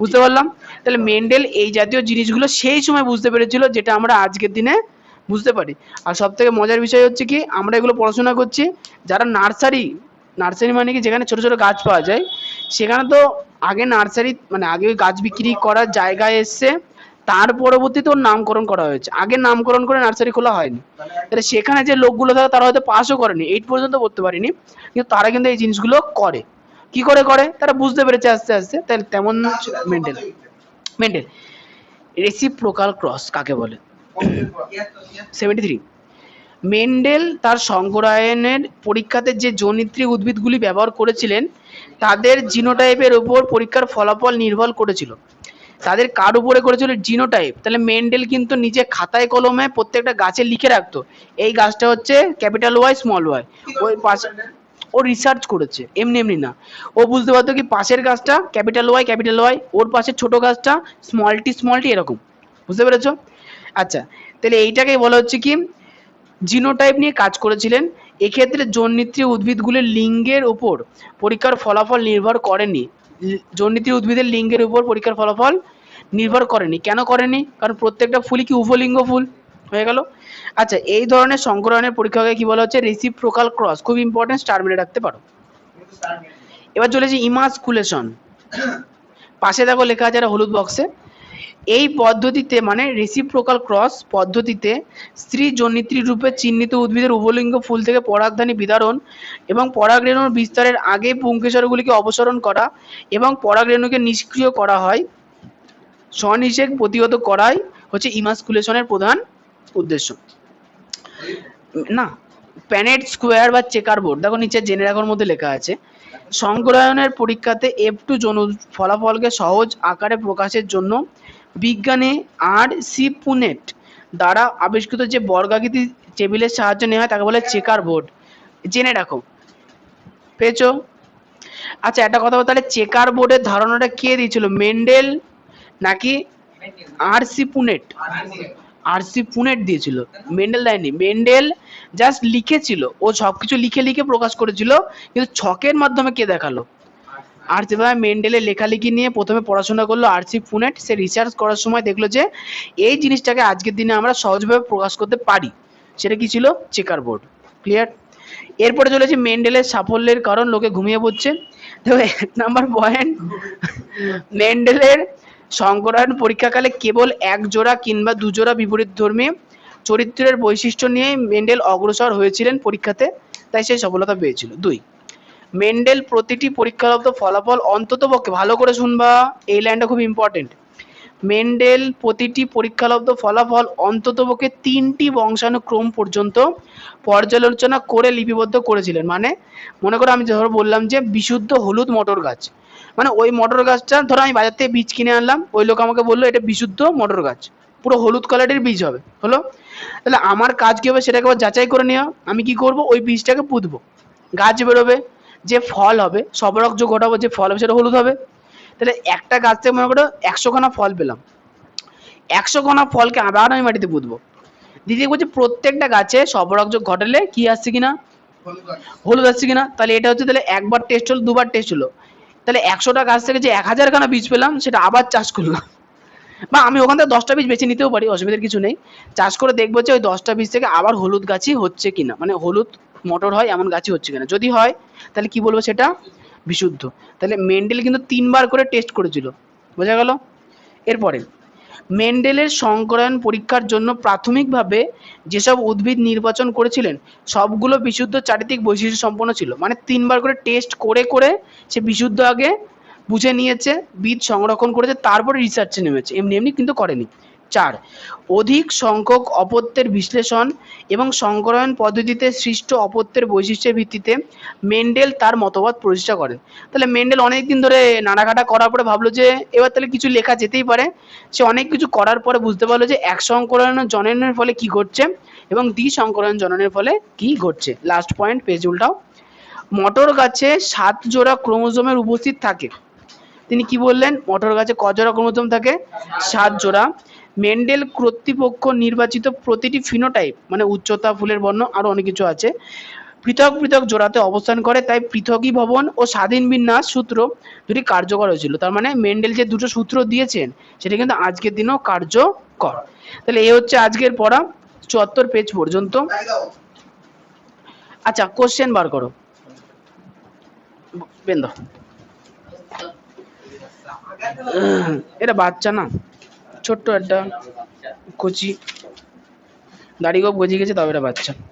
বুঝতে পারলাম? তাহলে মেন্ডেল এই জাতীয় জিনিসগুলো সেই সময় বুঝতে পেরেছিল, যেটা আমরা আজকের দিনে বুঝতে পারি। আর সব থেকে মজার বিষয় হচ্ছে কি, আমরা এগুলো পড়াশোনা করছি যারা নার্সারি মানে কি যেখানে ছোট ছোট গাছ পাওয়া যায়, সেখানে তো আগে নার্সারি মানে আগে গাছ বিক্রি করার জায়গায় এসছে, তার পরবর্তীতে ওর নামকরণ করা হয়েছে, আগে নামকরণ করে নার্সারি খোলা হয়নি। তাহলে সেখানে যে লোকগুলো থাকে তারা হয়তো পাসও করেনি, 8 পর্যন্ত পড়তে পারেনি, কিন্তু তারা কিন্তু এই জিনিসগুলো করে। কি করে তারা বুঝতে পেরেছে আস্তে আস্তে। তাহলে তেমন মেন্ডেল রেসিপ্রোকাল ক্রস কাকে বলে? 73। মেন্ডেল তার সংকরায়নের পরীক্ষাতে যে জনিত্রী উদ্ভিদগুলি ব্যবহার করেছিলেন তাদের জিনোটাইপের উপর পরীক্ষার ফলাফল নির্ভর করেছিল। তাদের কার উপরে করেছিল, জিনোটাইপ। তাহলে মেন্ডেল কিন্তু নিজে খাতায় কলমে প্রত্যেকটা গাছে লিখে রাখতো এই গাছটা হচ্ছে ক্যাপিটাল ওয়াই স্মল ওয়াই, ওই পাশে ও রিসার্চ করেছে, এমনি এমনি না। ও বুঝতে পারতো কি পাশের গাছটা ক্যাপিটাল ওয়াই, ওর পাশের ছোট গাছটা স্মল টি এরকম, বুঝতে পেরেছো? আচ্ছা, তাহলে এইটাকেই বলা হচ্ছে কি জিনোটাইপ নিয়ে কাজ করেছিলেন। এক্ষেত্রে জন্মিত্রী উদ্ভিদগুলির লিঙ্গের উপর পরীক্ষার ফলাফল নির্ভর করেনি। জন্মিত্রী উদ্ভিদের লিঙ্গের উপর পরীক্ষার ফলাফল নির্ভর করেনি। কেন করেনি? কারণ প্রত্যেকটা ফুলই কি উভলিঙ্গ ফুল হয়ে গেল। আচ্ছা, এই ধরনের সংকরায়নের পরীক্ষাকে কি বলা হচ্ছে? Reciprocal cross. খুব ইম্পর্টেন্ট, স্টার মেরে রাখতে পারো। কিন্তু স্টার মেনে এবার চলেছে ইমাসকুলেশন। পাশে দেখো লেখা আছে একটা হলুদ বক্সে। এই পদ্ধতিতে মানে রেসিপ্রোকাল ক্রস পদ্ধতিতে স্ত্রী জনিত্রী রূপে চিহ্নিত উদ্ভিদের উভলিঙ্গ ফুল থেকে পরাগধানী বিতরণ এবং পরাগরেণুর বিস্তারের আগে পুংকেশরগুলিকে অপসারণ করা এবং পরাগরেণুকে নিষ্ক্রিয় করা হয়, স্বনিষেক প্রতিহত করাই হচ্ছে ইমাসকুলেশনের প্রধান উদ্দেশ্য। না, প্যানেট স্কোয়ার বা চেকার বোর্ড দেখো নিচে জেনে রাখার মধ্যে লেখা আছে। সংকরায়নের পরীক্ষাতে F2 যৌন ফলাফলকে সহজ আকারে প্রকাশের জন্য বিজ্ঞানী R.C. পুনেট দ্বারা আবিষ্কৃত যে বর্গাকৃতি টেবিলের সাহায্য নেওয়া হয় তাকে বলে চেকার বোর্ড। জেনে রাখো, পেয়েছো? আচ্ছা, একটা কথা বলো, তাহলে চেকার বোর্ডের ধারণাটা কে দিয়েছিল, মেন্ডেল নাকি R.C. পুনেট? R.C. পুনেট দিয়েছিল, মেন্ডেল দেয়নি। মেন্ডেল জাস্ট লিখেছিল, ও সবকিছু লিখে লিখে প্রকাশ করেছিল, কিন্তু ছকের মাধ্যমে কে দেখালো? আর যেভাবে মেন্ডেলের লেখালেখি নিয়ে প্রথমে পড়াশোনা করলো R.C. পুনেট, সে রিসার্চ করার সময় দেখলো যে এই জিনিসটাকে আজকের দিনে আমরা সহজভাবে প্রকাশ করতে পারি, সেটা কি ছিল? Checker board. ক্লিয়ার? এরপরে চলেছে মেন্ডেলের সাফল্যের কারণ লোকে ঘুমিয়ে পড়ছে। তো 1 নাম্বার পয়েন্ট, মেন্ডেলের সংকরায়ন পরীক্ষাকালে কেবল এক জোড়া কিংবা দুজোড়া বিপরীতধর্মী চরিত্রের বৈশিষ্ট্য নিয়ে মেন্ডেল অগ্রসর হয়েছিলেন পরীক্ষাতে, তাই সেই সফলতা পেয়েছিল। 2, মেন্ডেল প্রতিটি পরীক্ষালব্ধ ফলাফল অন্ততপক্ষে, ভালো করে শুনবা, এই লাইনটা খুব ইম্পর্টেন্ট, মেন্ডেল প্রতিটি পরীক্ষালব্ধ ফলাফল অন্ততপক্ষে 3টি বংশানুক্রম পর্যন্ত পর্যালোচনা করে লিপিবদ্ধ করেছিলেন। মানে মনে করো আমি ধরো বললাম যে বিশুদ্ধ হলুদ মটর গাছ, মানে ওই মটর গাছটা ধরো আমি বাজার থেকে বীজ কিনে আনলাম, ওই লোক আমাকে বললো এটা বিশুদ্ধ মটর গাছ, পুরো হলুদ কালারের বীজ হবে, হলো? তাহলে আমার কাজ কি হবে, সেটাকে আবার যাচাই করে নেওয়া। আমি কি করব, ওই বীজটাকে পুঁতবো, গাছ বেরোবে, যে ফল হবে সবরকজ ঘটাবো, যে ফল হবে সেটা হলুদ হবে। তাহলে একটা গাছ থেকে মনে করো 100 খানা ফল পেলাম, 100 খানা ফলকে আবার আমি মাটিতে পুঁতবো। দিদি বলছে প্রত্যেকটা গাছে সবরকজ ঘটালে কি আসছে কিনা, হলুদ গাছ। হলুদ আসছে কিনা। তাহলে এটা হচ্ছে, তাহলে একবার টেস্ট হলো, দুবার টেস্ট হলো, তাহলে 100টা গাছ থেকে যে 1000 খানা বীজ পেলাম সেটা আবার চাষ করলাম, বা আমি ওখান থেকে 10টা বীজ বেছে নিতেও পারি, অসুবিধার কিছু নেই। চাষ করে দেখবো যে ওই 10টা বীজ থেকে আবার হলুদ গাছই হচ্ছে কিনা, মানে হলুদ মটর হয় এমন গাছই হচ্ছে কিনা। যদি হয় তাহলে কি বলবো, সেটা বিশুদ্ধ। তাহলে মেন্ডেল কিন্তু 3বার করে টেস্ট করেছিল, বোঝা গেল? এরপরে মেন্ডেলের সংকরায়ন পরীক্ষার জন্য প্রাথমিকভাবে যেসব উদ্ভিদ নির্বাচন করেছিলেন সবগুলো বিশুদ্ধ চারিত্রিক বৈশিষ্ট্য সম্পন্ন ছিল। মানে 3বার করে টেস্ট করে করে সে বিশুদ্ধ আগে বুঝে নিয়েছে, বীজ সংরক্ষণ করেছে, তারপরে রিসার্চে নেমেছে, এমনি এমনি কিন্তু করেনি। 4, অধিক সংখ্যক অপত্যের বিশ্লেষণ এবং সংকরায়ন পদ্ধতিতে সৃষ্ট অপত্যের বৈশিষ্ট্যের ভিত্তিতে মেন্ডেল তার মতবাদ প্রতিষ্ঠা করেন। তাহলে মেন্ডেল অনেকদিন ধরে নাড়াঘাটা করার পরে ভাবলো যে এবার তাহলে কিছু লেখা যেতেই পারে। সে অনেক কিছু করার পরে বুঝতে পারলো যে এক সংকরায়ন জননের ফলে কি ঘটছে এবং দ্বি সংকরায়ন জননের ফলে কি ঘটছে। লাস্ট পয়েন্ট, পেজ উল্টাও। মটর গাছে 7 জোড়া ক্রোমোজোমের উপস্থিত থাকে। তিনি কি বললেন, মটর গাছে ক জোড়া ক্রোমোজোম থাকে? 7 জোড়া। মেন্ডেল কর্তৃপক্ষ নির্বাচিত প্রতিটি ফিনোটাইপ মানে উচ্চতা, ফুলের বর্ণ, আরো অনেক কিছু আছে, পৃথক পৃথক জোড়াতে অবস্থান করে, তাই পৃথকীভবন ও স্বাধীন বিন্যাস সূত্র দুটি কার্যকর হয়েছিল। তার মানে মেন্ডেল যে দুটো সূত্র দিয়েছেন সেটা কিন্তু আজকের দিনেও কার্যকর। তাহলে এই হচ্ছে আজকের পড়া 74 পেজ পর্যন্ত। তাই দাও। আচ্ছা, কোশ্চেন বার করো, বেন্দ। এটা বাচ্চা না, ছোট্ট একটা কচি, দাড়ি গোপ গজিয়ে গেছে, তবে এটা বাচ্চা।